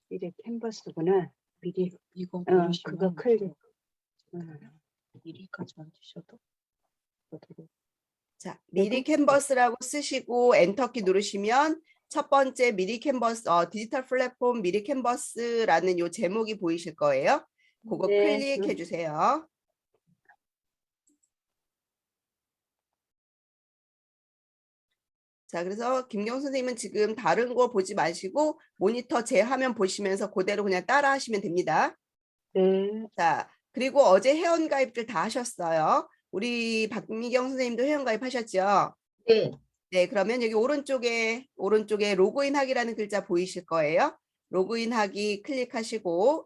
미리 캔버스구나. 미리 이거 그거 누르시면 클릭. 미리까지만 주셔도 자, 미리 캔버스라고 쓰시고 엔터키 누르시면 첫 번째 미리 캔버스 디지털 플랫폼 미리 캔버스라는 요 제목이 보이실 거예요. 그거 네. 클릭해 주세요. 자, 그래서 김경 선생님은 지금 다른 거 보지 마시고 모니터 제 화면 보시면서 그대로 그냥 따라 하시면 됩니다. 네. 자, 그리고 어제 회원가입들 다 하셨어요. 우리 박미경 선생님도 회원가입 하셨죠? 네. 네, 그러면 여기 오른쪽에 로그인하기라는 글자 보이실 거예요. 로그인하기 클릭하시고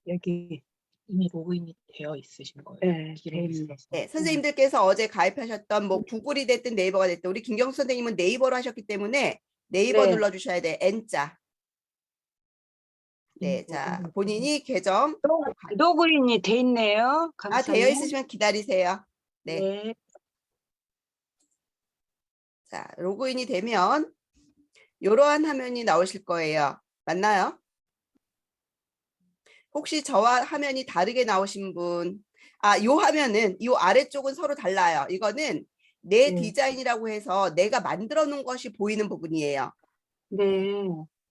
여기. 이미 로그인이 되어 있으신 거예요. 네, 기록이 돼 있네. 있어서. 네, 선생님들께서 어제 가입하셨던 뭐 구글이 됐든 네이버가 됐든 우리 김경수 선생님은 네이버로 하셨기 때문에 네이버 네. 눌러주셔야 돼. N자. 네, 자 본인이 계정 로그인이 돼 있네요. 다 감사합니다. 되어 있으시면 기다리세요. 네, 네. 자 로그인이 되면 이러한 화면이 나오실 거예요. 맞나요? 혹시 저와 화면이 다르게 나오신 분? 요 화면은 이 아래쪽은 서로 달라요. 이거는 내 네. 디자인이라고 해서 내가 만들어 놓은 것이 보이는 부분이에요. 네.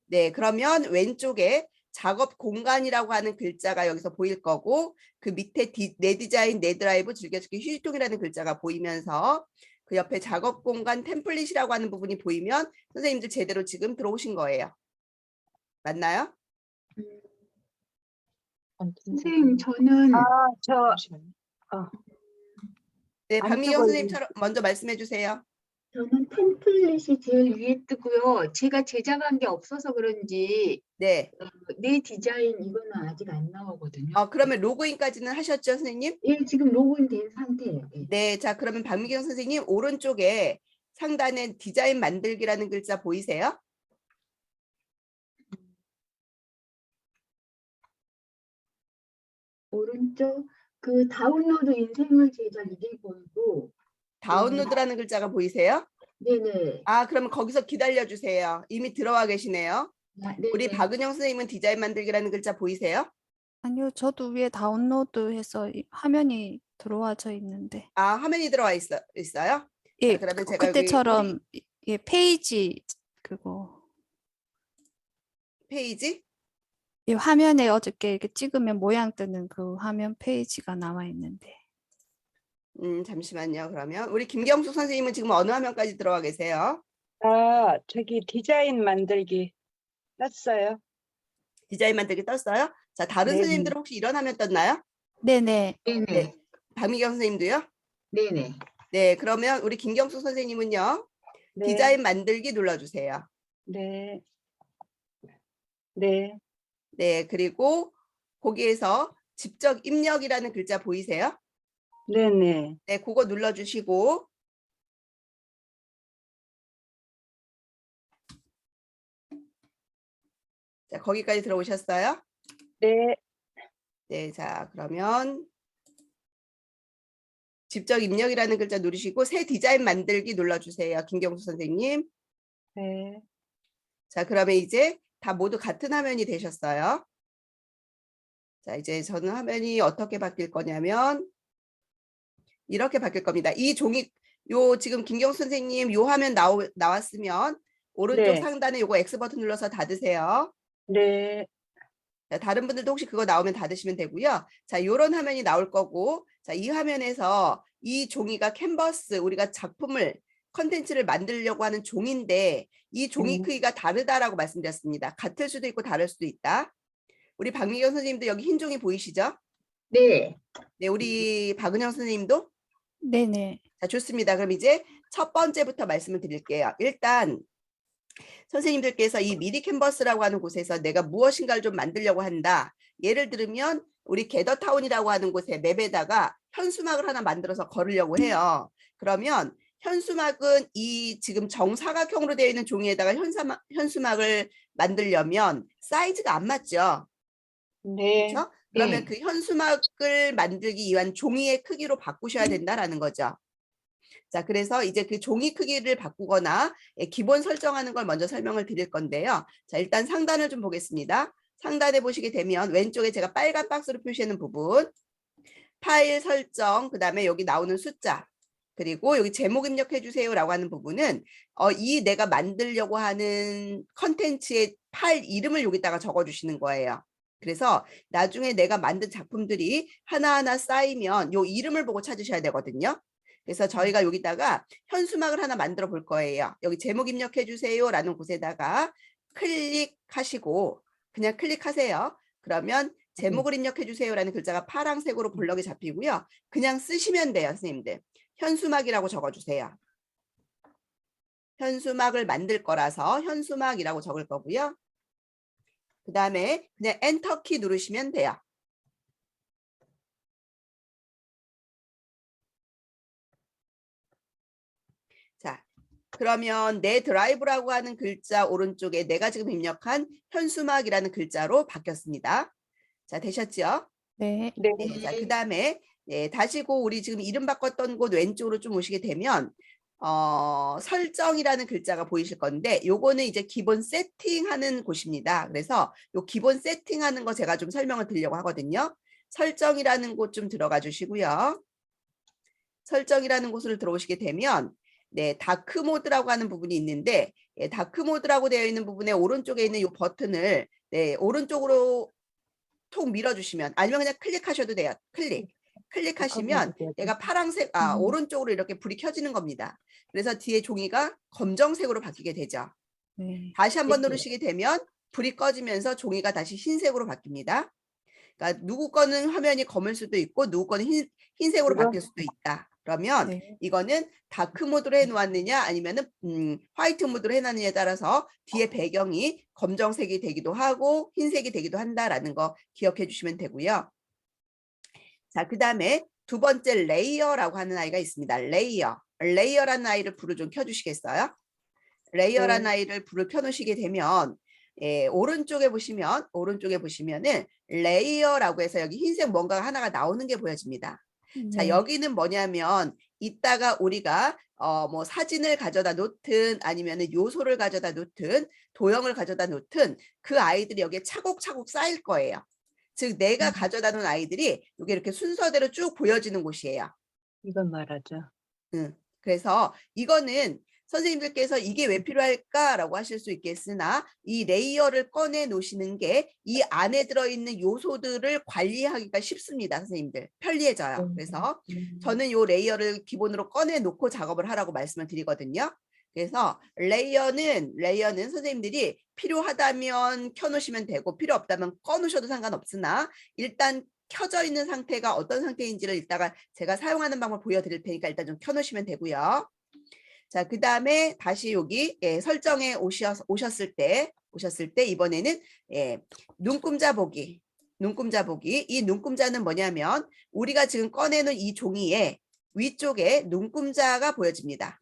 네, 그러면 왼쪽에 작업 공간이라고 하는 글자가 여기서 보일 거고 그 밑에 내 디자인, 내 드라이브, 즐겨찾기 휴지통이라는 글자가 보이면서 그 옆에 작업 공간 템플릿이라고 하는 부분이 보이면 선생님들 제대로 지금 들어오신 거예요. 맞나요? 선생님, 저는 잠시만요. 네, 박미경 안쪽은- 선생님처럼 먼저 말씀해 주세요. 템플릿이 제일 위에 뜨고요. 제가 제작한 게 없어서 그런지 네, 내 디자인 이거는 아직 안 나오거든요. 그러면 로그인까지는 하셨죠, 선생님? 예, 지금 로그인 된 상태예요. 예. 네, 자 그러면 박미경 선생님 오른쪽에 상단에 디자인 만들기라는 글자 보이세요? 오른쪽 그 다운로드 인생을 제작 이게 보이고, 다운로드라는 글자가 보이세요? 네네. 그러면 거기서 기다려 주세요. 이미 들어와 계시네요. 네네. 우리 박은영 선생님은 디자인 만들기라는 글자 보이세요? 아니요, 저도 위에 다운로드해서 화면이 들어와져 있는데. 화면이 들어와 있어요? 예, 자, 그러면 제가 그때처럼 예, 페이지 그거 페이지? 예, 화면에 어저께 이렇게 찍으면 모양 뜨는 그 화면 페이지가 나와 있는데. 잠시만요. 그러면 우리 김경숙 선생님은 지금 어느 화면까지 들어와 계세요? 저기 디자인 만들기 떴어요. 디자인 만들기 떴어요? 자, 다른 네. 선생님들은 혹시 이런 화면 떴나요? 네네. 네네. 박미경 선생님도요? 네네. 네, 그러면 우리 김경숙 선생님은요. 네. 디자인 만들기 눌러주세요. 네. 네. 네, 그리고 거기에서 직접 입력이라는 글자 보이세요? 네네. 네, 그거 눌러주시고 자, 거기까지 들어오셨어요? 네. 네, 자, 그러면 직접 입력이라는 글자 누르시고 새 디자인 만들기 눌러주세요. 김경수 선생님. 네. 자, 그러면 이제 다 모두 같은 화면이 되셨어요. 자, 이제 저는 화면이 어떻게 바뀔 거냐면 이렇게 바뀔 겁니다. 이 종이 지금 김경수 선생님 요 화면 나왔으면 오른쪽 네. 상단에 요거 X 버튼 눌러서 닫으세요. 네. 자, 다른 분들도 혹시 그거 나오면 닫으시면 되고요. 자, 요런 화면이 나올 거고 자, 이 화면에서 이 종이가 캔버스 우리가 작품을 컨텐츠를 만들려고 하는 종인데 이 종이 크기가 다르다라고 말씀드렸습니다. 같을 수도 있고 다를 수도 있다. 우리 박미경 선생님도 여기 흰 종이 보이시죠? 네. 네, 우리 박은영 선생님도? 네네. 자, 좋습니다. 그럼 이제 첫 번째부터 말씀을 드릴게요. 일단 선생님들께서 이 미리 캔버스라고 하는 곳에서 내가 무엇인가를 좀 만들려고 한다. 예를 들면 우리 게더타운이라고 하는 곳에 맵에다가 현수막을 하나 만들어서 걸으려고 해요. 그러면 현수막은 이 지금 정사각형으로 되어 있는 종이에다가 현수막을 만들려면 사이즈가 안 맞죠. 네. 그렇죠? 그러면 네. 그 현수막을 만들기 위한 종이의 크기로 바꾸셔야 된다라는 거죠. 자, 그래서 이제 그 종이 크기를 바꾸거나 기본 설정하는 걸 먼저 설명을 드릴 건데요. 자, 일단 상단을 좀 보겠습니다. 상단에 보시게 되면 왼쪽에 제가 빨간 박스로 표시하는 부분, 파일 설정, 그 다음에 여기 나오는 숫자, 그리고 여기 제목 입력해 주세요라고 하는 부분은 이 내가 만들려고 하는 컨텐츠의 파일 이름을 여기다가 적어 주시는 거예요. 그래서 나중에 내가 만든 작품들이 하나하나 쌓이면 요 이름을 보고 찾으셔야 되거든요. 그래서 저희가 여기다가 현수막을 하나 만들어 볼 거예요. 여기 제목 입력해 주세요라는 곳에다가 클릭하시고 그냥 클릭하세요. 그러면 제목을 입력해 주세요라는 글자가 파란색으로 볼록이 잡히고요. 그냥 쓰시면 돼요, 선생님들. 현수막이라고 적어주세요. 현수막을 만들 거라서 현수막이라고 적을 거고요. 그 다음에 그냥 엔터키 누르시면 돼요. 자, 그러면 내 드라이브라고 하는 글자 오른쪽에 내가 지금 입력한 현수막이라는 글자로 바뀌었습니다. 자, 되셨죠? 네. 네. 네, 자, 그 다음에 다시고 우리 지금 이름 바꿨던 곳 왼쪽으로 좀 오시게 되면 설정이라는 글자가 보이실 건데 요거는 이제 기본 세팅하는 곳입니다. 그래서 요 기본 세팅하는 거 제가 좀 설명을 드리려고 하거든요. 설정이라는 곳 좀 들어가 주시고요. 설정이라는 곳을 들어오시게 되면 다크 모드라고 하는 부분이 있는데 다크 모드라고 되어 있는 부분에 오른쪽에 있는 요 버튼을 오른쪽으로 톡 밀어주시면 아니면 그냥 클릭하셔도 돼요. 클릭하시면 얘가 파란색 오른쪽으로 이렇게 불이 켜지는 겁니다. 그래서 뒤에 종이가 검정색으로 바뀌게 되죠. 네. 다시 한번 누르시게 되면 불이 꺼지면서 종이가 다시 흰색으로 바뀝니다. 그러니까 누구 거는 화면이 검을 수도 있고 누구 거는 흰색으로 바뀔 수도 있다. 그러면 네. 이거는 다크 모드로 해놓았느냐 아니면은 화이트 모드로 해놨느냐에 따라서 뒤에 배경이 검정색이 되기도 하고 흰색이 되기도 한다라는 거 기억해 주시면 되고요. 자, 그 다음에 두 번째 레이어라고 하는 아이가 있습니다. 레이어라는 아이를 불을 좀 켜주시겠어요? 레이어라는 아이를 불을 켜놓으시게 되면 오른쪽에 보시면은 레이어라고 해서 여기 흰색 뭔가 하나가 나오는 게 보여집니다. 자, 네. 여기는 뭐냐면 이따가 우리가 뭐 사진을 가져다 놓든 아니면은 요소를 가져다 놓든 도형을 가져다 놓든 그 아이들이 여기에 차곡차곡 쌓일 거예요. 즉 내가 가져다 놓은 아이들이 여기 이렇게 순서대로 쭉 보여지는 곳이에요. 이건 말하죠. 그래서 이거는 선생님들께서 이게 왜 필요할까라고 하실 수 있겠으나 이 레이어를 꺼내 놓으시는 게 이 안에 들어있는 요소들을 관리하기가 쉽습니다. 선생님들 편리해져요. 그래서 저는 이 레이어를 기본으로 꺼내 놓고 작업을 하라고 말씀을 드리거든요. 그래서 레이어는 선생님들이 필요하다면 켜놓으시면 되고 필요 없다면 꺼놓으셔도 상관없으나 일단 켜져 있는 상태가 어떤 상태인지를 이따가 제가 사용하는 방법을 보여드릴 테니까 일단 좀 켜놓으시면 되고요. 자, 그 다음에 다시 여기 설정에 오셨을 때 이번에는 눈금자 보기. 이 눈금자는 뭐냐면 우리가 지금 꺼내놓은 이 종이에 위쪽에 눈금자가 보여집니다.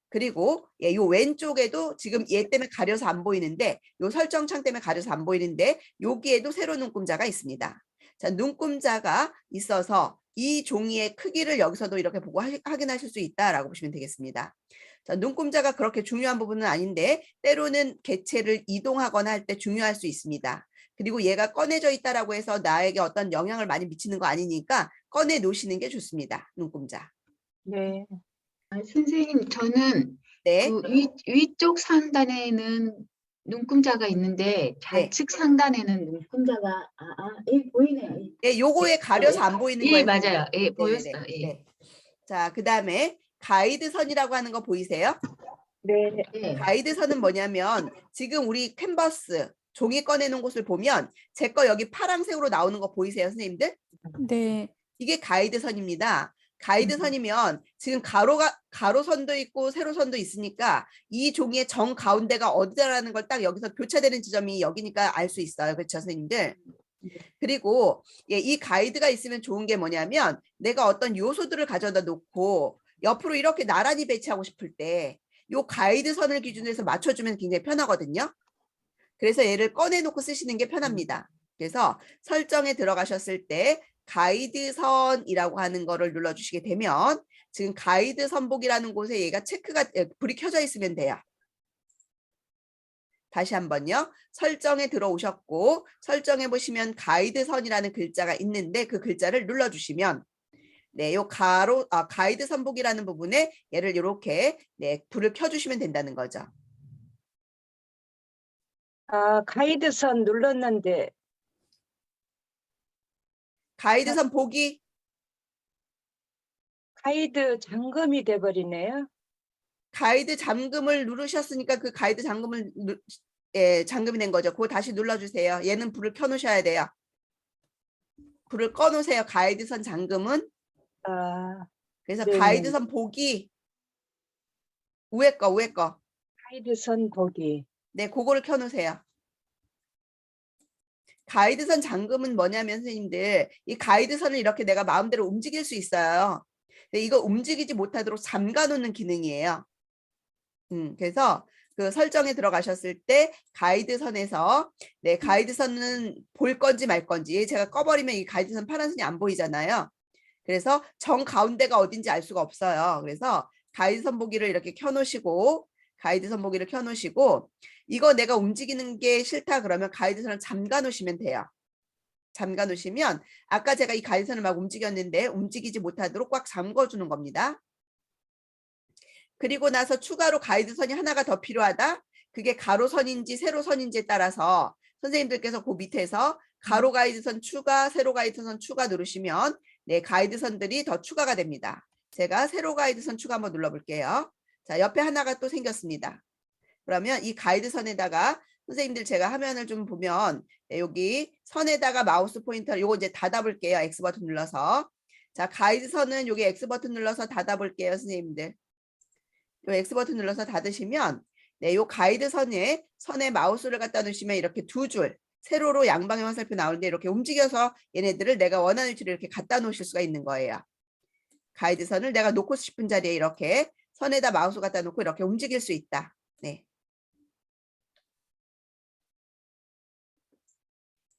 그리고 요 왼쪽에도 지금 얘 때문에 가려서 안 보이는데 요 설정창 때문에 가려서 안 보이는데 여기에도 새로운 눈금자가 있습니다. 자, 눈금자가 있어서 이 종이의 크기를 여기서도 이렇게 보고 확인하실 수 있다라고 보시면 되겠습니다. 자, 눈금자가 그렇게 중요한 부분은 아닌데 때로는 개체를 이동하거나 할 때 중요할 수 있습니다. 그리고 얘가 꺼내져 있다라고 해서 나에게 어떤 영향을 많이 미치는 거 아니니까 꺼내 놓으시는 게 좋습니다. 눈금자. 네. 선생님, 저는 네. 그 위쪽 상단에는 눈금자가 있는데 좌측 상단에는 눈금자가 보이네요. 네, 요거에 가려서 안 보이는 거예요. 맞아요. 네네네. 보였어요. 네. 자, 그다음에 가이드선이라고 하는 거 보이세요? 네. 가이드선은 뭐냐면 지금 우리 캔버스 종이 꺼내놓은 곳을 보면 제 거 여기 파란색으로 나오는 거 보이세요, 선생님들? 네. 이게 가이드선입니다. 가이드선이면 지금 가로선도 있고 세로선도 있으니까 이 종이의 정 가운데가 어디다라는 걸 딱 여기서 교차되는 지점이 여기니까 알 수 있어요. 그렇죠, 선생님들? 그리고 이 가이드가 있으면 좋은 게 뭐냐면 내가 어떤 요소들을 가져다 놓고 옆으로 이렇게 나란히 배치하고 싶을 때 이 가이드선을 기준으로 해서 맞춰주면 굉장히 편하거든요. 그래서 얘를 꺼내놓고 쓰시는 게 편합니다. 그래서 설정에 들어가셨을 때 가이드선이라고 하는 거를 눌러주시게 되면 지금 가이드 선복이라는 곳에 얘가 체크가 불이 켜져 있으면 돼요. 다시 한번요. 설정에 들어오셨고 설정해 보시면 가이드 선이라는 글자가 있는데 그 글자를 눌러주시면 네, 요 가이드 선복이라는 부분에 얘를 이렇게 네, 불을 켜주시면 된다는 거죠. 아, 가이드선 눌렀는데 가이드선 보기 가이드 잠금이 돼버리네요. 가이드 잠금을 누르셨으니까 그 가이드 잠금을 예, 잠금이 된 거죠. 그거 다시 눌러주세요. 얘는 불을 켜놓으셔야 돼요. 불을 꺼놓으세요. 가이드선 잠금은. 아, 그래서 네네. 가이드선 보기 위에 거. 가이드선 보기. 네, 그거를 켜놓으세요. 가이드선 잠금은 뭐냐면 선생님들 이 가이드선을 이렇게 내가 마음대로 움직일 수 있어요. 근데 이거 움직이지 못하도록 잠가 놓는 기능이에요. 그래서 그 설정에 들어가셨을 때 가이드선에서 네, 가이드선은 볼 건지 말 건지 제가 꺼버리면 이 가이드선 파란선이 안 보이잖아요. 그래서 정 가운데가 어딘지 알 수가 없어요. 그래서 가이드선 보기를 이렇게 켜놓으시고 가이드선 보기를 켜놓으시고 이거 내가 움직이는 게 싫다 그러면 가이드선을 잠가 놓으시면 돼요. 잠가 놓으시면 아까 제가 이 가이드선을 막 움직였는데 움직이지 못하도록 꽉 잠궈 주는 겁니다. 그리고 나서 추가로 가이드선이 하나가 더 필요하다. 그게 가로선인지 세로선인지에 따라서 선생님들께서 그 밑에서 가로 가이드선 추가, 세로 가이드선 추가 누르시면 네, 가이드선들이 더 추가가 됩니다. 제가 세로 가이드선 추가 한번 눌러볼게요. 자, 옆에 하나가 또 생겼습니다. 그러면 이 가이드선에다가 선생님들 제가 화면을 좀 보면 네, 여기 선에다가 마우스 포인터를 요거 이제 닫아볼게요. X버튼 눌러서. 자, 가이드선은 여기 X버튼 눌러서 닫아볼게요. 선생님들. 요 X버튼 눌러서 닫으시면 네, 요 가이드선에 마우스를 갖다 놓으시면 이렇게 두 줄 세로로 양방향 화살표 나오는데 이렇게 움직여서 얘네들을 내가 원하는 위치로 이렇게 갖다 놓으실 수가 있는 거예요. 가이드선을 내가 놓고 싶은 자리에 이렇게 선에다 마우스 갖다 놓고 이렇게 움직일 수 있다. 네.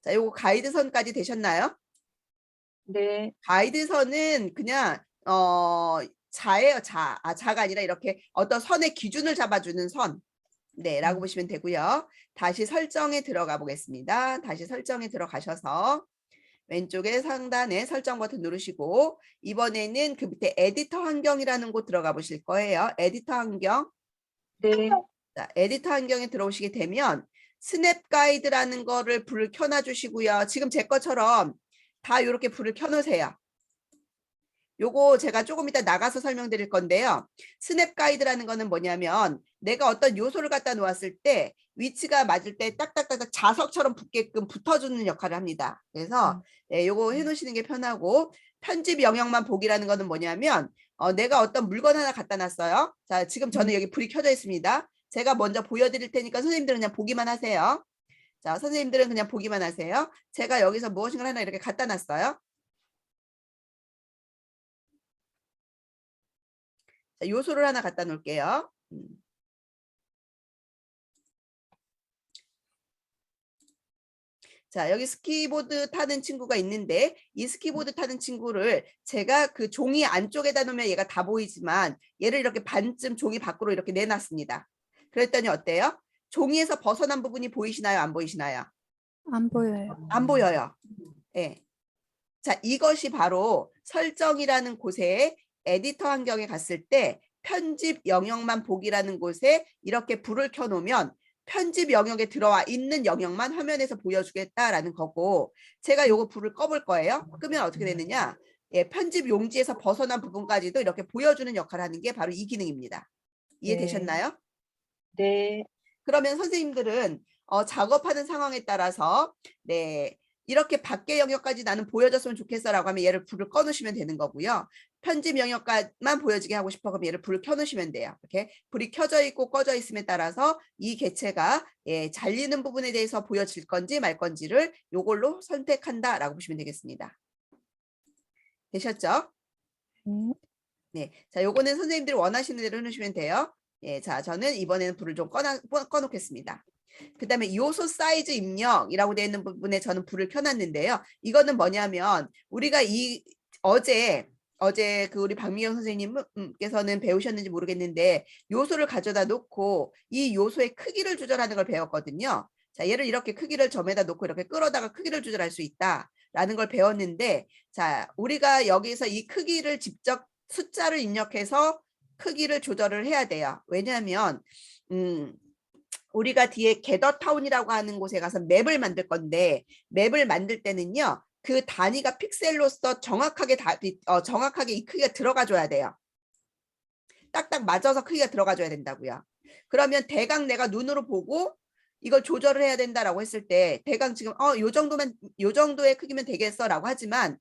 자, 요거 가이드선까지 되셨나요? 네. 가이드선은 그냥 자예요. 자가 아니라 이렇게 어떤 선의 기준을 잡아주는 선. 네, 라고 보시면 되고요. 다시 설정에 들어가 보겠습니다. 다시 설정에 들어가셔서 왼쪽에 상단에 설정 버튼 누르시고 이번에는 그 밑에 에디터 환경이라는 곳 들어가 보실 거예요. 에디터 환경. 네. 자, 에디터 환경에 들어오시게 되면 스냅 가이드라는 거를 불을 켜놔 주시고요. 지금 제 것처럼 다 이렇게 불을 켜놓으세요. 요거 제가 조금 이따 나가서 설명드릴 건데요. 스냅 가이드라는 거는 뭐냐면 내가 어떤 요소를 갖다 놓았을 때 위치가 맞을 때 딱딱딱딱 자석처럼 붙게끔 붙어주는 역할을 합니다. 그래서 네, 요거 해놓으시는 게 편하고 편집 영역만 보기라는 거는 뭐냐면 내가 어떤 물건 하나 갖다 놨어요. 자, 지금 저는 여기 불이 켜져 있습니다. 제가 먼저 보여드릴 테니까 선생님들은 그냥 보기만 하세요. 자, 선생님들은 그냥 보기만 하세요. 제가 여기서 무엇인가 하나 이렇게 갖다 놨어요. 자, 요소를 하나 갖다 놓을게요. 자, 여기 스키보드 타는 친구가 있는데 이 스키보드 타는 친구를 제가 그 종이 안쪽에다 놓으면 얘가 다 보이지만 얘를 이렇게 반쯤 종이 밖으로 이렇게 내놨습니다. 그랬더니 어때요? 종이에서 벗어난 부분이 보이시나요? 안 보이시나요? 안 보여요. 안 보여요. 네. 자, 이것이 바로 설정이라는 곳에 에디터 환경에 갔을 때 편집 영역만 보기라는 곳에 이렇게 불을 켜놓으면 편집 영역에 들어와 있는 영역만 화면에서 보여주겠다라는 거고 제가 요거 불을 꺼볼 거예요. 끄면 어떻게 되느냐? 예, 편집 용지에서 벗어난 부분까지도 이렇게 보여주는 역할을 하는 게 바로 이 기능입니다. 이해되셨나요? 네. 그러면 선생님들은 작업하는 상황에 따라서 네, 이렇게 밖의 영역까지 나는 보여줬으면 좋겠어라고 하면 얘를 불을 꺼놓으시면 되는 거고요. 편집 영역만 보여지게 하고 싶어 그러면 얘를 불을 켜놓으시면 돼요. 이렇게 불이 켜져 있고 꺼져 있음에 따라서 이 개체가 예, 잘리는 부분에 대해서 보여질 건지 말 건지를 요걸로 선택한다라고 보시면 되겠습니다. 되셨죠? 네, 자, 요거는 선생님들이 원하시는 대로 해놓으시면 돼요. 예, 자, 저는 이번에는 불을 좀 꺼놓겠습니다. 그 다음에 요소 사이즈 입력이라고 되어 있는 부분에 저는 불을 켜놨는데요. 이거는 뭐냐면 우리가 어제 어제 그 우리 박미경 선생님께서는 배우셨는지 모르겠는데 요소를 가져다 놓고 이 요소의 크기를 조절하는 걸 배웠거든요. 자, 얘를 이렇게 크기를 점에다 놓고 이렇게 끌어다가 크기를 조절할 수 있다라는 걸 배웠는데, 자, 우리가 여기서 이 크기를 직접 숫자를 입력해서 크기를 조절을 해야 돼요. 왜냐하면 우리가 뒤에 게더타운이라고 하는 곳에 가서 맵을 만들 건데, 맵을 만들 때는요, 그 단위가 픽셀로서 정확하게 정확하게 이 크기가 들어가 줘야 돼요. 딱딱 맞아서 크기가 들어가 줘야 된다고요. 그러면 대강 내가 눈으로 보고 이걸 조절을 해야 된다라고 했을 때 대강 지금 요 정도의 크기면 되겠어라고 하지만,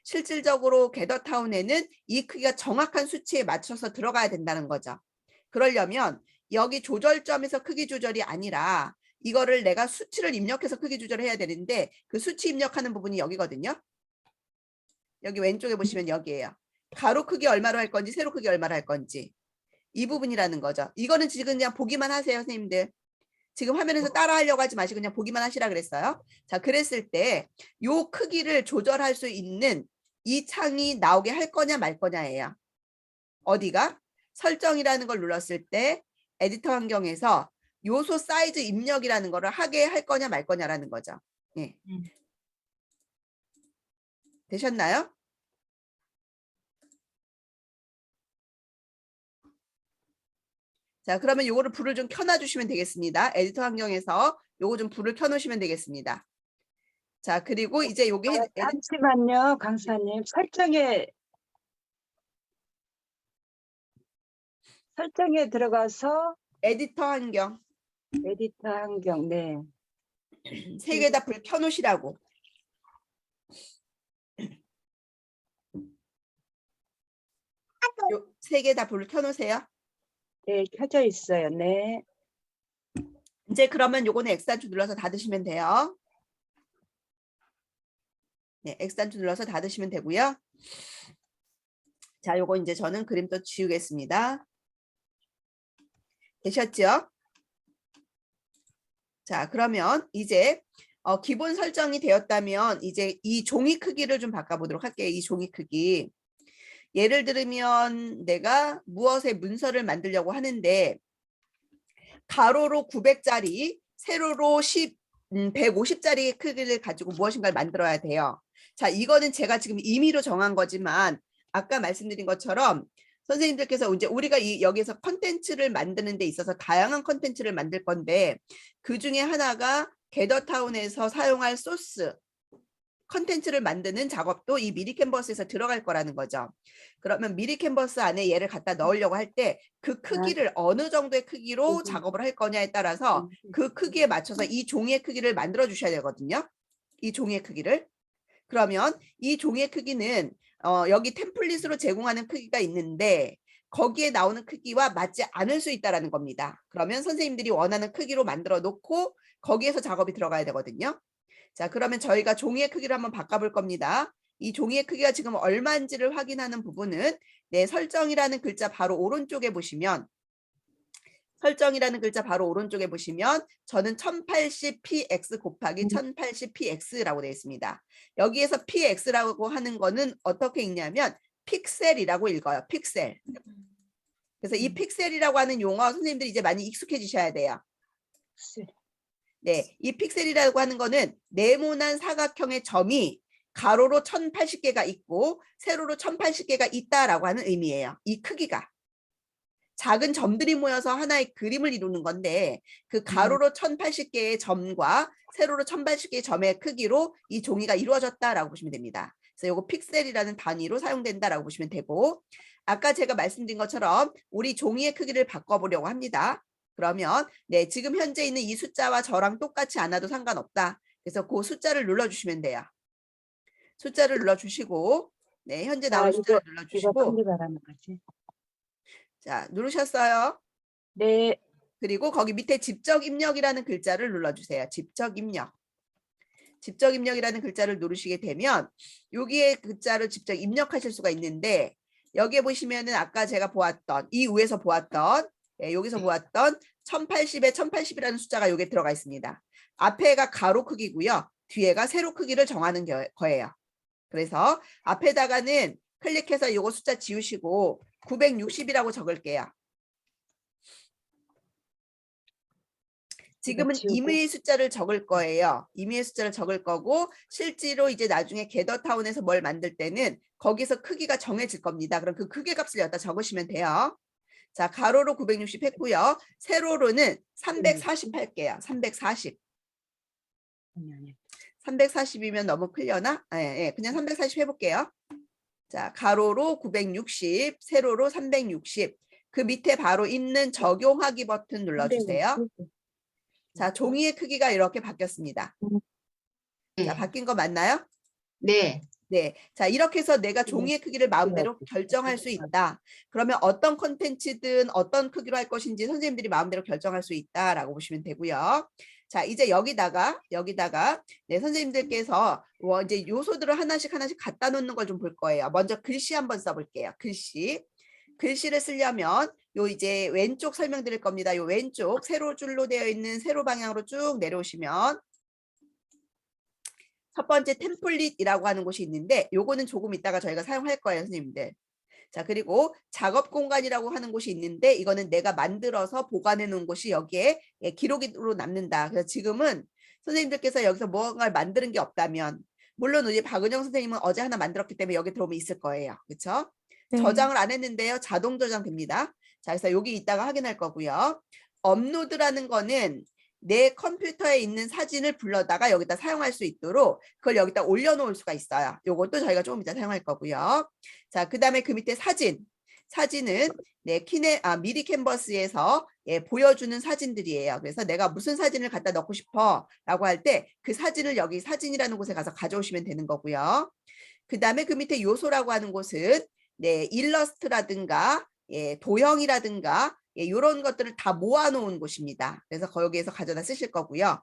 실질적으로 게더타운에는 이 크기가 정확한 수치에 맞춰서 들어가야 된다는 거죠. 그러려면 여기 조절점에서 크기 조절이 아니라 이거를 내가 수치를 입력해서 크기 조절을 해야 되는데, 그 수치 입력하는 부분이 여기거든요. 여기 왼쪽에 보시면 여기에요. 가로 크기 얼마로 할 건지 세로 크기 얼마로 할 건지, 이 부분이라는 거죠. 이거는 지금 그냥 보기만 하세요, 선생님들. 지금 화면에서 따라 하려고 하지 마시고 그냥 보기만 하시라 그랬어요. 자, 그랬을 때 요 크기를 조절할 수 있는 이 창이 나오게 할 거냐 말 거냐예요. 어디가? 설정이라는 걸 눌렀을 때 에디터 환경에서 요소 사이즈 입력이라는 거를 하게 할 거냐 말 거냐라는 거죠. 예. 되셨나요? 자, 그러면 요거를 불을 좀 켜놔 주시면 되겠습니다. 에디터 환경에서 요거 좀 불을 켜놓으시면 되겠습니다. 자, 그리고 이제 요게 잠시만요, 강사님. 설정에 들어가서 에디터 환경 에디터 환경, 네. 세 개 다 불 켜놓으시라고. 세 개 다 불을 켜놓으세요. 네, 켜져 있어요. 네. 이제 그러면 요거는 X단추 눌러서 닫으시면 돼요. 네, X단추 눌러서 닫으시면 되고요. 자, 요거 이제 저는 그림 또 지우겠습니다. 되셨죠? 자, 그러면 이제 기본 설정이 되었다면 이제 이 종이 크기를 좀 바꿔보도록 할게요. 이 종이 크기. 예를 들면 내가 무엇의 문서를 만들려고 하는데 가로로 900짜리, 세로로 150짜리의 크기를 가지고 무엇인가를 만들어야 돼요. 자, 이거는 제가 지금 임의로 정한 거지만 아까 말씀드린 것처럼 선생님들께서 이제 우리가 여기서 컨텐츠를 만드는 데 있어서 다양한 컨텐츠를 만들 건데, 그 중에 하나가 게더타운에서 사용할 소스 컨텐츠를 만드는 작업도 이 미리 캔버스에서 들어갈 거라는 거죠. 그러면 미리 캔버스 안에 얘를 갖다 넣으려고 할 때 그 크기를 어느 정도의 크기로 작업을 할 거냐에 따라서 그 크기에 맞춰서 이 종이의 크기를 만들어 주셔야 되거든요. 이 종이의 크기를. 그러면 이 종이의 크기는 여기 템플릿으로 제공하는 크기가 있는데 거기에 나오는 크기와 맞지 않을 수 있다는 겁니다. 그러면 선생님들이 원하는 크기로 만들어 놓고 거기에서 작업이 들어가야 되거든요. 자, 그러면 저희가 종이의 크기를 한번 바꿔볼 겁니다. 이 종이의 크기가 지금 얼마인지를 확인하는 부분은 설정이라는 글자 바로 오른쪽에 보시면 저는 1080px 곱하기 1080px라고 되어 있습니다. 여기에서 px라고 하는 거는 어떻게 읽냐면 픽셀이라고 읽어요. 픽셀. 그래서 이 픽셀이라고 하는 용어 선생님들이 이제 많이 익숙해지셔야 돼요. 네, 이 픽셀이라고 하는 거는 네모난 사각형의 점이 가로로 1080개가 있고 세로로 1080개가 있다라고 하는 의미예요. 이 크기가. 작은 점들이 모여서 하나의 그림을 이루는 건데 그 가로로 1080개의 점과 세로로 1080개의 점의 크기로 이 종이가 이루어졌다라고 보시면 됩니다. 그래서 이거 픽셀이라는 단위로 사용된다라고 보시면 되고, 아까 제가 말씀드린 것처럼 우리 종이의 크기를 바꿔보려고 합니다. 그러면 지금 현재 있는 이 숫자와 저랑 똑같이 않아도 상관없다. 그래서 그 숫자를 눌러주시면 돼요. 숫자를 눌러주시고 현재 나온 숫자를 눌러주시고 이거 클릭하라는 거지. 자, 누르셨어요? 네. 그리고 거기 밑에 직접 입력이라는 글자를 눌러주세요. 직접 입력. 직접 입력이라는 글자를 누르시게 되면 여기에 글자를 직접 입력하실 수가 있는데, 여기에 보시면은 아까 제가 보았던 이 위에서 보았던 여기서 보았던 1080에 1080이라는 숫자가 여기에 들어가 있습니다. 앞에가 가로 크기고요. 뒤에가 세로 크기를 정하는 거예요. 그래서 앞에다가는 클릭해서 요거 숫자 지우시고 960이라고 적을게요. 지금은 지우고. 임의의 숫자를 적을 거예요. 임의의 숫자를 적을 거고 실제로 이제 나중에 게더타운에서 뭘 만들 때는 거기서 크기가 정해질 겁니다. 그럼 그 크기 값을 여기다 적으시면 돼요. 자, 가로로 960 했고요. 세로로는 340 할게요. 340. 아니. 340이면 너무 클려나? 예, 그냥 340 해볼게요. 자, 가로로 960, 세로로 360. 그 밑에 바로 있는 적용하기 버튼 눌러주세요. 자, 종이의 크기가 이렇게 바뀌었습니다. 자, 네. 바뀐 거 맞나요? 네. 네. 자, 이렇게 해서 내가 종이의 크기를 마음대로 결정할 수 있다. 그러면 어떤 콘텐츠든 어떤 크기로 할 것인지 선생님들이 마음대로 결정할 수 있다라고 보시면 되고요. 자, 이제 여기다가 네, 선생님들께서 이제 요소들을 하나씩 갖다 놓는 걸 좀 볼 거예요. 먼저 글씨 한번 써볼게요. 글씨를 쓰려면 요 이제 왼쪽 설명드릴 겁니다. 요 왼쪽 세로 줄로 되어 있는 세로 방향으로 쭉 내려오시면 첫 번째 템플릿이라고 하는 곳이 있는데 요거는 조금 이따가 저희가 사용할 거예요, 선생님들. 자, 그리고 작업 공간이라고 하는 곳이 있는데 이거는 내가 만들어서 보관해 놓은 곳이 여기에 기록으로 남는다. 그래서 지금은 선생님들께서 여기서 뭔가를 만드는 게 없다면 물론 우리 박은영 선생님은 어제 하나 만들었기 때문에 여기 들어오면 있을 거예요. 그렇죠? 네. 저장을 안 했는데요. 자동 저장 됩니다. 자, 그래서 여기 이따가 확인할 거고요. 업로드라는 거는 내 컴퓨터에 있는 사진을 불러다가 여기다 사용할 수 있도록 그걸 여기다 올려놓을 수가 있어요. 요것도 저희가 조금 이따 사용할 거고요. 자, 그 다음에 그 밑에 사진은 네, 미리 캔버스에서 보여주는 사진들이에요. 그래서 내가 무슨 사진을 갖다 넣고 싶어 라고 할 때 그 사진을 여기 사진이라는 곳에 가서 가져오시면 되는 거고요. 그 다음에 그 밑에 요소라고 하는 곳은 네, 일러스트라든가 도형이라든가 이런 것들을 다 모아놓은 곳입니다. 그래서 거기에서 가져다 쓰실 거고요.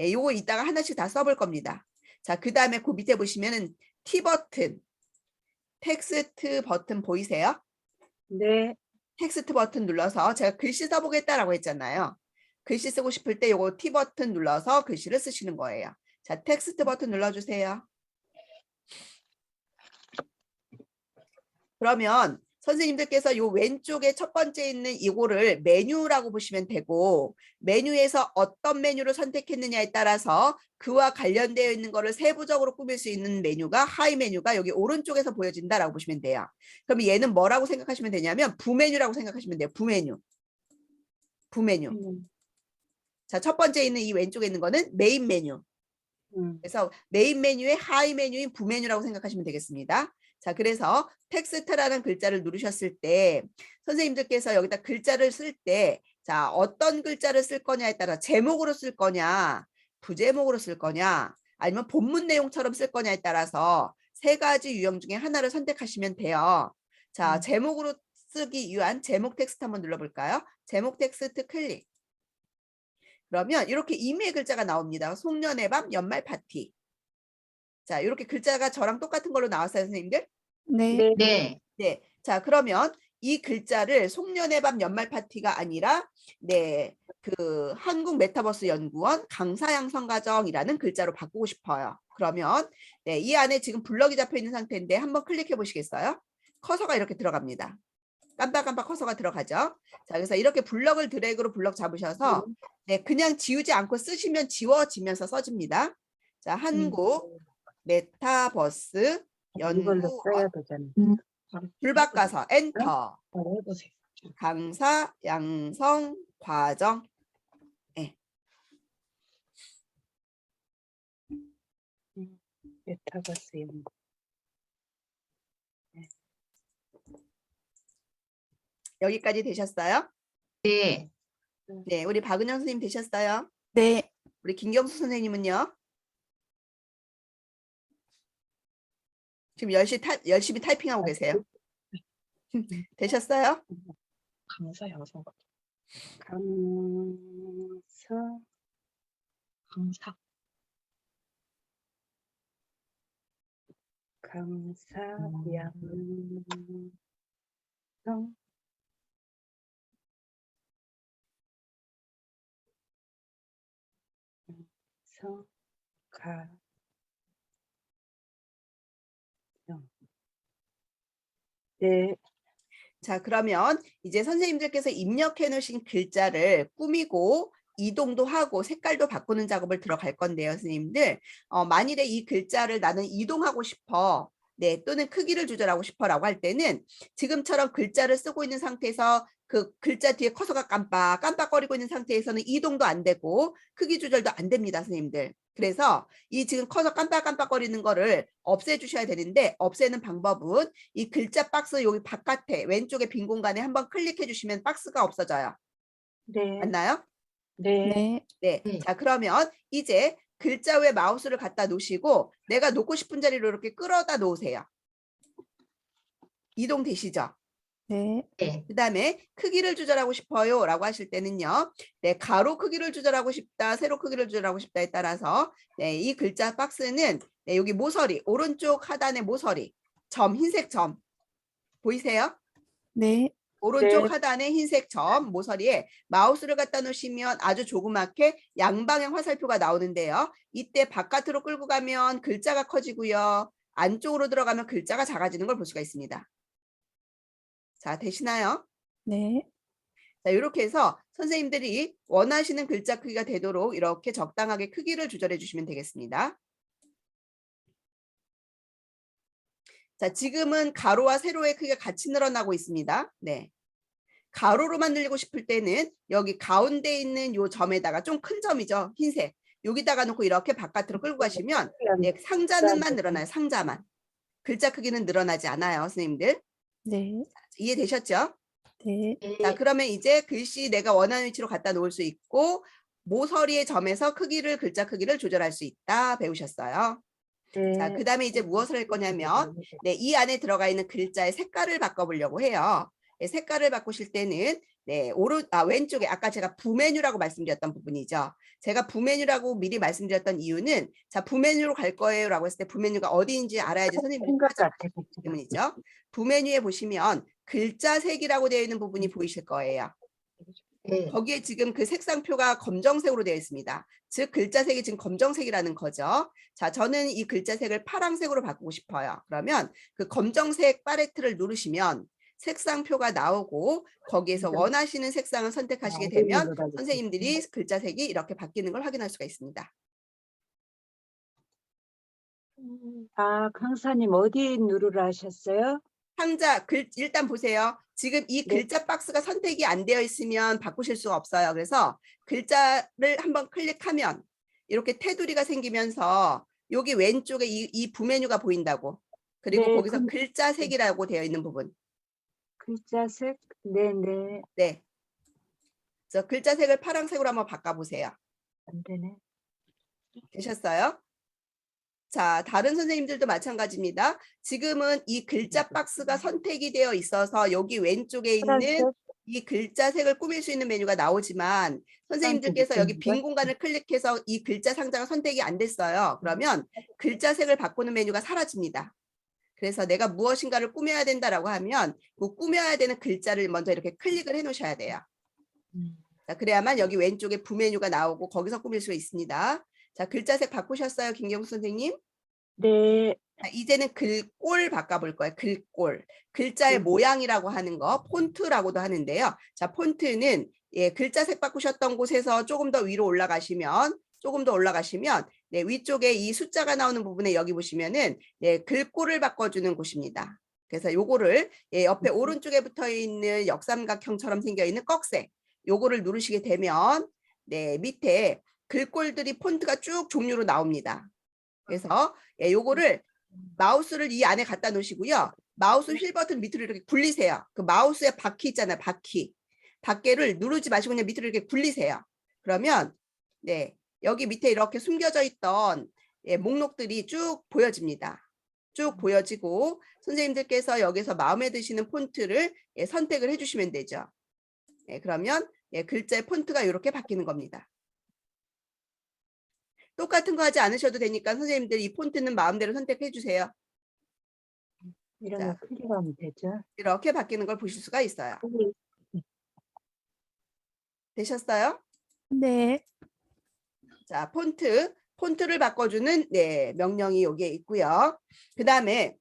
요거 이따가 하나씩 다 써볼 겁니다. 자, 그 다음에 그 밑에 보시면은 T 버튼, 텍스트 버튼 보이세요? 네. 텍스트 버튼 눌러서 제가 글씨 써보겠다라고 했잖아요. 글씨 쓰고 싶을 때 요거 T 버튼 눌러서 글씨를 쓰시는 거예요. 자, 텍스트 버튼 눌러주세요. 그러면 선생님들께서 요 왼쪽에 첫 번째 있는 이거를 메뉴라고 보시면 되고 메뉴에서 어떤 메뉴를 선택했느냐에 따라서 그와 관련되어 있는 거를 세부적으로 꾸밀 수 있는 메뉴가 하이 메뉴가 여기 오른쪽에서 보여진다라고 보시면 돼요. 그럼 얘는 뭐라고 생각하시면 되냐면 부메뉴라고 생각하시면 돼요. 부메뉴. 자, 첫 번째 있는 이 왼쪽에 있는 거는 메인 메뉴. 그래서 메인 메뉴의 하이 메뉴인 부메뉴라고 생각하시면 되겠습니다. 자, 그래서 텍스트라는 글자를 누르셨을 때 선생님들께서 여기다 글자를 쓸 때 자, 어떤 글자를 쓸 거냐에 따라 제목으로 쓸 거냐, 부제목으로 쓸 거냐, 아니면 본문 내용처럼 쓸 거냐에 따라서 세 가지 유형 중에 하나를 선택하시면 돼요. 자, 제목으로 쓰기 위한 제목 텍스트 한번 눌러볼까요? 제목 텍스트 클릭. 그러면 이렇게 임의의 글자가 나옵니다. 송년회 밤 연말 파티. 자, 이렇게 글자가 저랑 똑같은 걸로 나왔어요, 선생님들? 네. 네. 네. 자, 그러면 이 글자를 송년회 밤 연말 파티가 아니라 네, 그 한국 메타버스 연구원 강사양성과정이라는 글자로 바꾸고 싶어요. 그러면 네, 이 안에 지금 블럭이 잡혀 있는 상태인데 한번 클릭해 보시겠어요? 커서가 이렇게 들어갑니다. 깜빡깜빡 커서가 들어가죠. 자, 그래서 이렇게 블럭을 드래그로 블럭 잡으셔서 네, 그냥 지우지 않고 쓰시면 지워지면서 써집니다. 자, 한국 메타버스 이걸로 써야 연구원 되잖아. 줄 바꿔서 엔터. 바로 해보세요. 강사 양성 과정. 네. 메타버스 연구. 여기까지 되셨어요? 네. 네, 우리 박은영 선생님 되셨어요? 네. 우리 김경수 선생님은요? 지금 열심히 타이핑하고 계세요. 되셨어요? 강사 양성 강서 강사 강사 음. 양성 가 네. 자, 그러면 이제 선생님들께서 입력해 놓으신 글자를 꾸미고 이동도 하고 색깔도 바꾸는 작업을 들어갈 건데요, 선생님들. 만일에 이 글자를 나는 이동하고 싶어. 네, 또는 크기를 조절하고 싶어라고 할 때는 지금처럼 글자를 쓰고 있는 상태에서 그 글자 뒤에 커서가 깜빡거리고 있는 상태에서는 이동도 안 되고 크기 조절도 안 됩니다, 선생님들. 그래서 이 지금 커서 깜빡깜빡거리는 거를 없애주셔야 되는데 없애는 방법은 이 글자 박스 여기 바깥에 왼쪽에 빈 공간에 한번 클릭해 주시면 박스가 없어져요. 네. 맞나요? 네. 네. 네. 네. 자, 그러면 이제 글자 위에 마우스를 갖다 놓으시고 내가 놓고 싶은 자리로 이렇게 끌어다 놓으세요. 이동되시죠? 네. 네. 그 다음에 크기를 조절하고 싶어요 라고 하실 때는요. 네, 가로 크기를 조절하고 싶다, 세로 크기를 조절하고 싶다에 따라서 네, 이 글자 박스는 네, 여기 모서리, 오른쪽 하단의 모서리, 점, 흰색 점 보이세요? 네. 오른쪽 네. 하단의 흰색 점 모서리에 마우스를 갖다 놓으시면 아주 조그맣게 양방향 화살표가 나오는데요. 이때 바깥으로 끌고 가면 글자가 커지고요. 안쪽으로 들어가면 글자가 작아지는 걸 볼 수가 있습니다. 자, 되시나요? 네. 자, 이렇게 해서 선생님들이 원하시는 글자 크기가 되도록 이렇게 적당하게 크기를 조절해 주시면 되겠습니다. 자, 지금은 가로와 세로의 크기가 같이 늘어나고 있습니다. 네. 가로로 만들고 싶을 때는 여기 가운데 있는 요 점에다가 좀 큰 점이죠. 흰색. 여기다가 놓고 이렇게 바깥으로 끌고 가시면 네, 상자는만 늘어나요. 상자만. 글자 크기는 늘어나지 않아요, 선생님들. 네. 이해되셨죠? 네. 자, 그러면 이제 글씨 내가 원하는 위치로 갖다 놓을 수 있고 모서리의 점에서 크기를 글자 크기를 조절할 수 있다 배우셨어요. 네. 자, 그 다음에 이제 무엇을 할 거냐면 네, 이 안에 들어가 있는 글자의 색깔을 바꿔보려고 해요. 네, 색깔을 바꾸실 때는 네, 왼쪽에 아까 제가 부메뉴라고 말씀드렸던 부분이죠. 제가 부메뉴라고 미리 말씀드렸던 이유는 자, 부메뉴로 갈 거예요 라고 했을 때 부메뉴가 어디인지 알아야지 선생님들이 생각 찾아볼 같아. 수 있기 때문이죠. 부메뉴에 보시면 글자 색이라고 되어 있는 부분이 보이실 거예요. 네. 거기에 지금 그 색상표가 검정색으로 되어 있습니다. 즉 글자색이 지금 검정색이라는 거죠. 자, 저는 이 글자색을 파란색으로 바꾸고 싶어요. 그러면 그 검정색 팔레트를 누르시면 색상표가 나오고 거기에서 원하시는 색상을 선택하시게 되면 선생님들이 글자색이 이렇게 바뀌는 걸 확인할 수가 있습니다. 아, 강사님 어디 누르라 하셨어요? 상자 일단 보세요. 지금 이 네. 글자 박스가 선택이 안 되어 있으면 바꾸실 수가 없어요. 그래서 글자를 한번 클릭하면 이렇게 테두리가 생기면서 여기 왼쪽에 이 부메뉴가 보인다고. 그리고 네, 거기서 글자 색이라고 되어 있는 부분. 글자색. 네네. 네. 그래서 글자 색을 파란색으로 한번 바꿔보세요. 안 되네. 되셨어요? 자, 다른 선생님들도 마찬가지입니다. 지금은 이 글자 박스가 선택이 되어 있어서 여기 왼쪽에 있는 파란색. 이 글자색을 꾸밀 수 있는 메뉴가 나오지만 선생님들께서 여기 빈 공간을 클릭해서 이 글자 상자가 선택이 안 됐어요. 그러면 글자색을 바꾸는 메뉴가 사라집니다. 그래서 내가 무엇인가를 꾸며야 된다라고 하면 그 꾸며야 되는 글자를 먼저 이렇게 클릭을 해 놓으셔야 돼요. 자, 그래야만 여기 왼쪽에 부메뉴가 나오고 거기서 꾸밀 수가 있습니다. 자, 글자색 바꾸셨어요, 김경수 선생님? 네. 자, 이제는 글꼴 바꿔볼 거예요. 글꼴. 글자의 모양이라고 하는 거, 폰트라고도 하는데요. 자, 폰트는 예, 글자색 바꾸셨던 곳에서 조금 더 위로 올라가시면, 네, 위쪽에 이 숫자가 나오는 부분에 여기 보시면은 네, 글꼴을 바꿔주는 곳입니다. 그래서 요거를 예, 옆에 오른쪽에 붙어 있는 역삼각형처럼 생겨 있는 꺽쇠, 요거를 누르시게 되면 네, 밑에 글꼴들이 폰트가 쭉 종류로 나옵니다. 그래서 예, 요거를 마우스를 이 안에 갖다 놓으시고요. 마우스 휠 버튼 밑으로 이렇게 굴리세요. 그 마우스에 바퀴 있잖아요. 바퀴. 바퀴를 누르지 마시고 그냥 밑으로 이렇게 굴리세요. 그러면 네, 여기 밑에 이렇게 숨겨져 있던 예, 목록들이 쭉 보여집니다. 쭉 보여지고 선생님들께서 여기서 마음에 드시는 폰트를 예, 선택을 해주시면 되죠. 예, 그러면 예, 글자의 폰트가 이렇게 바뀌는 겁니다. 똑같은 거 하지 않으셔도 되니까 선생님들 이 폰트는 마음대로 선택해 주세요. 이런 자. 거 클릭하면 되죠. 이렇게 바뀌는 걸 보실 수가 있어요. 되셨어요? 네. 자, 폰트를 바꿔주는 네, 명령이 여기에 있고요. 그 다음에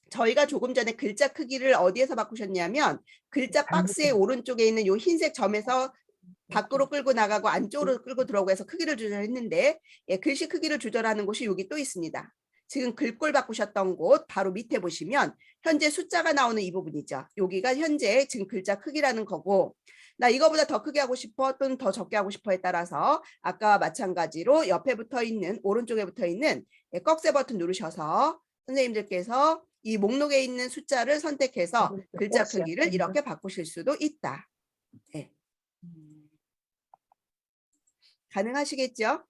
저희가 조금 전에 글자 크기를 어디에서 바꾸셨냐면 글자 박스의 오른쪽에 있는 요 흰색 점에서 밖으로 끌고 나가고 안쪽으로 끌고 들어오고 해서 크기를 조절했는데 예, 글씨 크기를 조절하는 곳이 여기 또 있습니다. 지금 글꼴 바꾸셨던 곳 바로 밑에 보시면 현재 숫자가 나오는 이 부분이죠. 여기가 현재 지금 글자 크기라는 거고 나 이거보다 더 크게 하고 싶어 또는 더 적게 하고 싶어에 따라서 아까와 마찬가지로 옆에 붙어 있는 오른쪽에 붙어 있는 예, 꺽쇠 버튼 누르셔서 선생님들께서 이 목록에 있는 숫자를 선택해서 글자 크기를 이렇게 바꾸실 수도 있다. 네. 가능하시겠죠?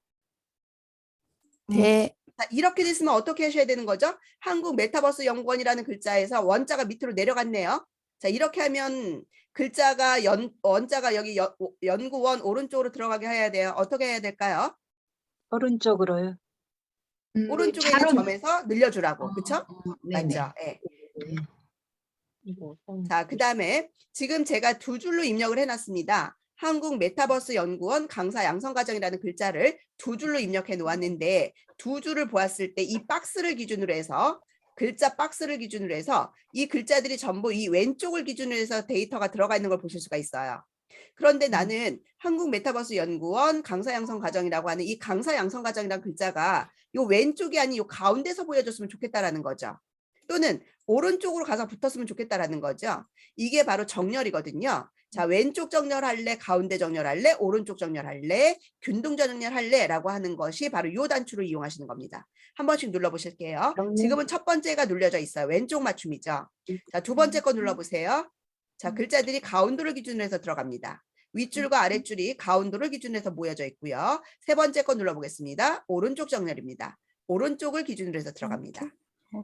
네. 자, 이렇게 됐으면 어떻게 하셔야 되는 거죠? 한국 메타버스 연구원이라는 글자에서 원자가 밑으로 내려갔네요. 자, 이렇게 하면 글자가 원자가 여기 연구원 오른쪽으로 들어가게 해야 돼요. 어떻게 해야 될까요? 오른쪽으로요. 오른쪽에 있는 점에서 늘려주라고. 그렇죠? 네네. 맞죠? 예. 이거 자, 그다음에 지금 제가 두 줄로 입력을 해놨습니다. 한국 메타버스 연구원 강사 양성과정이라는 글자를 두 줄로 입력해 놓았는데 두 줄을 보았을 때 이 박스를 기준으로 해서 글자 박스를 기준으로 해서 이 글자들이 전부 이 왼쪽을 기준으로 해서 데이터가 들어가 있는 걸 보실 수가 있어요. 그런데 나는 한국 메타버스 연구원 강사 양성 과정이라고 하는 이 강사 양성 과정이라는 글자가 요 왼쪽이 아닌 요 가운데서 보여줬으면 좋겠다라는 거죠. 또는 오른쪽으로 가서 붙었으면 좋겠다라는 거죠. 이게 바로 정렬이거든요. 자, 왼쪽 정렬할래, 가운데 정렬할래, 오른쪽 정렬할래, 균등 정렬할래 라고 하는 것이 바로 요 단추를 이용하시는 겁니다. 한 번씩 눌러보실게요. 지금은 첫 번째가 눌려져 있어요. 왼쪽 맞춤이죠. 자, 두 번째 거 눌러보세요. 자, 글자들이 가운데를 기준으로 해서 들어갑니다. 윗줄과 아랫줄이 가운데를 기준으로 해서 모여져 있고요. 세 번째 거 눌러보겠습니다. 오른쪽 정렬입니다. 오른쪽을 기준으로 해서 들어갑니다.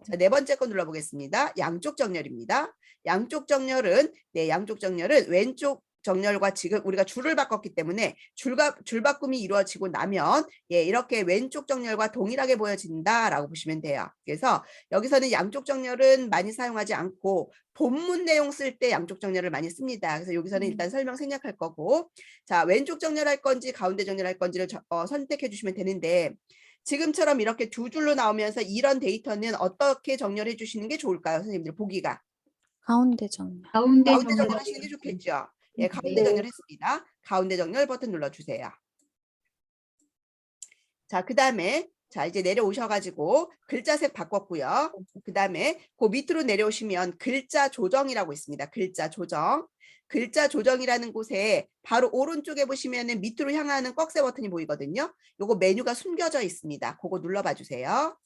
자, 네 번째 거 눌러보겠습니다. 양쪽 정렬입니다. 양쪽 정렬은 왼쪽 정렬과 지금 우리가 줄을 바꿨기 때문에 줄 바꿈이 이루어지고 나면 예, 이렇게 왼쪽 정렬과 동일하게 보여진다라고 보시면 돼요. 그래서 여기서는 양쪽 정렬은 많이 사용하지 않고 본문 내용 쓸 때 양쪽 정렬을 많이 씁니다. 그래서 여기서는 일단 설명 생략할 거고 자, 왼쪽 정렬할 건지 가운데 정렬할 건지를 선택해 주시면 되는데 지금처럼 이렇게 두 줄로 나오면서 이런 데이터는 어떻게 정렬해 주시는 게 좋을까요? 선생님들 보기가. 가운데 정렬. 가운데 가운데 정렬. 정렬하시는 게 좋겠죠. 예, 가운데 정렬했습니다. 가운데 정렬 버튼 눌러주세요. 자, 그 다음에 자 이제 내려오셔가지고 글자색 바꿨고요. 그 다음에 그 밑으로 내려오시면 글자 조정이라고 있습니다. 글자 조정. 글자 조정이라는 곳에 바로 오른쪽에 보시면은 밑으로 향하는 꺽쇠 버튼이 보이거든요. 요거 메뉴가 숨겨져 있습니다. 그거 눌러봐 주세요.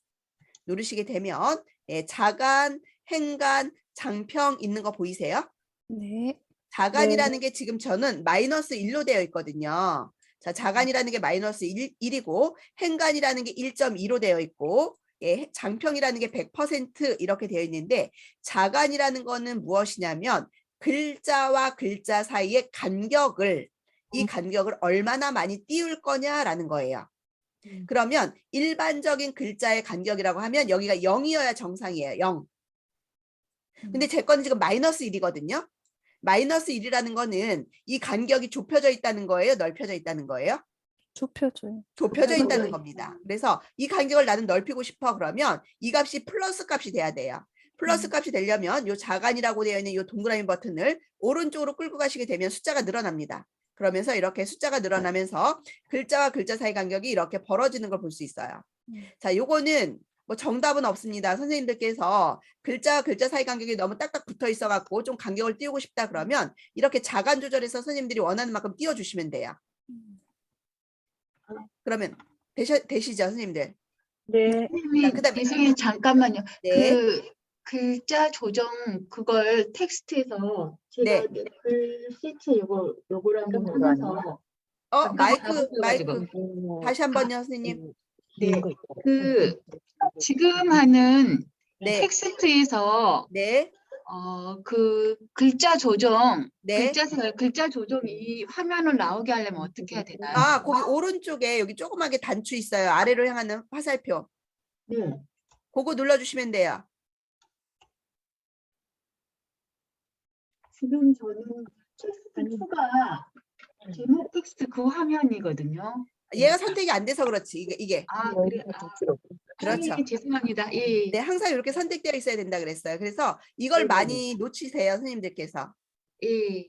누르시게 되면 예, 자간, 행간, 장평 있는 거 보이세요? 네. 자간이라는 게 지금 저는 마이너스 1로 되어 있거든요. 자, 자간이라는 게 마이너스 1이고 행간이라는 게 1.2로 되어 있고 예, 장평이라는 게 100% 이렇게 되어 있는데 자간이라는 거는 무엇이냐면 글자와 글자 사이의 간격을 이 간격을 얼마나 많이 띄울 거냐라는 거예요. 그러면 일반적인 글자의 간격이라고 하면 여기가 0이어야 정상이에요. 0. 근데 제 거는 지금 마이너스 1이거든요. 마이너스 1이라는 거는 이 간격이 좁혀져 있다는 거예요? 넓혀져 있다는 거예요? 좁혀줘요. 좁혀져 있다는 겁니다. 그래서 이 간격을 나는 넓히고 싶어 그러면 이 값이 플러스 값이 돼야 돼요. 플러스 값이 되려면 요 자간이라고 되어 있는 요 동그라미 버튼을 오른쪽으로 끌고 가시게 되면 숫자가 늘어납니다. 그러면서 이렇게 숫자가 늘어나면서 글자와 글자 사이 간격이 이렇게 벌어지는 걸 볼 수 있어요. 자, 요거는 뭐 정답은 없습니다. 선생님들께서 글자와 글자 사이 간격이 너무 딱딱 붙어 있어 갖고 좀 간격을 띄우고 싶다 그러면 이렇게 자간 조절해서 선생님들이 원하는 만큼 띄워주시면 돼요. 그러면 되시죠, 선생님들? 네. 선생님, 그다음에- 선생님 잠깐만요. 네. 그 글자 조정 그걸 텍스트에서 제가 네. 글씨체 요거를 한번 하면서 마이크 가지고. 다시 한번요, 선생님. 네. 그 지금 하는 네. 텍스트에서 네. 그 글자 조정, 네. 글자 조정이 화면을 나오게 하려면 어떻게 해야 되나요? 아, 거기 오른쪽에 여기 조그맣게 단추 있어요. 아래로 향하는 화살표. 네. 그거 눌러주시면 돼요. 지금 저는 텍스트 2가 제목 텍스트 그 화면이거든요. 얘가 선택이 안 돼서 그렇지. 이게. 아, 그래. 그렇죠. 죄송합니다. 예. 네, 항상 이렇게 선택되어 있어야 된다 그랬어요. 그래서 이걸 네네네. 많이 놓치세요, 선생님들께서. 예.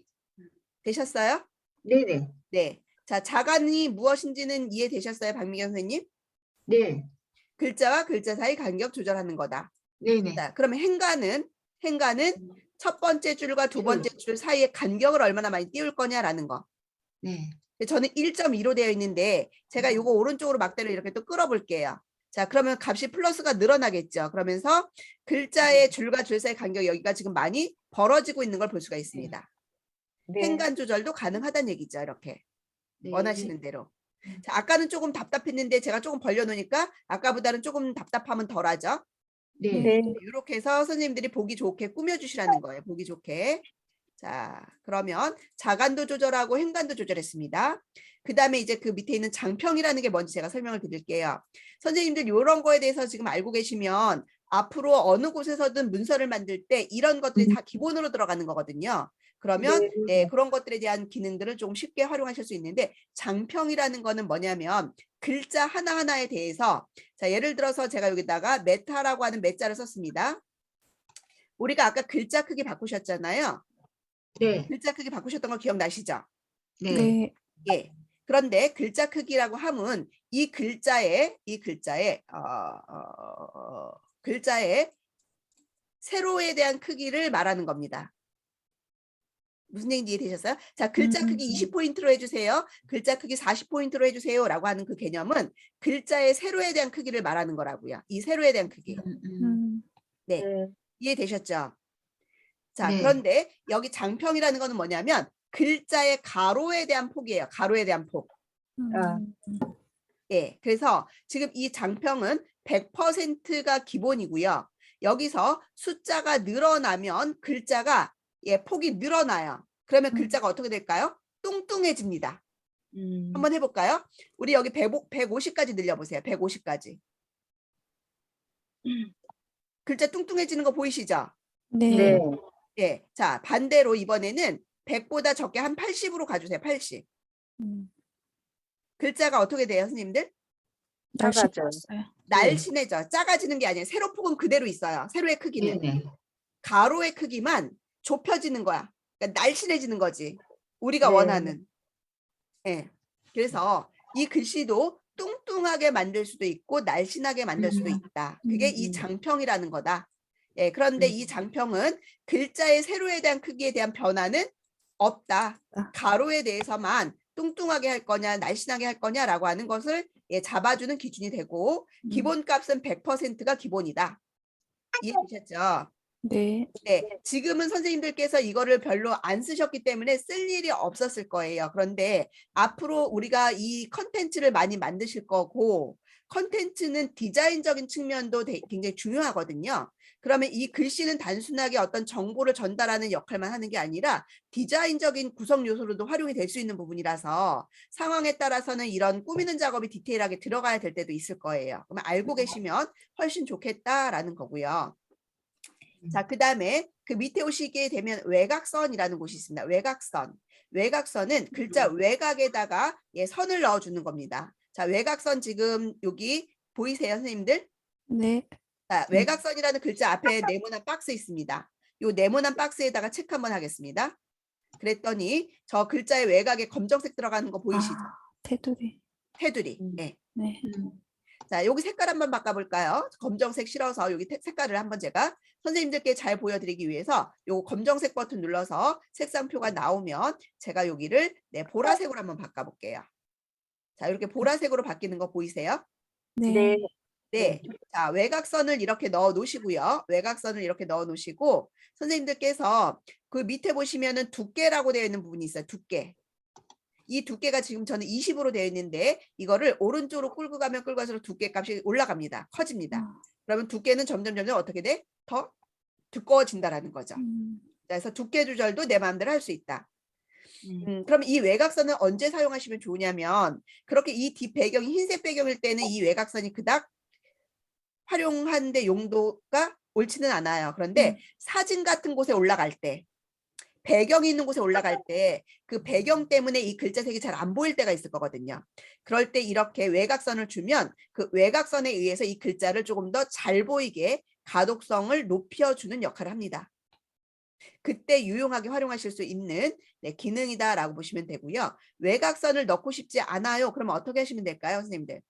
되셨어요? 네네. 네. 자, 자간이 무엇인지는 이해되셨어요, 박미경 선생님? 네. 글자와 글자 사이 간격 조절하는 거다. 네네. 자, 그러면 행간은 첫 번째 줄과 두 번째 줄 사이의 간격을 얼마나 많이 띄울 거냐라는 거. 네. 저는 1.2로 되어 있는데 제가 요거 오른쪽으로 막대로 이렇게 또 끌어볼게요. 자, 그러면 값이 플러스가 늘어나겠죠. 그러면서 글자의 줄과 줄 사이 간격 여기가 지금 많이 벌어지고 있는 걸 볼 수가 있습니다. 네. 행간 조절도 가능하다는 얘기죠. 이렇게 네. 원하시는 대로. 자, 아까는 조금 답답했는데 제가 조금 벌려놓으니까 아까보다는 조금 답답함은 덜하죠. 네. 네. 이렇게 해서 선생님들이 보기 좋게 꾸며주시라는 거예요. 보기 좋게. 자, 그러면 자간도 조절하고 행간도 조절했습니다. 그 다음에 이제 그 밑에 있는 장평이라는 게 뭔지 제가 설명을 드릴게요. 선생님들 이런 거에 대해서 지금 알고 계시면 앞으로 어느 곳에서든 문서를 만들 때 이런 것들이 다 기본으로 들어가는 거거든요. 그러면 네, 그런 것들에 대한 기능들을 좀 쉽게 활용하실 수 있는데 장평이라는 거는 뭐냐면 글자 하나하나에 대해서 자, 예를 들어서 제가 여기다가 메타라고 하는 메자를 썼습니다. 우리가 아까 글자 크기 바꾸셨잖아요. 네. 글자 크기 바꾸셨던 거 기억나시죠? 네. 네. 예. 그런데 글자 크기라고 함은 이 글자의 글자의 세로에 대한 크기를 말하는 겁니다. 무슨 얘기인지 이해되셨어요? 자, 글자 크기 20포인트로 해주세요. 글자 크기 40포인트로 해주세요. 라고 하는 그 개념은 글자의 세로에 대한 크기를 말하는 거라고요. 이 세로에 대한 크기. 네. 네. 이해되셨죠? 자, 네. 그런데 여기 장평이라는 거는 뭐냐면 글자의 가로에 대한 폭이에요. 가로에 대한 폭. 아. 예. 그래서 지금 이 장평은 100%가 기본이고요. 여기서 숫자가 늘어나면 글자가 폭이 늘어나요. 그러면 글자가 어떻게 될까요? 뚱뚱해집니다. 한번 해볼까요? 우리 여기 150까지 늘려보세요. 150까지. 글자 뚱뚱해지는 거 보이시죠? 네. 네. 예. 자, 반대로 이번에는 100보다 적게 한 80으로 가주세요. 80. 글자가 어떻게 돼요, 선생님들? 작아져요. 날씬해졌어요. 날씬해져. 작아지는 게 아니에요. 세로폭은 그대로 있어요. 세로의 크기는. 네네. 가로의 크기만 좁혀지는 거야. 그러니까 날씬해지는 거지. 우리가 네. 원하는. 예. 그래서 이 글씨도 뚱뚱하게 만들 수도 있고 날씬하게 만들 수도 있다. 그게 이 장평이라는 거다. 예. 그런데 이 장평은 글자의 세로에 대한 크기에 대한 변화는 없다. 가로에 대해서만 뚱뚱하게 할 거냐 날씬하게 할 거냐라고 하는 것을 잡아주는 기준이 되고 기본값은 100%가 기본이다. 이해되셨죠? 네. 네, 지금은 선생님들께서 이거를 별로 안 쓰셨기 때문에 쓸 일이 없었을 거예요. 그런데 앞으로 우리가 이 컨텐츠를 많이 만드실 거고 컨텐츠는 디자인적인 측면도 굉장히 중요하거든요. 그러면 이 글씨는 단순하게 어떤 정보를 전달하는 역할만 하는 게 아니라 디자인적인 구성 요소로도 활용이 될 수 있는 부분이라서 상황에 따라서는 이런 꾸미는 작업이 디테일하게 들어가야 될 때도 있을 거예요. 그러면 알고 계시면 훨씬 좋겠다라는 거고요. 자, 그 다음에 그 밑에 오시게 되면 외곽선이라는 곳이 있습니다. 외곽선. 외곽선은 글자 외곽에다가 선을 넣어주는 겁니다. 자, 외곽선 지금 여기 보이세요, 선생님들? 네. 자, 외곽선이라는 글자 앞에 네모난 박스 있습니다. 이 네모난 박스에다가 체크 한번 하겠습니다. 그랬더니 저 글자의 외곽에 검정색 들어가는 거 보이시죠? 테두리. 테두리. 네. 네. 자, 여기 색깔 한번 바꿔볼까요? 검정색 실어서 여기 색깔을 한번 제가 선생님들께 잘 보여드리기 위해서 요 검정색 버튼 눌러서 색상표가 나오면 제가 여기를 보라색으로 한번 바꿔볼게요. 자, 이렇게 보라색으로 바뀌는 거 보이세요? 네. 네. 네. 자, 외곽선을 이렇게 넣어 놓으시고요. 외곽선을 이렇게 넣어 놓으시고 선생님들께서 그 밑에 보시면은 두께라고 되어 있는 부분이 있어요. 두께. 이 두께가 지금 저는 20으로 되어 있는데 이거를 오른쪽으로 끌고 가면 끌고 갈수록 두께 값이 올라갑니다. 커집니다. 그러면 두께는 점점 어떻게 돼? 더 두꺼워진다라는 거죠. 그래서 두께 조절도 내 마음대로 할 수 있다. 그럼 이 외곽선은 언제 사용하시면 좋으냐면 그렇게 이 뒷 배경이 흰색 배경일 때는 이 외곽선이 그닥 활용하는데 용도가 옳지는 않아요. 그런데 사진 같은 곳에 올라갈 때 배경이 있는 곳에 올라갈 때 그 배경 때문에 이 글자색이 잘 안 보일 때가 있을 거거든요. 그럴 때 이렇게 외곽선을 주면 그 외곽선에 의해서 이 글자를 조금 더 잘 보이게 가독성을 높여주는 역할을 합니다. 그때 유용하게 활용하실 수 있는 기능이다라고 보시면 되고요. 외곽선을 넣고 싶지 않아요. 그러면 어떻게 하시면 될까요, 선생님들?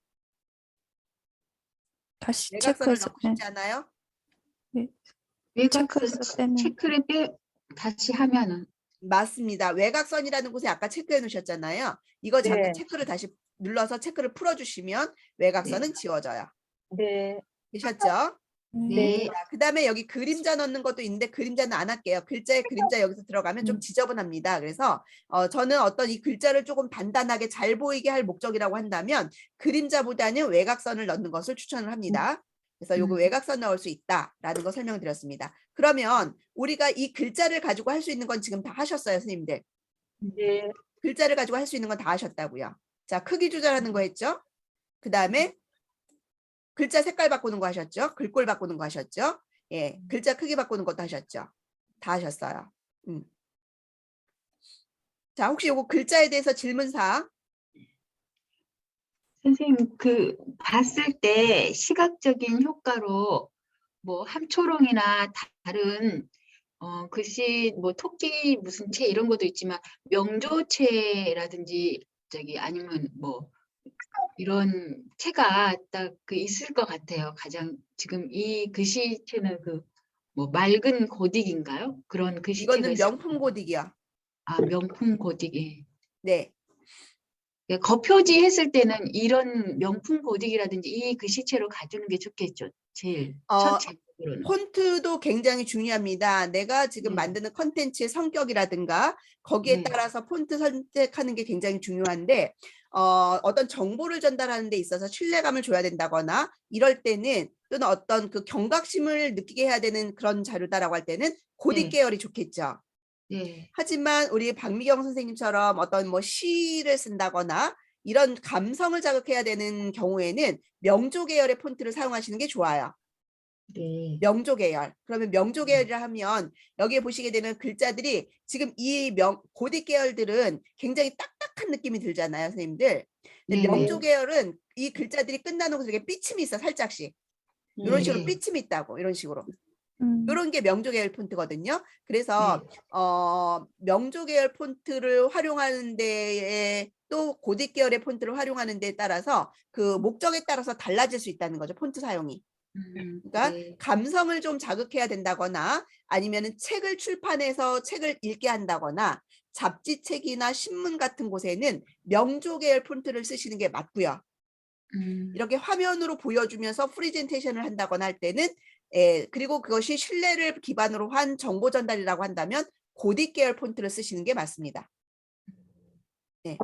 다시 외곽선을 체크해서 넣고 싶지 않아요? 체크해서 빼면 체크를 다시 하면은 맞습니다. 외곽선이라는 곳에 아까 체크해 놓으셨잖아요. 이거 잠깐 네. 체크를 다시 눌러서 체크를 풀어주시면 외곽선은 지워져요. 네. 되셨죠? 네. 그 다음에 여기 그림자 넣는 것도 있는데 그림자는 안 할게요. 글자에 그림자 여기서 들어가면 좀 지저분합니다. 그래서 저는 어떤 이 글자를 조금 단단하게 잘 보이게 할 목적이라고 한다면 그림자보다는 외곽선을 넣는 것을 추천을 합니다. 그래서 요거 외곽선 넣을 수 있다라는 거 설명드렸습니다. 그러면 우리가 이 글자를 가지고 할 수 있는 건 지금 다 하셨어요, 선생님들. 네. 글자를 가지고 할 수 있는 건 다 하셨다고요. 자, 크기 조절하는 거 했죠? 그 다음에 글자 색깔 바꾸는 거 하셨죠? 글꼴 바꾸는 거 하셨죠? 예, 글자 크기 바꾸는 것도 하셨죠? 다 하셨어요. 자, 혹시 요거 글자에 대해서 질문사항? 선생님 그 봤을 때 시각적인 효과로 뭐 함초롱이나 다른 글씨 뭐 토끼 무슨 체 이런 것도 있지만 명조체라든지 아니면 뭐 이런 체가 딱 그 있을 것 같아요. 가장 지금 이 글씨체는 그 뭐 맑은 고딕인가요? 그런 글씨체가 이거는 있을 명품 고딕이요. 명품 고딕이. 네. 겉표지 했을 때는 이런 명품 고딕이라든지 이 글씨체로 가주는 게 좋겠죠. 제일 첫 제목으로는. 폰트도 굉장히 중요합니다. 내가 지금 만드는 컨텐츠의 성격이라든가 거기에 따라서 폰트 선택하는 게 굉장히 중요한데 어떤 정보를 전달하는 데 있어서 신뢰감을 줘야 된다거나 이럴 때는 또는 어떤 그 경각심을 느끼게 해야 되는 그런 자료다라고 할 때는 고딕 계열이 좋겠죠. 네. 하지만 우리 박미경 선생님처럼 어떤 뭐 시를 쓴다거나 이런 감성을 자극해야 되는 경우에는 명조 계열의 폰트를 사용하시는 게 좋아요. 네. 명조 계열. 그러면 명조 계열이라 하면 여기에 보시게 되면 글자들이 지금 이 고딕 계열들은 굉장히 딱딱한 느낌이 들잖아요, 선생님들. 근데 명조 계열은 이 글자들이 끝나는 곳에 이렇게 삐침이 있어, 살짝씩. 이런 식으로 삐침이 있다고, 이런 식으로. 이런 게 명조 계열 폰트거든요. 그래서 명조 계열 폰트를 활용하는 데에 또 고딕 계열의 폰트를 활용하는 데에 따라서 그 목적에 따라서 달라질 수 있다는 거죠, 폰트 사용이. 그러니까 감성을 좀 자극해야 된다거나 아니면은 책을 출판해서 책을 읽게 한다거나 잡지책이나 신문 같은 곳에는 명조 계열 폰트를 쓰시는 게 맞고요. 이렇게 화면으로 보여주면서 프리젠테이션을 한다거나 할 때는 그리고 그것이 신뢰를 기반으로 한 정보 전달이라고 한다면 고딕 계열 폰트를 쓰시는 게 맞습니다. 네.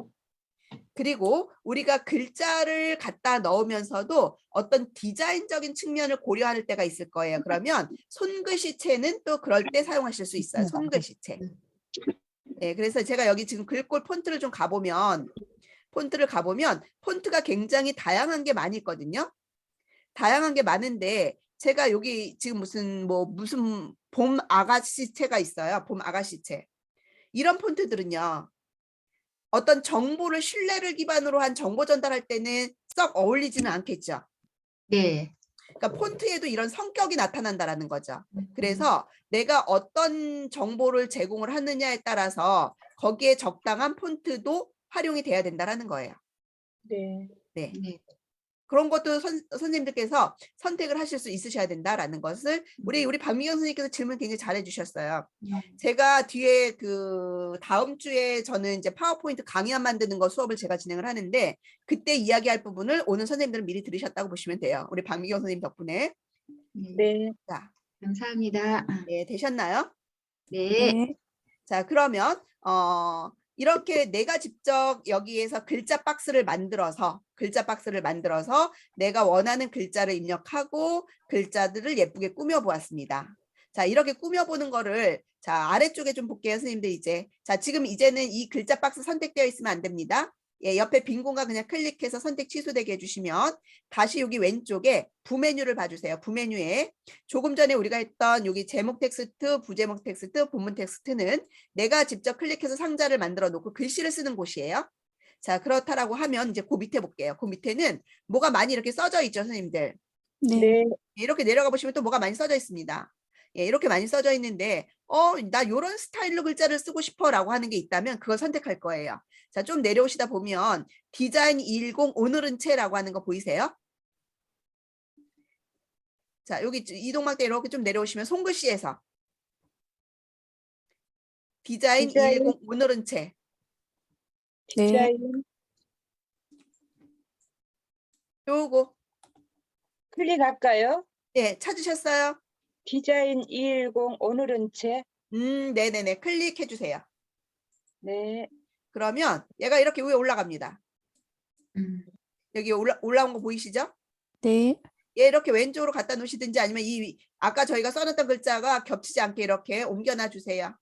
그리고 우리가 글자를 갖다 넣으면서도 어떤 디자인적인 측면을 고려할 때가 있을 거예요. 그러면 손글씨체는 또 그럴 때 사용하실 수 있어요. 손글씨체. 네, 그래서 제가 여기 지금 글꼴 폰트를 좀 가보면 폰트가 굉장히 다양한 게 많이 있거든요. 다양한 게 많은데 제가 여기 지금 무슨 봄 아가씨체가 있어요. 봄 아가씨체. 이런 폰트들은요. 어떤 정보를 신뢰를 기반으로 한 정보 전달할 때는 썩 어울리지는 않겠죠. 네. 그러니까 폰트에도 이런 성격이 나타난다라는 거죠. 그래서 내가 어떤 정보를 제공을 하느냐에 따라서 거기에 적당한 폰트도 활용이 돼야 된다라는 거예요. 네. 네. 그런 것도 선생님들께서 선택을 하실 수 있으셔야 된다라는 것을 우리 박미경 선생님께서 질문 굉장히 잘해 주셨어요. 제가 뒤에 그 다음 주에 저는 이제 파워포인트 강의안 만드는 거 수업을 제가 진행을 하는데 그때 이야기할 부분을 오늘 선생님들은 미리 들으셨다고 보시면 돼요. 우리 박미경 선생님 덕분에. 네. 자, 감사합니다. 네, 되셨나요? 네. 자, 그러면 이렇게 내가 직접 여기에서 글자 박스를 만들어서 내가 원하는 글자를 입력하고 글자들을 예쁘게 꾸며 보았습니다. 자, 이렇게 꾸며 보는 거를 자, 아래쪽에 좀 볼게요, 선생님들 이제. 자, 지금 이제는 이 글자 박스 선택되어 있으면 안 됩니다. 예, 옆에 빈 공간 그냥 클릭해서 선택 취소되게 해주시면 다시 여기 왼쪽에 부메뉴를 봐주세요. 부메뉴에 조금 전에 우리가 했던 여기 제목 텍스트, 부제목 텍스트, 본문 텍스트는 내가 직접 클릭해서 상자를 만들어 놓고 글씨를 쓰는 곳이에요. 자, 그렇다라고 하면 이제 그 밑에 볼게요. 그 밑에는 뭐가 많이 이렇게 써져 있죠, 선생님들. 네. 네. 이렇게 내려가 보시면 또 뭐가 많이 써져 있습니다. 예, 이렇게 많이 써져 있는데 나 요런 스타일로 글자를 쓰고 싶어라고 하는 게 있다면 그걸 선택할 거예요. 자, 좀 내려오시다 보면 디자인 210 오늘은 채라고 하는 거 보이세요? 자, 여기 이동막대 이렇게 좀 내려오시면 손글씨에서 디자인 디자인. 210 오늘은 채. 네. 디자인 요거 클릭할까요? 예, 찾으셨어요? 디자인 210 오늘은 채. 네네네. 클릭해 주세요. 네. 그러면 얘가 이렇게 위에 올라갑니다. 여기 올라온 거 보이시죠? 네. 얘 이렇게 왼쪽으로 갖다 놓으시든지 아니면 이 아까 저희가 써놨던 글자가 겹치지 않게 이렇게 옮겨놔 주세요.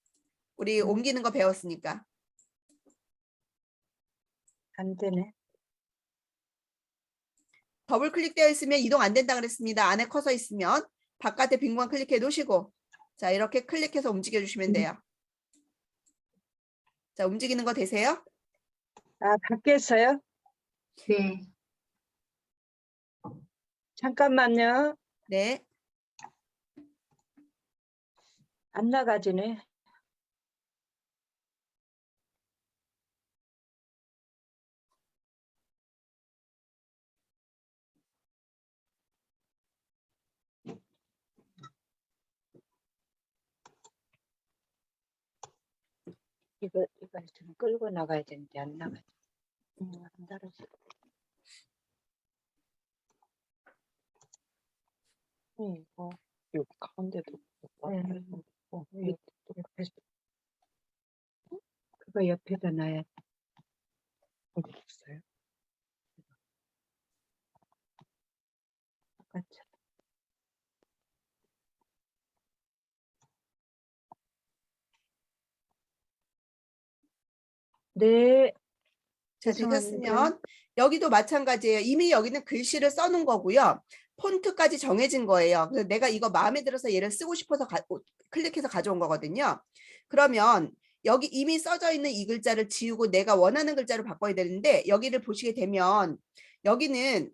우리 옮기는 거 배웠으니까. 안 되네. 더블 클릭되어 있으면 이동 안 된다 그랬습니다. 안에 커서 있으면 바깥에 빈 공간 클릭해 놓으시고 자, 이렇게 클릭해서 움직여 주시면 돼요. 자, 움직이는 거 되세요? 아, 밖에서요? 네. 잠깐만요. 네. 안 나가지네. 이걸 좀 끌고 나가야 되는데 안 나가지. 안 달아져. 이거 여기 가운데도 그거 옆에다 놔야 어디 있어요? 아까 네. 자, 죄송합니다. 되셨으면 여기도 마찬가지예요. 이미 여기는 글씨를 써놓은 거고요. 폰트까지 정해진 거예요. 그래서 내가 이거 마음에 들어서 얘를 쓰고 싶어서 클릭해서 가져온 거거든요. 그러면 여기 이미 써져 있는 이 글자를 지우고 내가 원하는 글자로 바꿔야 되는데 여기를 보시게 되면 여기는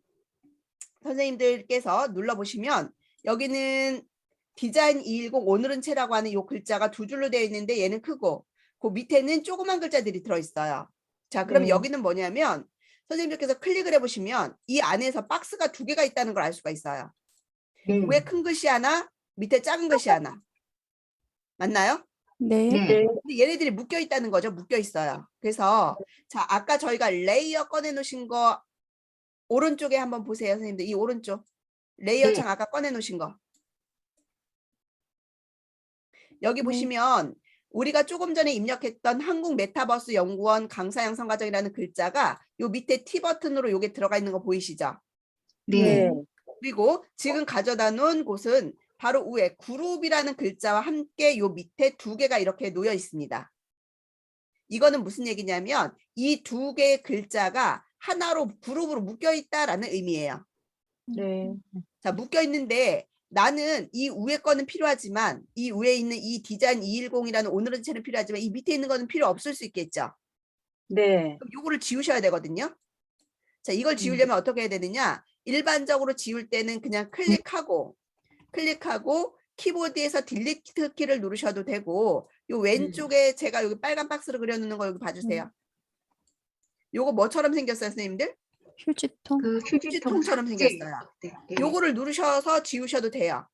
선생님들께서 눌러보시면 여기는 디자인 210 오늘은 채라고 하는 이 글자가 두 줄로 되어 있는데 얘는 크고 그 밑에는 조그만 글자들이 들어있어요. 자, 그럼 네. 여기는 뭐냐면 선생님들께서 클릭을 해보시면 이 안에서 박스가 두 개가 있다는 걸 알 수가 있어요. 네. 위에 큰 글씨 하나, 밑에 작은 글씨 하나. 맞나요? 네. 네. 네. 근데 얘네들이 묶여 있다는 거죠. 묶여 있어요. 그래서 자, 아까 저희가 레이어 꺼내 놓으신 거 오른쪽에 한번 보세요, 선생님들. 이 오른쪽 레이어 네. 창 아까 꺼내 놓으신 거. 여기 네. 보시면 우리가 조금 전에 입력했던 한국메타버스연구원 강사양성과정이라는 글자가 요 밑에 T 버튼으로 요게 들어가 있는 거 보이시죠? 네. 그리고 지금 가져다 놓은 곳은 바로 위에 그룹이라는 글자와 함께 요 밑에 두 개가 이렇게 놓여 있습니다. 이거는 무슨 얘기냐면 이 두 개의 글자가 하나로 그룹으로 묶여 있다라는 의미예요. 네. 자, 묶여 있는데 나는 이 위에 거는 필요하지만 이 위에 있는 이 디자인 210이라는 오늘은 채는 필요하지만 이 밑에 있는 거는 필요 없을 수 있겠죠. 네. 그럼 요거를 지우셔야 되거든요. 자, 이걸 지우려면 어떻게 해야 되느냐? 일반적으로 지울 때는 그냥 클릭하고 키보드에서 딜리트 키를 누르셔도 되고 요 왼쪽에 제가 여기 빨간 박스를 그려놓는 거 여기 봐주세요. 요거 뭐처럼 생겼어요, 선생님들? 휴지통. 그 휴지통처럼 삭제. 생겼어요. 네. 네. 요거를 누르셔서 지우셔도 돼요.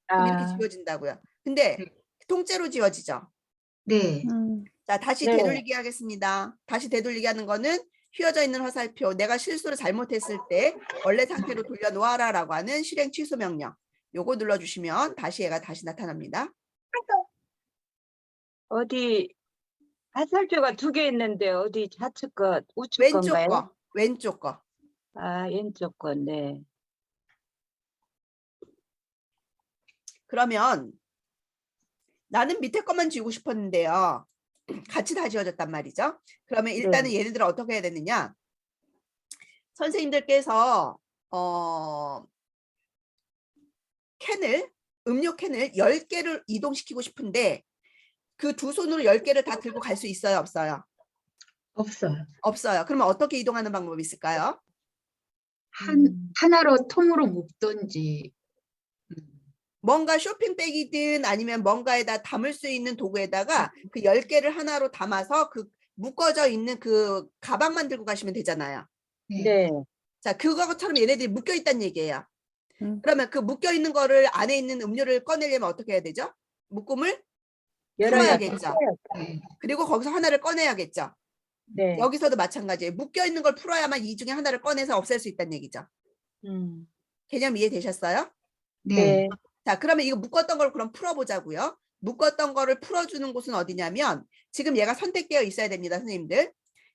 그럼 이렇게 아, 지워진다고요. 근데 네. 통째로 지워지죠. 네. 자, 다시 네. 되돌리기 하겠습니다. 다시 되돌리기 하는 거는 휘어져 있는 화살표, 내가 실수를 잘못했을 때 원래 상태로 돌려놓아라 라고 하는 실행 취소 명령. 요거 눌러주시면 다시 얘가 다시 나타납니다. 어디 화살표가 두 개 있는데 어디 좌측 거, 우측 왼쪽 건가요? 거, 왼쪽 거. 아, 왼쪽 거, 네. 그러면 나는 밑에 것만 지우고 싶었는데요. 같이 다 지워졌단 말이죠. 그러면 일단은 얘네들을 어떻게 해야 되느냐? 선생님들께서 음료 캔을 10개를 이동시키고 싶은데 그 두 손으로 10개를 다 들고 갈 수 있어요, 없어요? 없어요. 없어요. 그러면 어떻게 이동하는 방법이 있을까요? 하나로 통으로 묶던지. 뭔가 쇼핑백이든 아니면 뭔가에다 담을 수 있는 도구에다가 그 10개를 하나로 담아서 그 묶어져 있는 그 가방만 들고 가시면 되잖아요. 네. 자, 그거처럼 얘네들이 묶여 있다는 얘기예요. 그러면 그 묶여 있는 거를 안에 있는 음료를 꺼내려면 어떻게 해야 되죠? 묶음을 열어야 풀어야겠죠. 네. 그리고 거기서 하나를 꺼내야겠죠. 네. 여기서도 마찬가지예요. 묶여 있는 걸 풀어야만 이 중에 하나를 꺼내서 없앨 수 있다는 얘기죠. 개념 이해되셨어요? 네. 자, 그러면 이거 묶었던 걸 그럼 풀어보자고요. 묶었던 거를 풀어주는 곳은 어디냐면 지금 얘가 선택되어 있어야 됩니다, 선생님들.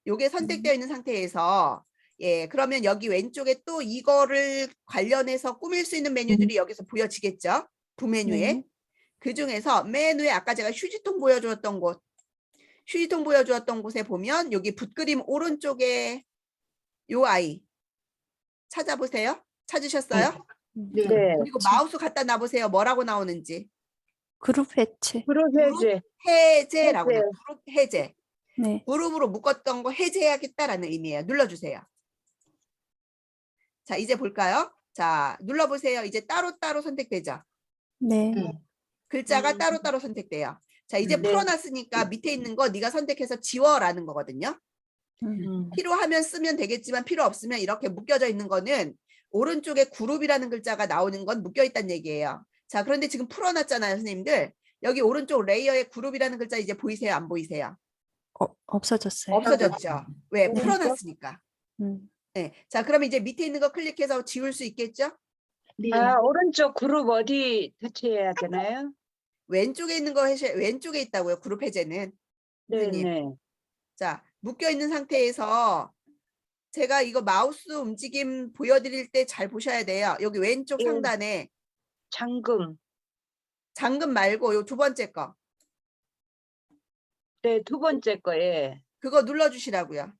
요게 선택되어 있는 상태에서 예, 그러면 여기 왼쪽에 또 이거를 관련해서 꾸밀 수 있는 메뉴들이 여기서 보여지겠죠? 부메뉴에. 네. 그 중에서 맨 위에 아까 제가 휴지통 보여주었던 곳, 휴지통 보여주었던 곳에 보면 여기 붓그림 오른쪽에 요 아이 찾아보세요. 찾으셨어요? 네. 네. 그리고 마우스 갖다 놔보세요. 뭐라고 나오는지. 그룹 해체. 그룹 해제. 해제라고 해제. 나와요. 그룹 해제. 네. 그룹으로 묶었던 거 해제해야겠다라는 의미예요. 눌러주세요. 자, 이제 볼까요? 자, 눌러보세요. 이제 따로따로 선택되죠. 네. 글자가 따로따로 선택돼요. 자, 이제 네. 풀어놨으니까 밑에 있는 거 네가 선택해서 지워라는 거거든요. 필요하면 쓰면 되겠지만 필요 없으면 이렇게 묶여져 있는 거는 오른쪽에 그룹이라는 글자가 나오는 건 묶여 있다는 얘기예요. 자, 그런데 지금 풀어놨잖아요, 선생님들. 여기 오른쪽 레이어에 그룹이라는 글자 이제 보이세요? 안 보이세요? 없어졌어요. 없어졌죠. 왜? 오른쪽? 풀어놨으니까. 네. 자, 그러면 이제 밑에 있는 거 클릭해서 지울 수 있겠죠? 네. 아, 오른쪽 그룹 어디 터치해야 되나요? 왼쪽에 있는 거 왼쪽에 있다고요. 그룹 해제는. 네, 선생님. 네. 자, 묶여 있는 상태에서 제가 이거 마우스 움직임 보여드릴 때 잘 보셔야 돼요. 여기 왼쪽 예. 상단에 잠금. 잠금 말고 요 두 번째 거 네, 두 번째 거에. 그거 눌러주시라고요.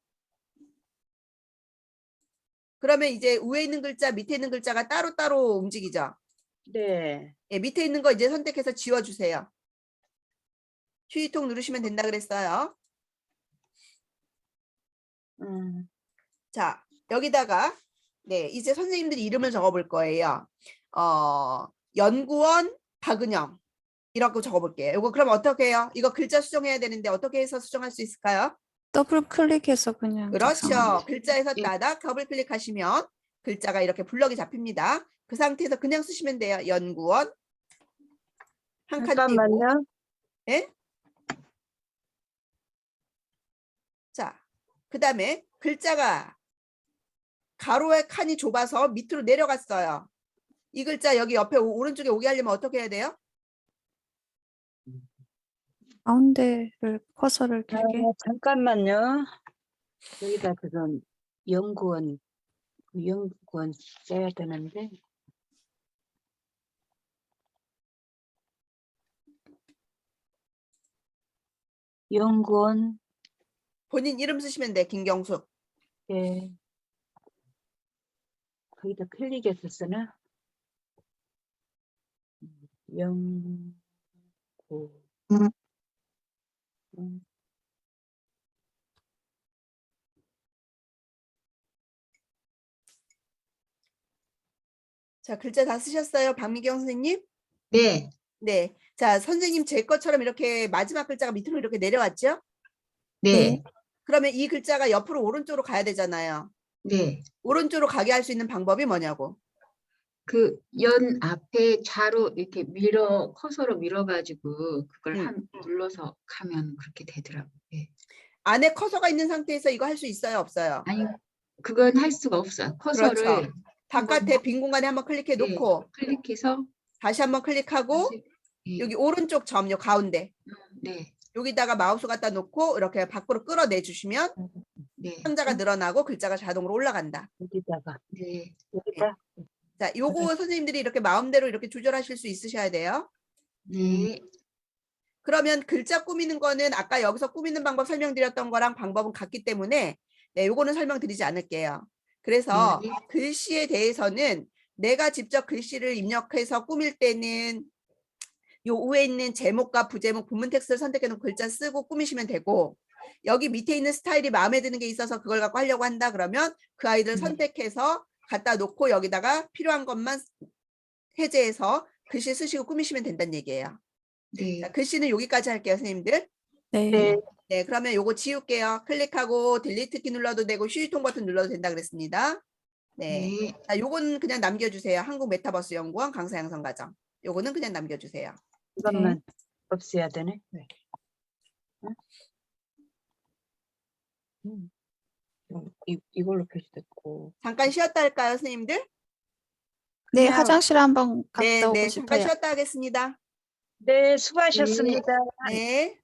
그러면 이제 위에 있는 글자 밑에 있는 글자가 따로따로 움직이죠. 네. 예, 밑에 있는 거 이제 선택해서 지워주세요. 휴지통 누르시면 된다 그랬어요. 자, 여기다가 네, 이제 선생님들이 이름을 적어볼 거예요. 연구원 박은영 이라고 적어볼게요. 이거 그럼 어떻게 해요? 이거 글자 수정해야 되는데 어떻게 해서 수정할 수 있을까요? 더블 클릭해서 그냥 그렇죠. 작성하면 글자에서 예. 따닥 더블 클릭하시면 글자가 이렇게 블럭이 잡힙니다. 그 상태에서 그냥 쓰시면 돼요. 연구원 한 칸 띄고. 잠깐만요. 예? 자, 그 다음에 글자가 가로의 칸이 좁아서 밑으로 내려갔어요. 이 글자 여기 옆에 오른쪽에 오게 하려면 어떻게 해야 돼요? 가운데를 커서를 아, 길게. 잠깐만요. 여기다 그런 연구원 써야 되는데. 연구원. 본인 이름 쓰시면 돼. 김경숙. 예. 거기다 클릭해서 쓰나? 연구. 자, 글자 다 쓰셨어요? 박미경 선생님? 네. 네. 자, 선생님 제 것처럼 이렇게 마지막 글자가 밑으로 이렇게 내려왔죠? 네. 그러면 이 글자가 옆으로 오른쪽으로 가야 되잖아요. 네. 오른쪽으로 가게 할 수 있는 방법이 뭐냐고. 그 연 앞에 좌로 이렇게 커서로 밀어가지고 그걸 눌러서 가면 그렇게 되더라고요. 예. 안에 커서가 있는 상태에서 이거 할 수 있어요? 없어요? 아니, 그건 할 수가 없어요. 커서를 그렇죠. 바깥에 빈 공간에 한번 클릭해 네. 놓고 클릭해서 다시 한번 클릭하고 다시, 예. 여기 오른쪽 점, 요 가운데 네. 여기다가 마우스 갖다 놓고 이렇게 밖으로 끌어내 주시면 네. 상자가 늘어나고 글자가 자동으로 올라간다. 여기다가. 네. 여기다. 자, 요거 선생님들이 이렇게 마음대로 이렇게 조절하실 수 있으셔야 돼요. 네. 그러면 글자 꾸미는 거는 아까 여기서 꾸미는 방법 설명드렸던 거랑 방법은 같기 때문에 네, 요거는 설명드리지 않을게요. 그래서 네. 글씨에 대해서는 내가 직접 글씨를 입력해서 꾸밀 때는 요 위에 있는 제목과 부제목, 본문 텍스트를 선택해 놓은 글자 쓰고 꾸미시면 되고, 여기 밑에 있는 스타일이 마음에 드는 게 있어서 그걸 갖고 하려고 한다 그러면 그 아이들 선택해서 갖다 놓고 여기다가 필요한 것만 해제해서 글씨 쓰시고 꾸미시면 된다는 얘기예요. 네. 자, 글씨는 여기까지 할게요, 선생님들. 네. 네. 네, 그러면 요거 지울게요. 클릭하고 딜리트 키 눌러도 되고 휴지통 버튼 눌러도 된다 그랬습니다. 네. 네. 자, 요거는 그냥 남겨주세요. 한국 메타버스 연구원 강사 양성 과정. 요거는 그냥 남겨주세요. 이것만 없애야 되네. 네. 응? 이걸로 표시됐고. 잠깐 쉬었다 할까요, 선생님들? 네, 그냥- 화장실 한번 네, 갔다 오고 네. 잠깐 싶어요. 쉬었다 하겠습니다. 네, 수고하셨습니다. 네.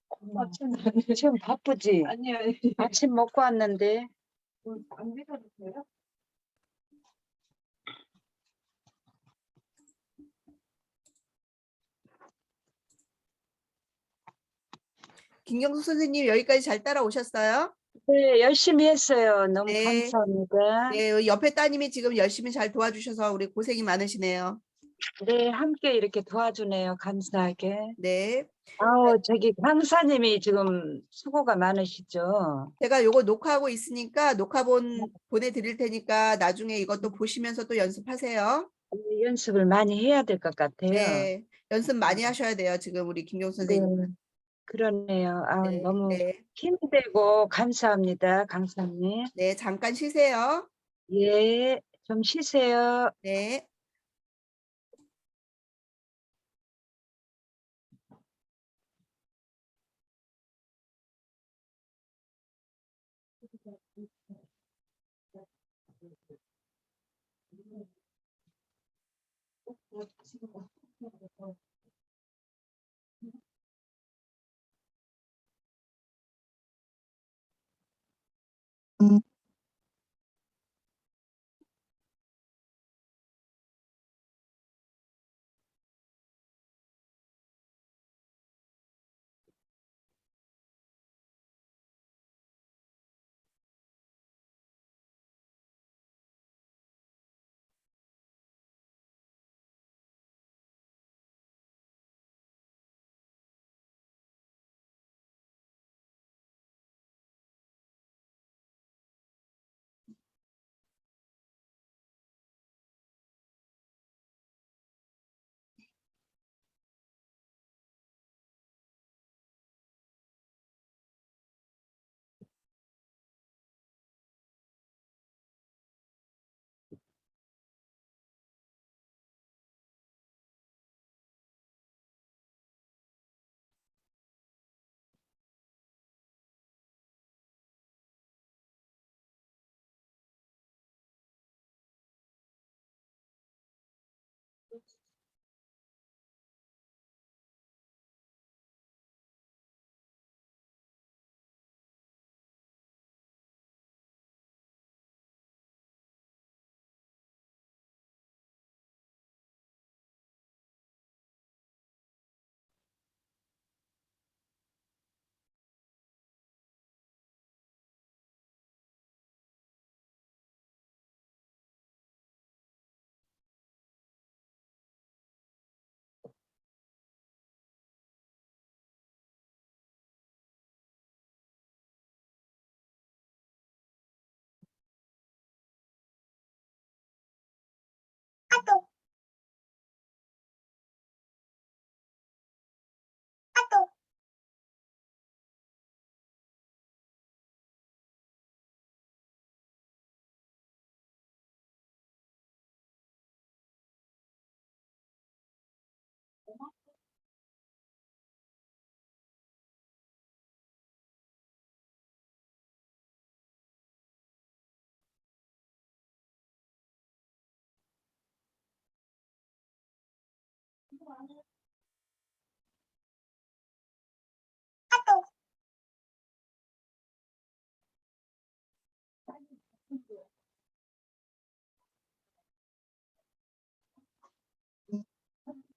고마워. 지금 바쁘지? 아니요. 아침 먹고 왔는데. 안 믿어도 돼요? 김경수 선생님 여기까지 잘 따라오셨어요? 네, 열심히 했어요. 너무 네. 감사합니다. 네, 옆에 따님이 지금 열심히 잘 도와주셔서 우리 고생이 많으시네요. 네, 함께 이렇게 도와주네요. 감사하게. 네. 아우, 저기 강사님이 지금 수고가 많으시죠? 제가 요거 녹화하고 있으니까 녹화본 보내드릴 테니까 나중에 이것도 보시면서 또 연습하세요. 연습을 많이 해야 될 것 같아요. 네. 연습 많이 하셔야 돼요. 지금 우리 김경수 네, 선생님. 그러네요. 아, 네, 너무 네. 힘들고 감사합니다, 강사님. 네, 잠깐 쉬세요. 예, 좀 쉬세요. 네.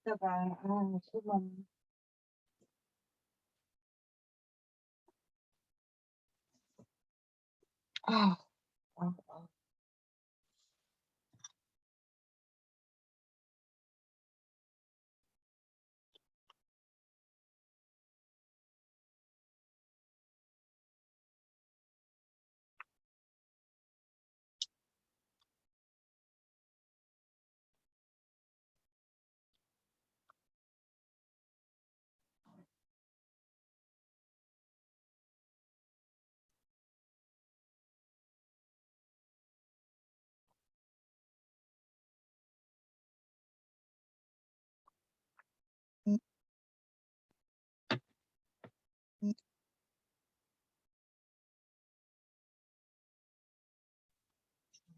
이따가, 아, 수고. 아, 아, 아.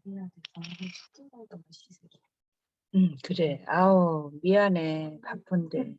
해야 돼서 10분 정도만 쉬세요. 그래. 아우, 미안해. 바쁜데.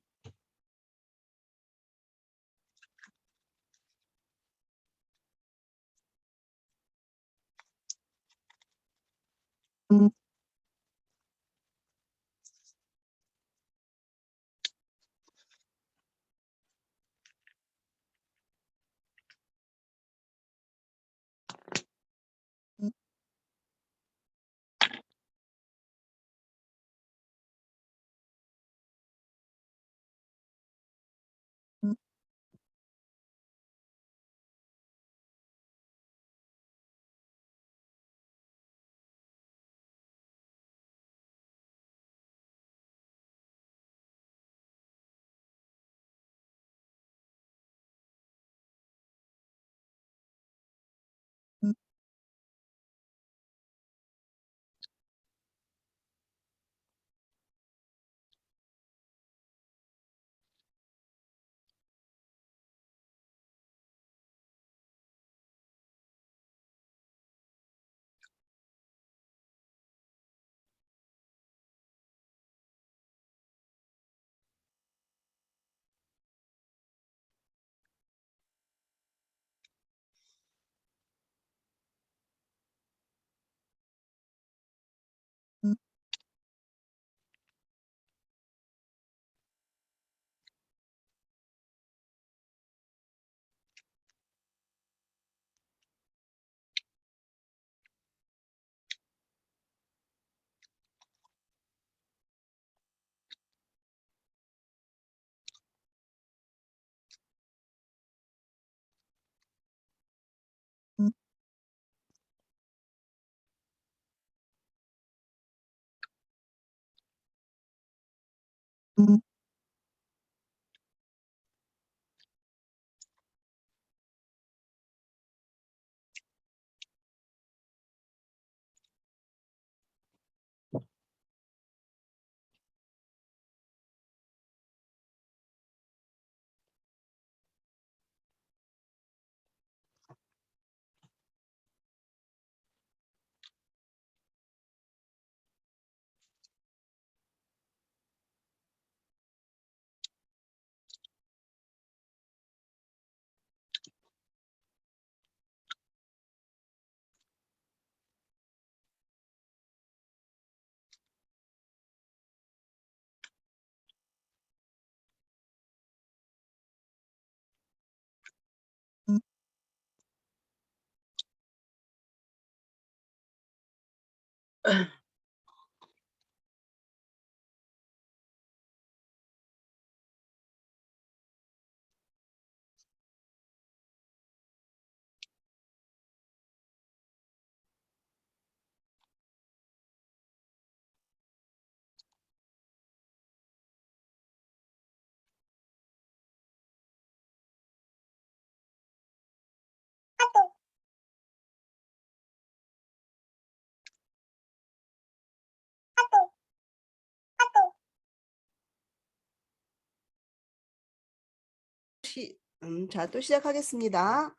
자, 또 시작하겠습니다.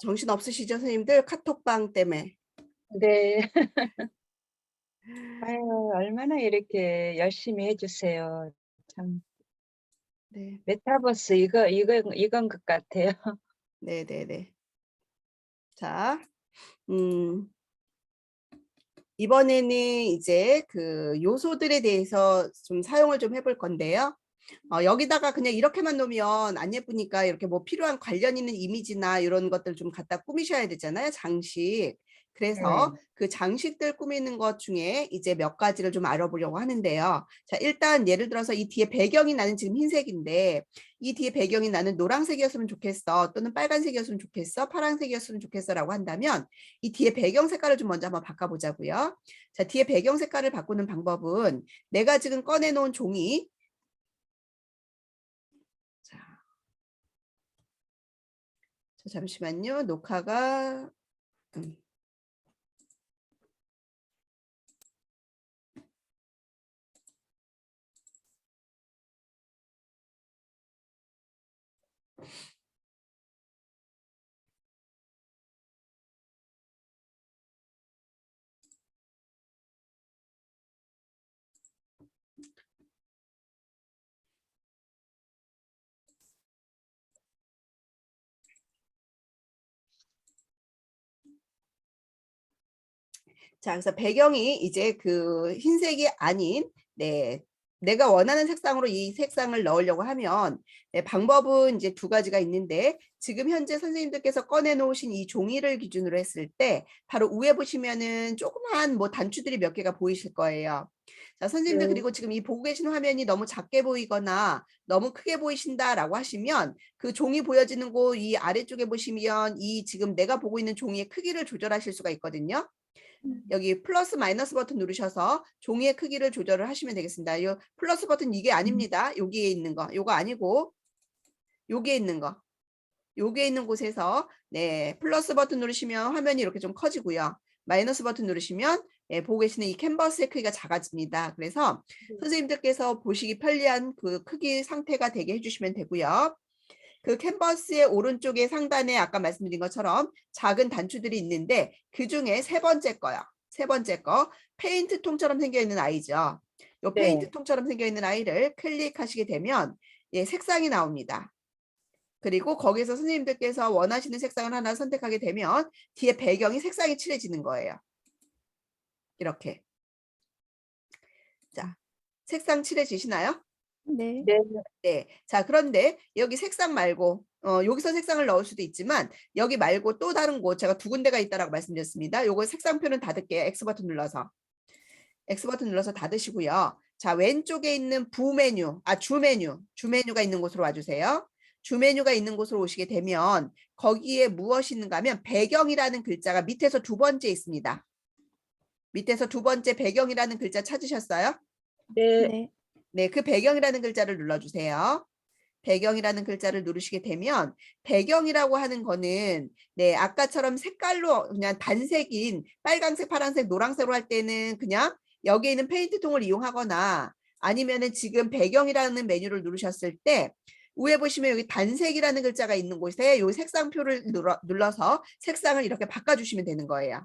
정신 없으시죠, 선생님들? 카톡방 때문에. 네. 아유, 얼마나 이렇게 열심히 해주세요. 참, 네, 메타버스 이건 것 같아요. 네, 네, 네. 자, 이번에는 이제 그 요소들에 대해서 좀 사용을 좀 해볼 건데요. 여기다가 그냥 이렇게만 놓으면 안 예쁘니까 이렇게 뭐 필요한 관련 있는 이미지나 이런 것들 좀 갖다 꾸미셔야 되잖아요. 장식. 그래서 그 장식들 꾸미는 것 중에 이제 몇 가지를 좀 알아보려고 하는데요. 자, 일단 예를 들어서 이 뒤에 배경이 나는 지금 흰색인데 이 뒤에 배경이 나는 노란색이었으면 좋겠어. 또는 빨간색이었으면 좋겠어. 파란색이었으면 좋겠어 라고 한다면 이 뒤에 배경 색깔을 좀 먼저 한번 바꿔보자고요. 자, 뒤에 배경 색깔을 바꾸는 방법은 내가 지금 꺼내놓은 종이 자, 잠시만요. 녹화가 자, 그래서 배경이 이제 그 흰색이 아닌 내가 원하는 색상으로 이 색상을 넣으려고 하면 방법은 이제 두 가지가 있는데 지금 현재 선생님들께서 꺼내 놓으신 이 종이를 기준으로 했을 때 바로 위에 보시면은 조그만 뭐 단추들이 몇 개가 보이실 거예요. 자, 선생님들 그리고 지금 이 보고 계신 화면이 너무 작게 보이거나 너무 크게 보이신다라고 하시면 그 종이 보여지는 곳 이 아래쪽에 보시면 이 지금 내가 보고 있는 종이의 크기를 조절하실 수가 있거든요. 여기 플러스 마이너스 버튼 누르셔서 종이의 크기를 조절을 하시면 되겠습니다. 이 플러스 버튼 이게 아닙니다. 여기에 있는 거, 요거 아니고 여기에 있는 거, 여기에 있는 곳에서 플러스 버튼 누르시면 화면이 이렇게 좀 커지고요. 마이너스 버튼 누르시면 보고 계시는 이 캔버스의 크기가 작아집니다. 그래서 선생님들께서 보시기 편리한 그 크기 상태가 되게 해주시면 되고요. 그 캔버스의 오른쪽에 상단에 아까 말씀드린 것처럼 작은 단추들이 있는데 그 중에 세 번째 거요. 세 번째 거 페인트 통처럼 생겨 있는 아이죠. 이 페인트 통처럼 생겨 있는 아이를 클릭하시게 되면 색상이 나옵니다. 그리고 거기서 선생님들께서 원하시는 색상을 하나 선택하게 되면 뒤에 배경이 색상이 칠해지는 거예요. 이렇게. 자, 색상 칠해지시나요? 네. 네. 자, 그런데 여기 색상 말고 여기서 색상을 넣을 수도 있지만 여기 말고 또 다른 곳 제가 두 군데가 있다라고 말씀드렸습니다. 요거 색상표는 닫을게요. X 버튼 눌러서. X 버튼 눌러서 닫으시고요. 자, 왼쪽에 있는 주 메뉴가 있는 곳으로 와주세요. 주 메뉴가 있는 곳으로 오시게 되면 거기에 무엇이 있는가 하면 배경이라는 글자가 밑에서 두 번째 있습니다. 밑에서 두 번째 배경이라는 글자 찾으셨어요? 네. 네, 그 배경이라는 글자를 눌러주세요. 배경이라는 글자를 누르시게 되면 배경이라고 하는 거는 아까처럼 색깔로 그냥 단색인 빨간색, 파란색, 노란색으로 할 때는 그냥 여기에 있는 페인트 통을 이용하거나 아니면은 지금 배경이라는 메뉴를 누르셨을 때 위에 보시면 여기 단색이라는 글자가 있는 곳에 이 색상표를 눌러서 색상을 이렇게 바꿔주시면 되는 거예요.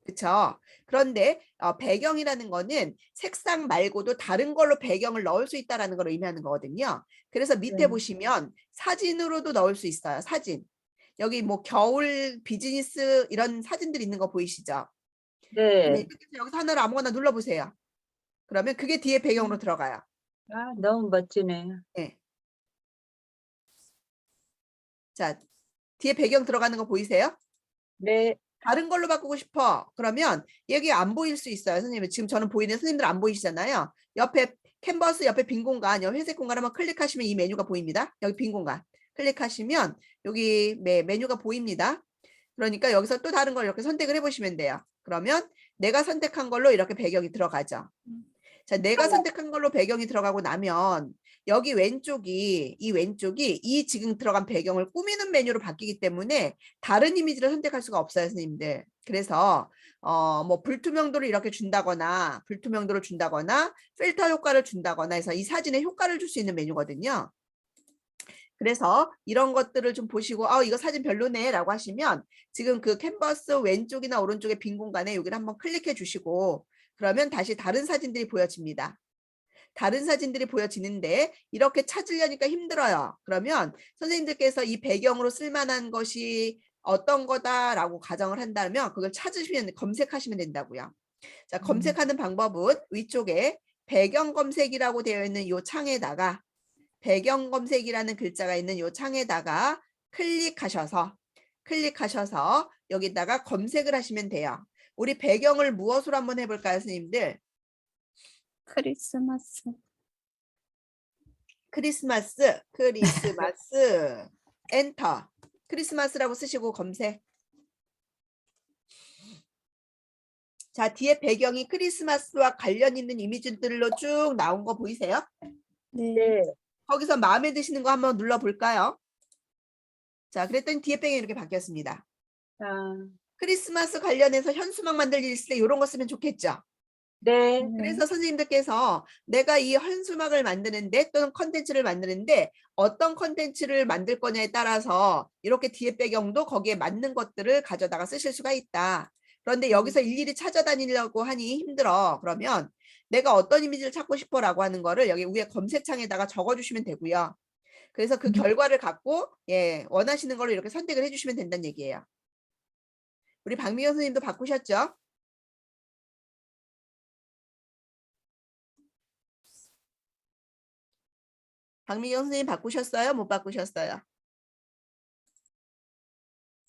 그렇죠? 그런데 배경이라는 거는 색상 말고도 다른 걸로 배경을 넣을 수 있다는 걸 의미하는 거거든요. 그래서 밑에 보시면 사진으로도 넣을 수 있어요. 사진. 여기 뭐 겨울 비즈니스 이런 사진들이 있는 거 보이시죠? 네. 여기서 하나를 아무거나 눌러보세요. 그러면 그게 뒤에 배경으로 들어가요. 아, 너무 멋지네. 네. 자, 뒤에 배경 들어가는 거 보이세요? 네. 다른 걸로 바꾸고 싶어. 그러면 여기 안 보일 수 있어요. 선생님 지금 저는 보이는 선생님들 안 보이시잖아요. 옆에 캔버스 옆에 빈 공간, 여기 회색 공간 한번 클릭하시면 이 메뉴가 보입니다. 여기 빈 공간 클릭하시면 여기 메뉴가 보입니다. 그러니까 여기서 또 다른 걸 이렇게 선택을 해보시면 돼요. 그러면 내가 선택한 걸로 이렇게 배경이 들어가죠. 자, 내가 선택한 걸로 배경이 들어가고 나면 여기 왼쪽이 이 지금 들어간 배경을 꾸미는 메뉴로 바뀌기 때문에 다른 이미지를 선택할 수가 없어요, 선생님들. 그래서 뭐 불투명도를 이렇게 준다거나 불투명도를 준다거나 필터 효과를 준다거나 해서 이 사진에 효과를 줄 수 있는 메뉴거든요. 그래서 이런 것들을 좀 보시고 이거 사진 별로네 라고 하시면 지금 그 캔버스 왼쪽이나 오른쪽에 빈 공간에 여기를 한번 클릭해 주시고 그러면 다시 다른 사진들이 보여집니다. 다른 사진들이 보여지는데 이렇게 찾으려니까 힘들어요. 그러면 선생님들께서 이 배경으로 쓸만한 것이 어떤 거다라고 가정을 한다면 그걸 찾으시면 검색하시면 된다고요. 자, 검색하는 방법은 위쪽에 배경 검색이라고 되어 있는 요 창에다가 배경 검색이라는 글자가 있는 요 창에다가 클릭하셔서 여기다가 검색을 하시면 돼요. 우리 배경을 무엇으로 한번 해볼까요, 선생님들? 크리스마스. 크리스마스 엔터. 크리스마스라고 쓰시고 검색. 자, 뒤에 배경이 크리스마스와 관련 있는 이미지들로 쭉 나온 거 보이세요? 네. 네. 거기서 마음에 드시는 거 한번 눌러볼까요? 자, 그랬더니 뒤에 배경이 이렇게 바뀌었습니다. 아, 크리스마스 관련해서 현수막 만들 일 있을 때 이런 거 쓰면 좋겠죠? 네. 그래서 선생님들께서 내가 이 현수막을 만드는데 또는 컨텐츠를 만드는데 어떤 컨텐츠를 만들 거냐에 따라서 이렇게 뒤에 배경도 거기에 맞는 것들을 가져다가 쓰실 수가 있다. 그런데 여기서 일일이 찾아다니려고 하니 힘들어. 그러면 내가 어떤 이미지를 찾고 싶어라고 하는 거를 여기 위에 검색창에다가 적어주시면 되고요. 그래서 그 결과를 갖고 원하시는 걸로 이렇게 선택을 해주시면 된다는 얘기예요. 우리 박미경 선생님도 바꾸셨죠? 박미경 선생님 바꾸셨어요? 못 바꾸셨어요?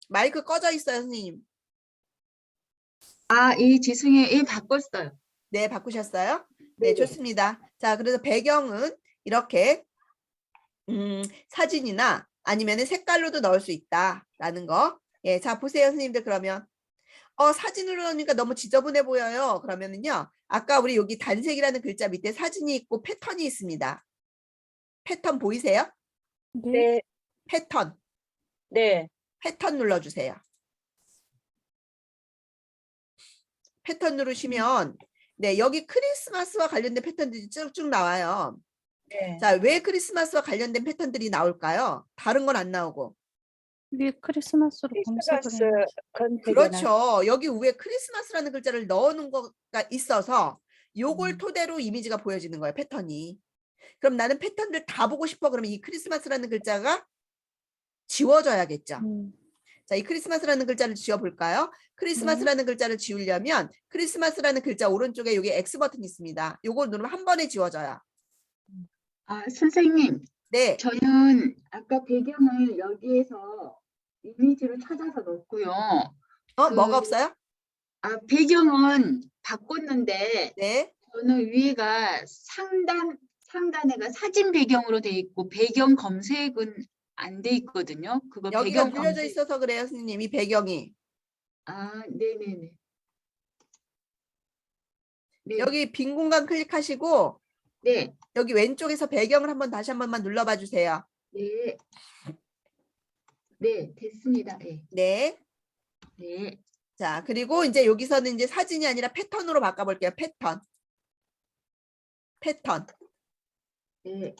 마이크 꺼져 있어요, 선생님. 아, 이 지승에 바꿨어요. 네, 바꾸셨어요? 네, 네네. 좋습니다. 자, 그래서 배경은 이렇게 사진이나 아니면 색깔로도 넣을 수 있다라는 거. 예, 자, 보세요, 선생님들. 그러면 사진으로 넣으니까 너무 지저분해 보여요. 그러면은요, 아까 우리 여기 단색이라는 글자 밑에 사진이 있고 패턴이 있습니다. 패턴 보이세요? 네. 네. 패턴. 네. 패턴 눌러주세요. 패턴 누르시면 네, 여기 크리스마스와 관련된 패턴들이 쭉쭉 나와요. 네. 자, 왜 크리스마스와 관련된 패턴들이 나올까요? 다른 건 안 나오고. 위에 크리스마스로 검색을 크리스마스 해야지. 컨셉이나 그렇죠. 여기 위에 크리스마스라는 글자를 넣어놓은 거가 있어서 요걸 음. 토대로 이미지가 보여지는 거예요. 패턴이. 그럼 나는 패턴들 다 보고 싶어. 그러면 이 크리스마스라는 글자가 지워져야겠죠. 자, 이 크리스마스라는 글자를 지워볼까요? 크리스마스라는 글자를 지우려면 크리스마스라는 글자 오른쪽에 여기 X 버튼이 있습니다. 요걸 누르면 한 번에 지워져요. 아, 선생님, 네. 저는 아까 배경을 여기에서 이미지로 찾아서 넣었고요. 뭐가 없어요? 아, 배경은 바꿨는데 네. 저는 위에가 상단에가 사진 배경으로 돼 있고 배경 검색은 안 돼 있거든요. 그거 여기가 배경 눌려져 검색. 있어서 그래요, 선생님. 이 배경이. 아, 네네네. 네, 여기 빈 공간 클릭하시고 네, 여기 왼쪽에서 배경을 한번 다시 한 번만 눌러봐 주세요. 네, 네, 됐습니다. 네, 네. 네, 자, 그리고 이제 여기서는 이제 사진이 아니라 패턴으로 바꿔볼게요. 패턴. 네.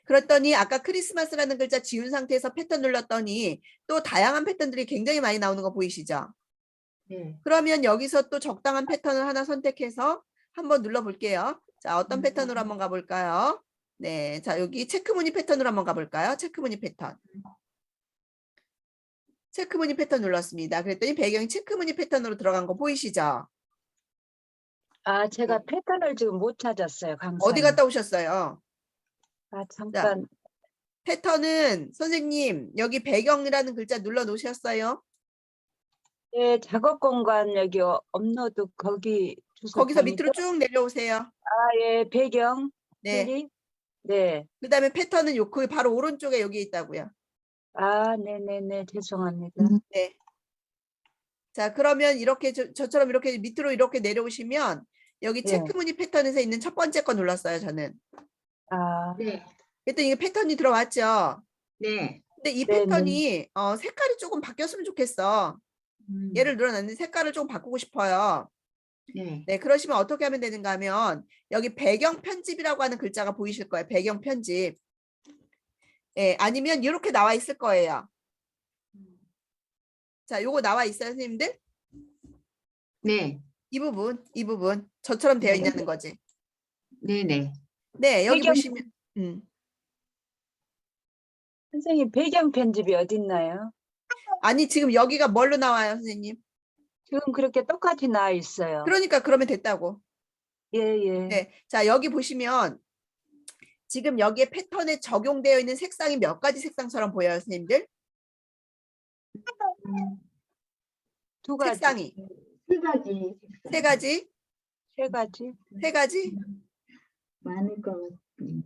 그랬더니 아까 크리스마스라는 글자 지운 상태에서 패턴 눌렀더니 또 다양한 패턴들이 굉장히 많이 나오는 거 보이시죠? 네. 그러면 여기서 또 적당한 패턴을 하나 선택해서 한번 눌러볼게요. 자, 어떤 패턴으로 한번 가볼까요? 네, 자, 여기 체크무늬 패턴으로 한번 가볼까요? 체크무늬 패턴. 체크무늬 패턴 눌렀습니다. 그랬더니 배경이 체크무늬 패턴으로 들어간 거 보이시죠? 아, 제가 패턴을 지금 못 찾았어요, 강사님. 어디 갔다 오셨어요? 아, 잠깐. 패턴은 선생님 여기 배경이라는 글자 눌러 놓으셨어요? 네, 작업 공간 여기 업로드 거기 주소 거기서 밑으로 쭉 내려오세요. 아, 예, 배경. 네. 클릭. 네. 그 다음에 패턴은 그 바로 오른쪽에 여기 있다고요. 아, 네네네. 죄송합니다. 네. 자, 그러면 이렇게 저처럼 이렇게 밑으로 이렇게 내려오시면 여기 네. 체크무늬 패턴에서 있는 첫 번째 거 눌렀어요, 저는. 아, 네, 그랬더니 이게 패턴이 들어왔죠. 네. 근데 이 네네. 패턴이 색깔이 조금 바뀌었으면 좋겠어. 얘를 눌러놨는데 색깔을 좀 바꾸고 싶어요. 네, 네, 그러시면 어떻게 하면 되는가 하면 여기 배경 편집이라고 하는 글자가 보이실 거예요. 배경 편집. 예, 아니면 이렇게 나와 있을 거예요. 자, 요거 나와 있어요, 선생님들? 네, 이 부분 저처럼 되어 네. 있냐는 거지. 네. 네, 여기 배경- 보시면 선생님 배경 편집이 어디 있나요? 아니 지금 여기가 뭘로 나와요, 선생님? 지금 그렇게 똑같이 나와 있어요. 그러니까 그러면 됐다고. 예. 네. 자, 여기 보시면 지금 여기에 패턴에 적용되어 있는 색상이 몇 가지 색상처럼 보여요, 선생님들? 두 가지, 색상이 세 가지 세 가지, 세 가지. 세 가지. 많을 것 같아요.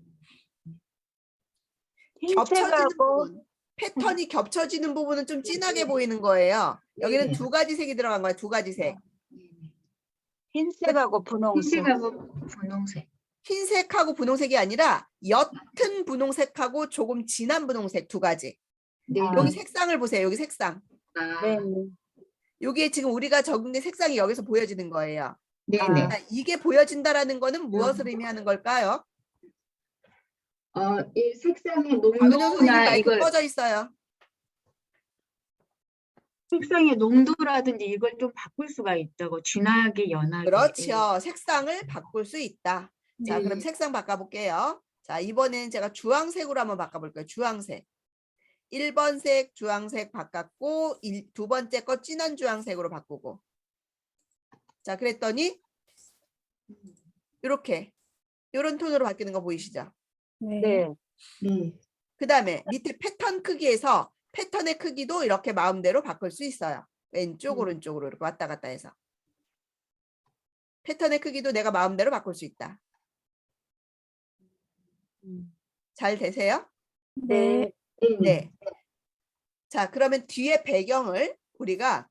겹쳐지는 흰색하고 부분, 패턴이 겹쳐지는 부분은 좀 진하게 보이는 거예요. 여기는 네. 두 가지 색이 들어간 거예요. 두 가지 색. 흰색하고 분홍색. 흰색하고 분홍색. 흰색하고 분홍색이 아니라 옅은 분홍색하고 조금 진한 분홍색 두 가지. 네. 여기 색상을 보세요. 여기 색상. 아, 네. 여기에 지금 우리가 적용된 색상이 여기서 보여지는 거예요. 네네. 아. 자, 이게 보여진다라는 거는 무엇을 의미하는 걸까요? 이 색상의 박은영 선생님 농도나 마이크 이걸 꺼져 있어요. 색상의 농도라든지 이걸 좀 바꿀 수가 있다고 진하게 연하게. 그렇죠. 색상을 바꿀 수 있다. 자, 네. 그럼 색상 바꿔볼게요. 자, 이번엔 제가 주황색으로 한번 바꿔볼게요. 주황색. 1번 색 주황색 바꿨고 두 번째 거 진한 주황색으로 바꾸고. 자, 그랬더니 이렇게 이런 톤으로 바뀌는 거 보이시죠? 네. 네. 네. 그 다음에 밑에 패턴 크기에서 패턴의 크기도 이렇게 마음대로 바꿀 수 있어요. 왼쪽 오른쪽으로 이렇게 왔다 갔다 해서. 패턴의 크기도 내가 마음대로 바꿀 수 있다. 잘 되세요? 네. 네. 자, 그러면 뒤에 배경을 우리가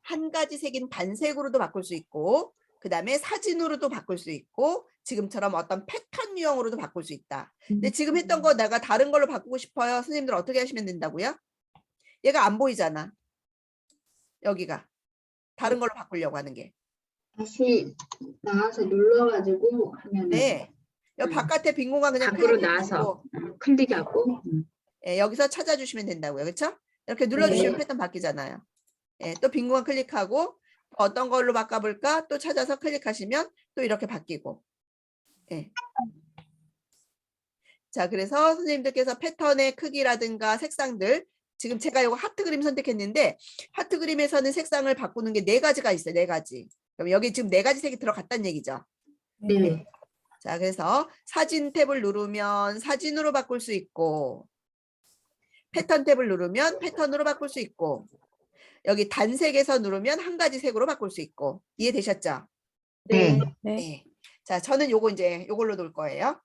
한 가지 색인 단색으로도 바꿀 수 있고, 그 다음에 사진으로도 바꿀 수 있고, 지금처럼 어떤 패턴 유형으로도 바꿀 수 있다. 근데 지금 했던 거 내가 다른 걸로 바꾸고 싶어요. 선생님들 어떻게 하시면 된다고요? 얘가 안 보이잖아. 여기가. 다른 걸로 바꾸려고 하는 게. 다시 나와서 눌러가지고 하면 네. 여기 바깥에 빈 공간 그냥 밖으로 클릭해주시고, 나와서 클릭하고. 예, 여기서 찾아주시면 된다고요. 그렇죠? 이렇게 눌러주시면 네. 패턴 바뀌잖아요. 예, 또 빈 공간 클릭하고 어떤 걸로 바꿔볼까? 또 찾아서 클릭하시면 또 이렇게 바뀌고. 예. 자, 그래서 선생님들께서 패턴의 크기라든가 색상들, 지금 제가 이거 하트 그림 선택했는데 하트 그림에서는 색상을 바꾸는 게 네 가지가 있어요. 네 가지. 그럼 여기 지금 네 가지 색이 들어갔다는 얘기죠. 네. 자, 그래서 사진 탭을 누르면 사진으로 바꿀 수 있고, 패턴 탭을 누르면 패턴으로 바꿀 수 있고, 여기 단색에서 누르면 한 가지 색으로 바꿀 수 있고. 이해되셨죠? 네. 네. 네. 자, 저는 요거 이제 요걸로 놓을 거예요.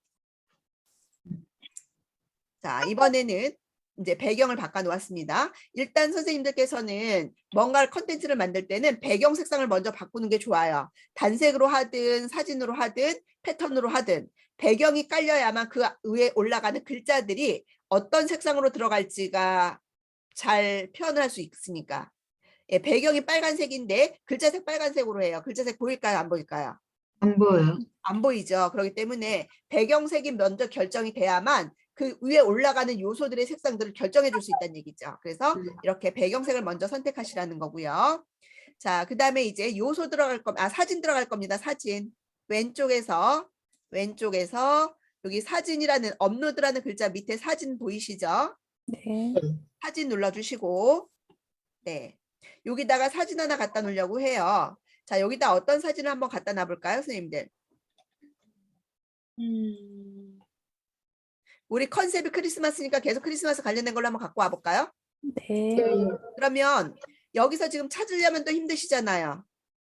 자, 이번에는 이제 배경을 바꿔 놓았습니다. 일단 선생님들께서는 뭔가 컨텐츠를 만들 때는 배경 색상을 먼저 바꾸는 게 좋아요. 단색으로 하든 사진으로 하든 패턴으로 하든 배경이 깔려야만 그 위에 올라가는 글자들이 어떤 색상으로 들어갈지가 잘 표현을 할 수 있으니까. 예, 배경이 빨간색인데 글자색 빨간색으로 해요. 글자색 보일까요? 안 보일까요? 안 보여요. 안 보이죠. 그렇기 때문에 배경색이 먼저 결정이 돼야만 그 위에 올라가는 요소들의 색상들을 결정해 줄 수 있다는 얘기죠. 그래서 이렇게 배경색을 먼저 선택하시라는 거고요. 자, 그 다음에 이제 요소 들어갈 사진 들어갈 겁니다. 사진. 왼쪽에서 여기 사진이라는 업로드라는 글자 밑에 사진 보이시죠? 네. 사진 눌러주시고, 네. 여기다가 사진 하나 갖다 놓으려고 해요. 자, 여기다 어떤 사진을 한번 갖다 놔볼까요, 선생님들? 우리 컨셉이 크리스마스니까 계속 크리스마스 관련된 걸로 한번 갖고 와볼까요? 네. 그러면 여기서 지금 찾으려면 또 힘드시잖아요.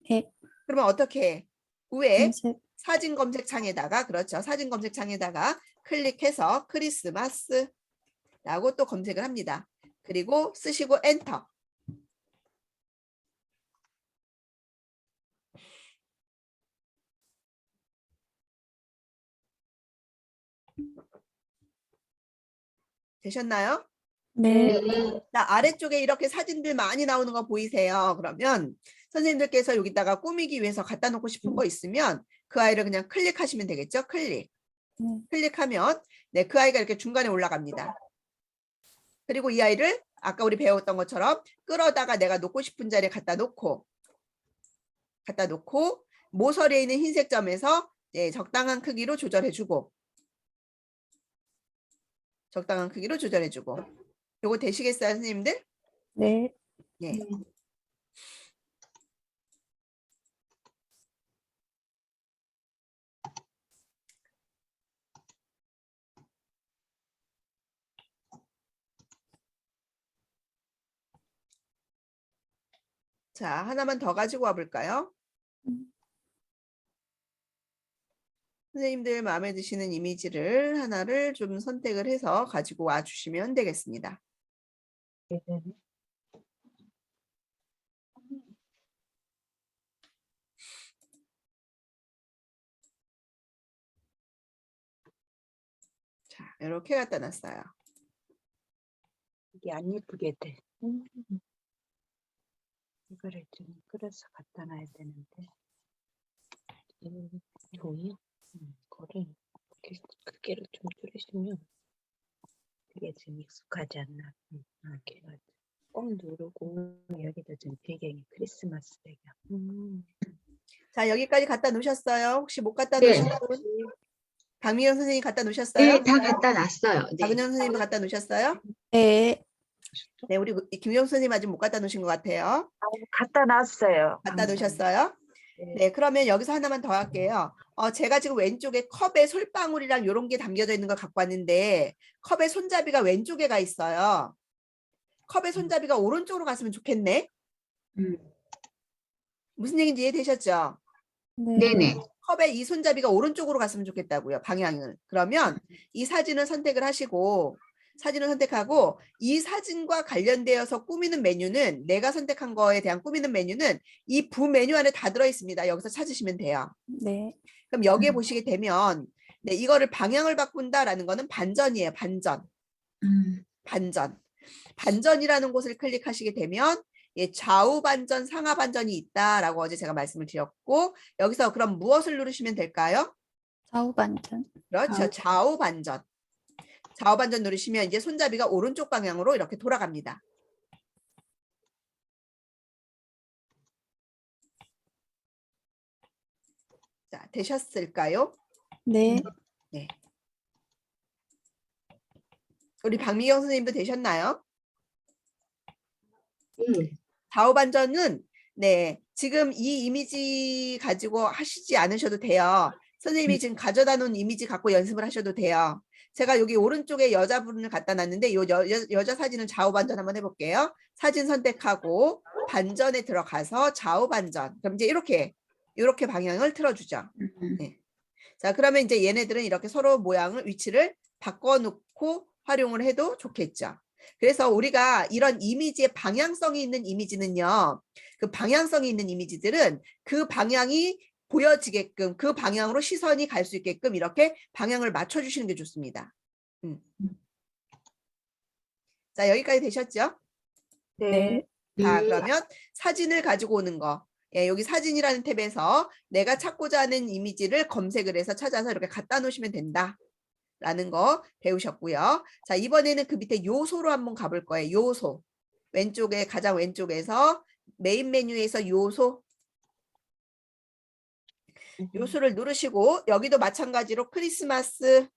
네. 그러면 어떻게 해? 위에 검색. 사진 검색창에다가, 그렇죠. 사진 검색창에다가 클릭해서 크리스마스라고 또 검색을 합니다. 그리고 쓰시고 엔터. 되셨나요? 네. 자, 아래쪽에 이렇게 사진들 많이 나오는 거 보이세요? 그러면 선생님들께서 여기다가 꾸미기 위해서 갖다 놓고 싶은 거 있으면 그 아이를 그냥 클릭하시면 되겠죠? 클릭. 클릭하면 네, 그 아이가 이렇게 중간에 올라갑니다. 그리고 이 아이를 아까 우리 배웠던 것처럼 끌어다가 내가 놓고 싶은 자리에 갖다 놓고 모서리에 있는 흰색 점에서 네, 적당한 크기로 조절해주고 요거 되시겠어요, 선생님들? 네. 네. 자, 하나만 더 가지고 와 볼까요? 선생님들 마음에 드시는 이미지를 하나를 좀 선택을 해서 가지고 와 주시면 되겠습니다. 자, 이렇게 갖다 놨어요. 이게 안 예쁘게 돼. 이거를 좀 끌어서 갖다 놔야 되는데. 종이요? 그거를 크기를 좀 줄이시면 이게 좀 익숙하지 않나. 이렇게 해가지고 꼭 누르고 여기다 좀 배경이 크리스마스 배경. 자, 여기까지 갖다 놓으셨어요? 혹시 못 갖다 네. 놓으신 분? 박미영 선생님 갖다 놓으셨어요? 네, 다 갖다 놨어요. 네. 박은영 선생님도 갖다 놓으셨어요? 네. 네, 우리 김영 선생님 아직 못 갖다 놓으신 것 같아요. 갖다 놨어요. 갖다 놓으셨어요? 네. 네, 그러면 여기서 하나만 더 할게요. 제가 지금 왼쪽에 컵에 솔방울이랑 이런 게 담겨져 있는 걸 갖고 왔는데 컵의 손잡이가 왼쪽에 가 있어요. 컵의 손잡이가 오른쪽으로 갔으면 좋겠네. 무슨 얘기인지 이해되셨죠? 네. 네네. 컵의 이 손잡이가 오른쪽으로 갔으면 좋겠다고요. 방향을. 그러면 이 사진을 선택을 하시고 사진을 선택하고 이 사진과 관련되어서 꾸미는 메뉴는 내가 선택한 거에 대한 꾸미는 메뉴는 이 부 메뉴 안에 다 들어 있습니다. 여기서 찾으시면 돼요. 네. 그럼 여기에 보시게 되면 네, 이거를 방향을 바꾼다라는 거는 반전이에요. 반전. 반전. 반전이라는 곳을 클릭하시게 되면 예, 좌우 반전, 상하 반전이 있다라고 어제 제가 말씀을 드렸고 여기서 그럼 무엇을 누르시면 될까요? 좌우 반전. 그렇죠. 좌우 반전. 좌우 반전 누르시면 이제 손잡이가 오른쪽 방향으로 이렇게 돌아갑니다. 자, 되셨을까요? 네. 네. 우리 박미경 선생님도 되셨나요? 네. 좌우 반전은 네, 지금 이 이미지 가지고 하시지 않으셔도 돼요. 선생님이 지금 가져다 놓은 이미지 갖고 연습을 하셔도 돼요. 제가 여기 오른쪽에 여자분을 갖다 놨는데 이 여자 사진은 좌우 반전 한번 해볼게요. 사진 선택하고 반전에 들어가서 좌우 반전. 그럼 이제 이렇게 방향을 틀어주죠. 네. 자, 그러면 이제 얘네들은 이렇게 서로 모양을 위치를 바꿔놓고 활용을 해도 좋겠죠. 그래서 우리가 이런 이미지의 방향성이 있는 이미지는요. 그 방향성이 있는 이미지들은 그 방향이 보여지게끔 그 방향으로 시선이 갈 수 있게끔 이렇게 방향을 맞춰주시는 게 좋습니다. 자, 여기까지 되셨죠? 네. 자, 그러면 사진을 가지고 오는 거. 예, 여기 사진이라는 탭에서 내가 찾고자 하는 이미지를 검색을 해서 찾아서 이렇게 갖다 놓으시면 된다. 라는 거 배우셨고요. 자, 이번에는 그 밑에 요소로 한번 가볼 거예요. 요소. 왼쪽에 가장 왼쪽에서 메인 메뉴에서 요소. 요소를 누르시고 여기도 마찬가지로 크리스마스라고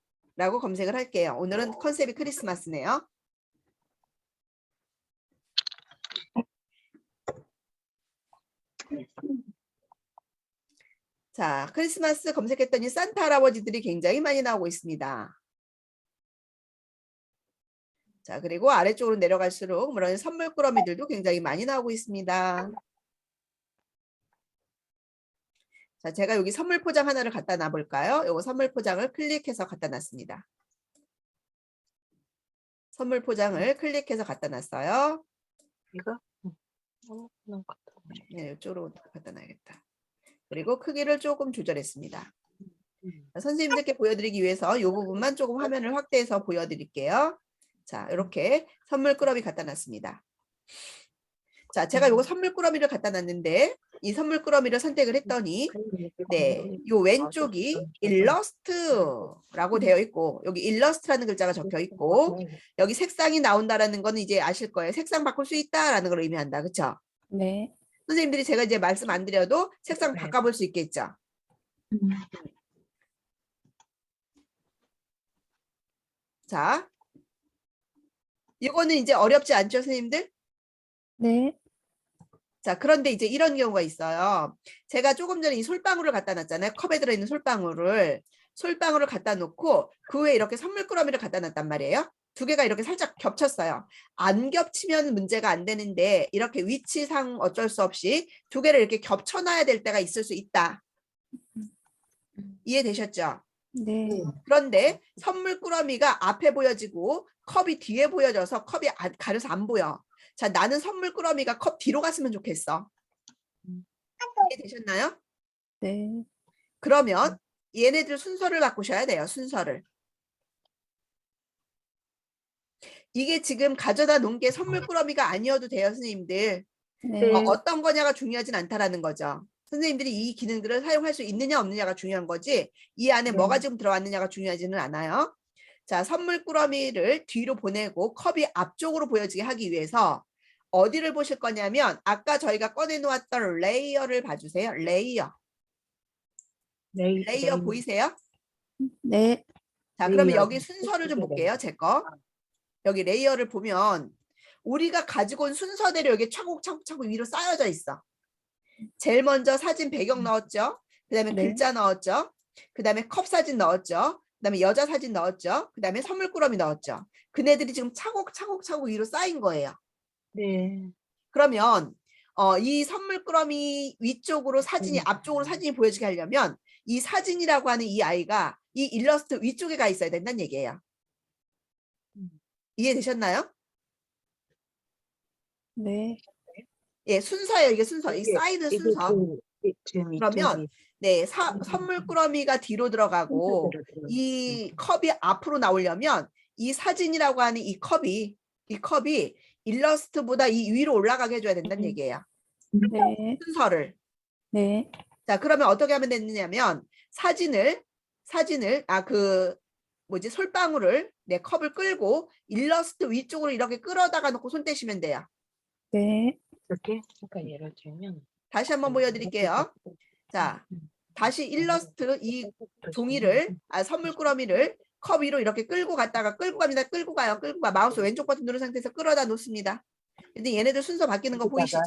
검색을 할게요. 오늘은 컨셉이 크리스마스네요. 자, 크리스마스 검색했더니 산타 할아버지들이 굉장히 많이 나오고 있습니다. 자, 그리고 아래쪽으로 내려갈수록 물론 선물 꾸러미들도 굉장히 많이 나오고 있습니다. 자, 제가 여기 선물 포장 하나를 갖다 놔볼까요? 요거 선물 포장을 클릭해서 갖다 놨습니다. 선물 포장을 클릭해서 갖다 놨어요. 이거? 네, 이쪽으로 갖다 놔야겠다. 그리고 크기를 조금 조절했습니다. 자, 선생님들께 보여드리기 위해서 이 부분만 조금 화면을 확대해서 보여드릴게요. 자, 이렇게 선물 꾸러미 갖다 놨습니다. 자, 제가 요거 선물 꾸러미를 갖다 놨는데 이 선물 꾸러미를 선택을 했더니 네, 요 왼쪽이 일러스트라고 되어 있고 여기 일러스트라는 글자가 적혀 있고 여기 색상이 나온다라는 거는 이제 아실 거예요. 색상 바꿀 수 있다라는 걸 의미한다. 그렇죠? 네. 선생님들이 제가 이제 말씀 안 드려도 색상 바꿔볼 수 있겠죠? 자, 이거는 이제 어렵지 않죠, 선생님들? 네. 자, 그런데 이제 이런 경우가 있어요. 제가 조금 전에 이 솔방울을 갖다 놨잖아요. 컵에 들어있는 솔방울을 갖다 놓고 그 위에 이렇게 선물 꾸러미를 갖다 놨단 말이에요. 두 개가 이렇게 살짝 겹쳤어요. 안 겹치면 문제가 안 되는데 이렇게 위치상 어쩔 수 없이 두 개를 이렇게 겹쳐놔야 될 때가 있을 수 있다. 이해되셨죠? 네. 그런데 선물 꾸러미가 앞에 보여지고 컵이 뒤에 보여져서 컵이 가려서 안 보여. 자, 나는 선물 꾸러미가 컵 뒤로 갔으면 좋겠어. 이해되셨나요? 네. 그러면 얘네들 순서를 바꾸셔야 돼요. 순서를. 이게 지금 가져다 놓은 게 선물 꾸러미가 아니어도 돼요, 선생님들. 네. 어떤 거냐가 중요하진 않다라는 거죠. 선생님들이 이 기능들을 사용할 수 있느냐 없느냐가 중요한 거지 이 안에 네. 뭐가 지금 들어왔느냐가 중요하지는 않아요. 자, 선물 꾸러미를 뒤로 보내고 컵이 앞쪽으로 보여지게 하기 위해서 어디를 보실 거냐면 아까 저희가 꺼내놓았던 레이어를 봐주세요. 레이어 레이어 보이세요? 네. 자, 그러면 레이어. 여기 순서를 좀 볼게요. 제 거. 여기 레이어를 보면 우리가 가지고 온 순서대로 여기 차곡차곡 위로 쌓여져 있어. 제일 먼저 사진 배경 넣었죠. 그 다음에 네. 글자 넣었죠. 그 다음에 컵 사진 넣었죠. 그 다음에 여자 사진 넣었죠. 그 다음에 선물 꾸러미 넣었죠. 그네들이 지금 차곡차곡 위로 쌓인 거예요. 네. 그러면 이 선물 꾸러미 위쪽으로 사진이 앞쪽으로 사진이 보여지게 하려면 이 사진이라고 하는 이 아이가 이 일러스트 위쪽에 가 있어야 된다는 얘기예요. 이해되셨나요? 네. 예, 순서예요. 이게 순서. 이 쌓이는 순서. 지금 그러면 네, 선물 꾸러미가 뒤로 들어가고 이 컵이 앞으로 나오려면 이 사진이라고 하는 이 컵이 일러스트보다 이 위로 올라가게 해줘야 된다는 얘기예요. 네. 순서를. 네. 자, 그러면 어떻게 하면 되느냐면 사진을 솔방울을 내 컵을 끌고 일러스트 위쪽으로 이렇게 끌어다가 놓고 손 떼시면 돼요. 네. 이렇게 그러니까 예를 들면 다시 한번 보여드릴게요. 자, 다시 일러스트 이 종이를 선물 꾸러미를 컵 위로 이렇게 끌고 갔다가 끌고 갑니다. 끌고 가요. 끌고 가. 마우스 왼쪽 버튼 누른 상태에서 끌어다 놓습니다. 근데 얘네들 순서 바뀌는 거 보이시죠?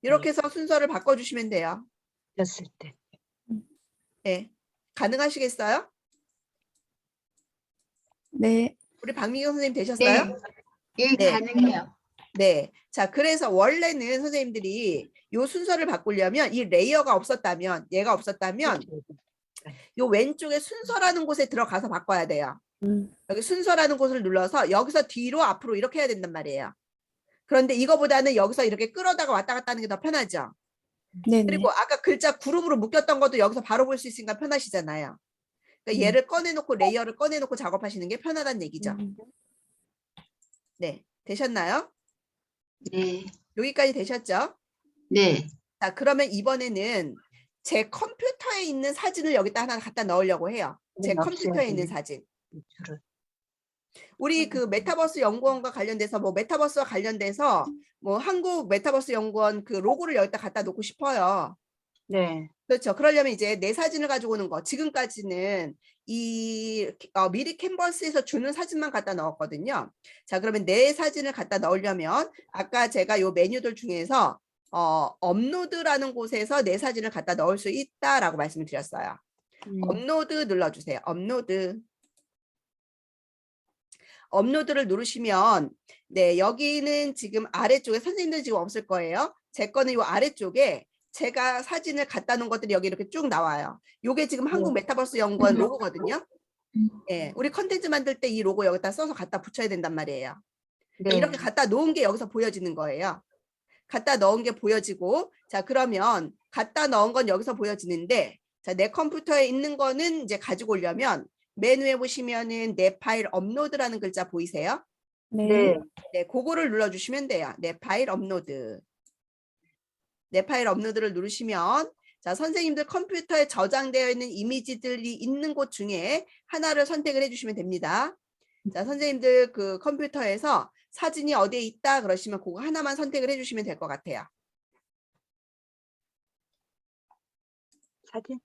이렇게 해서 순서를 바꿔주시면 돼요. 됐을 때 네. 가능하시겠어요? 네. 우리 박미경 선생님 되셨어요? 예, 네. 가능해요. 네. 자, 그래서 원래는 선생님들이 요 순서를 바꾸려면 이 레이어가 없었다면, 얘가 없었다면 요 왼쪽에 순서라는 곳에 들어가서 바꿔야 돼요. 여기 순서라는 곳을 눌러서 여기서 뒤로 앞으로 이렇게 해야 된단 말이에요. 그런데 이거보다는 여기서 이렇게 끌어다가 왔다 갔다 하는 게 더 편하죠. 네. 그리고 아까 글자 그룹으로 묶였던 것도 여기서 바로 볼 수 있으니까 편하시잖아요. 그러니까 얘를 꺼내놓고 레이어를 꺼내놓고 작업하시는 게 편하다는 얘기죠. 네. 되셨나요? 네. 여기까지 되셨죠? 네. 자, 그러면 이번에는 제 컴퓨터에 있는 사진을 여기다 하나 갖다 넣으려고 해요. 제 컴퓨터에 있는 사진. 우리 그 메타버스 연구원과 관련돼서 뭐 메타버스와 관련돼서 뭐 한국 메타버스 연구원 그 로고를 여기다 갖다 놓고 싶어요. 네. 그렇죠. 그러려면 이제 내 사진을 가지고 오는 거. 지금까지는 이 미리 캔버스에서 주는 사진만 갖다 넣었거든요. 자, 그러면 내 사진을 갖다 넣으려면 아까 제가 요 메뉴들 중에서 업로드라는 곳에서 내 사진을 갖다 넣을 수 있다라고 말씀을 드렸어요. 업로드 눌러주세요. 업로드를 누르시면 네, 여기는 지금 아래쪽에 선생님들 지금 없을 거예요. 제 거는 요 아래쪽에 제가 사진을 갖다 놓은 것들이 여기 이렇게 쭉 나와요. 요게 지금 한국 메타버스 연구원 로고거든요. 예, 우리 컨텐츠 만들 때 이 로고 여기다 써서 갖다 붙여야 된단 말이에요. 네. 이렇게 갖다 놓은 게 여기서 보여지는 거예요. 갖다 넣은 게 보여지고, 자, 그러면 갖다 넣은 건 여기서 보여지는데, 자, 내 컴퓨터에 있는 거는 이제 가지고 오려면 메뉴에 보시면은 내 파일 업로드라는 글자 보이세요? 네. 네, 그거를 눌러주시면 돼요. 내 파일 업로드. 내 파일 업로드를 누르시면 자, 선생님들 컴퓨터에 저장되어 있는 이미지들이 있는 곳 중에 하나를 선택을 해주시면 됩니다. 자, 선생님들 그 컴퓨터에서 사진이 어디에 있다 그러시면 그거 하나만 선택을 해주시면 될 것 같아요. 사진?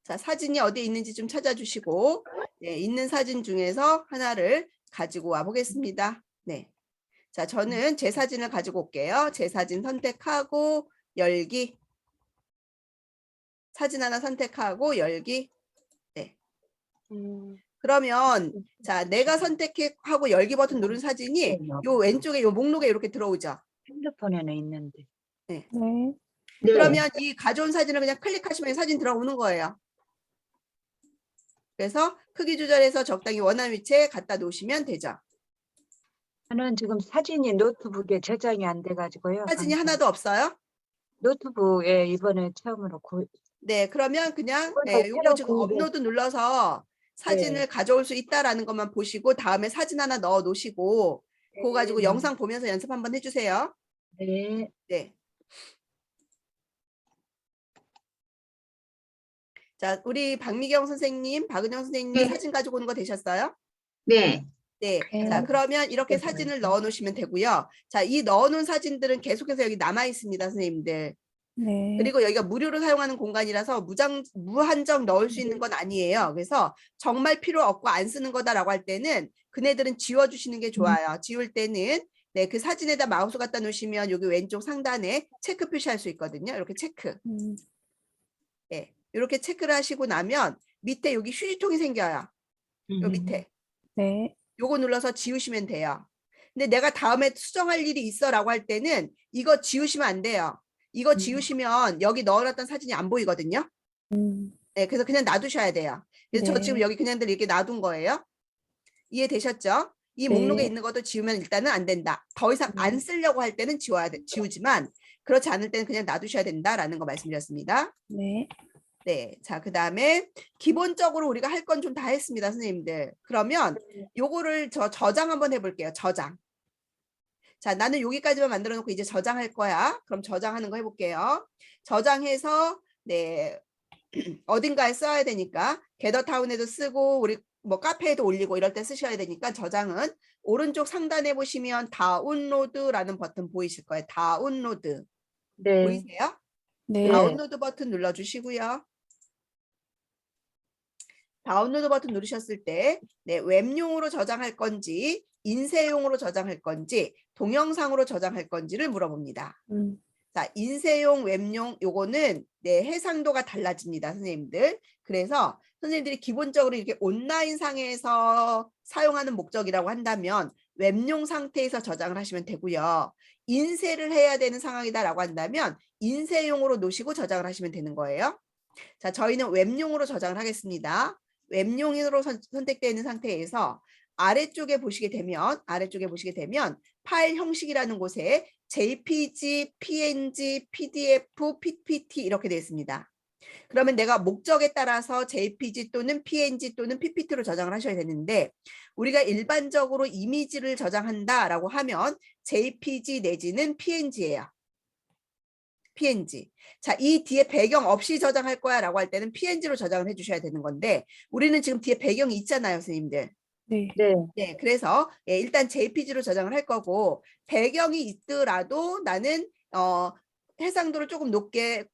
자, 사진이 어디에 있는지 좀 찾아주시고 네, 있는 사진 중에서 하나를 가지고 와 보겠습니다. 네. 자, 저는 제 사진을 가지고 올게요. 제 사진 선택하고 열기. 사진 하나 선택하고 열기. 네. 그러면 자, 내가 선택하고 열기 버튼 누른 사진이 요 왼쪽에 요 목록에 이렇게 들어오죠. 핸드폰에는 있는데. 네. 네. 그러면 이 가져온 사진을 그냥 클릭하시면 사진 들어오는 거예요. 그래서 크기 조절해서 적당히 원하는 위치에 갖다 놓으시면 되죠. 저는 지금 사진이 노트북에 저장이 안 돼가지고요. 사진이 강사. 하나도 없어요? 노트북에 이번에 처음으로 네, 그러면 그냥 이번에 요거 새로 지금 구입해- 업로드 눌러서 사진을 네. 가져올 수 있다라는 것만 보시고 다음에 사진 하나 넣어 놓으시고 그거 가지고 네. 영상 보면서 연습 한번 해주세요. 네. 네. 자, 우리 박미경 선생님, 박은영 선생님 네. 사진 가지고 오는 거 되셨어요? 네. 네. 네. 자, 그러면 이렇게 사진을 넣어 놓으시면 되고요. 자, 이 넣어 놓은 사진들은 계속해서 여기 남아 있습니다, 선생님들. 네. 그리고 여기가 무료로 사용하는 공간이라서 무한정 넣을 수 있는 건 아니에요. 그래서 정말 필요 없고 안 쓰는 거다라고 할 때는 그네들은 지워주시는 게 좋아요. 지울 때는 네, 그 사진에다 마우스 갖다 놓으시면 여기 왼쪽 상단에 체크 표시할 수 있거든요. 이렇게 체크. 네, 이렇게 체크를 하시고 나면 밑에 여기 휴지통이 생겨요. 요 밑에. 네. 요거 눌러서 지우시면 돼요. 근데 내가 다음에 수정할 일이 있어라고 할 때는 이거 지우시면 안 돼요. 이거 지우시면 여기 넣어놨던 사진이 안 보이거든요. 네, 그래서 그냥 놔두셔야 돼요. 그래서 저 네. 지금 여기 그냥들 이렇게 놔둔 거예요. 이해되셨죠? 이 네. 목록에 있는 것도 지우면 일단은 안 된다. 더 이상 안 쓰려고 할 때는 지우지만 그렇지 않을 때는 그냥 놔두셔야 된다라는 거 말씀드렸습니다. 네. 네, 자, 그 다음에 기본적으로 우리가 할 건 좀 다 했습니다, 선생님들. 그러면 요거를 저장 한번 해볼게요. 저장. 자, 나는 여기까지만 만들어 놓고 이제 저장할 거야. 그럼 저장하는 거 해볼게요. 저장해서 네 어딘가에 써야 되니까 게더타운에도 쓰고 우리 뭐 카페에도 올리고 이럴 때 쓰셔야 되니까 저장은 오른쪽 상단에 보시면 다운로드라는 버튼 보이실 거예요. 다운로드. 네. 보이세요? 네. 다운로드 버튼 눌러주시고요. 다운로드 버튼 누르셨을 때 네, 웹용으로 저장할 건지 인쇄용으로 저장할 건지 동영상으로 저장할 건지를 물어봅니다. 자, 인쇄용, 웹용 요거는 네, 해상도가 달라집니다, 선생님들. 그래서 선생님들이 기본적으로 이렇게 온라인 상에서 사용하는 목적이라고 한다면 웹용 상태에서 저장을 하시면 되고요. 인쇄를 해야 되는 상황이다라고 한다면 인쇄용으로 놓으시고 저장을 하시면 되는 거예요. 자, 저희는 웹용으로 저장을 하겠습니다. 웹용으로 선택되어 있는 상태에서 아래쪽에 보시게 되면 파일 형식이라는 곳에 JPG, PNG, PDF, PPT 이렇게 되어 있습니다. 그러면 내가 목적에 따라서 JPG 또는 PNG 또는 PPT로 저장을 하셔야 되는데 우리가 일반적으로 이미지를 저장한다라고 하면 JPG 내지는 PNG예요. PNG. 자, 이 뒤에 배경 없이 저장할 거야 라고 할 때는 PNG로 저장을 해주셔야 되는 건데 우리는 지금 뒤에 배경이 있잖아요, 선생님들. 네. 네. 네, 그래서 예, 일단 JPG로 저장을 할 거고 배경이 있더라도 나는 해상도를 조금 높게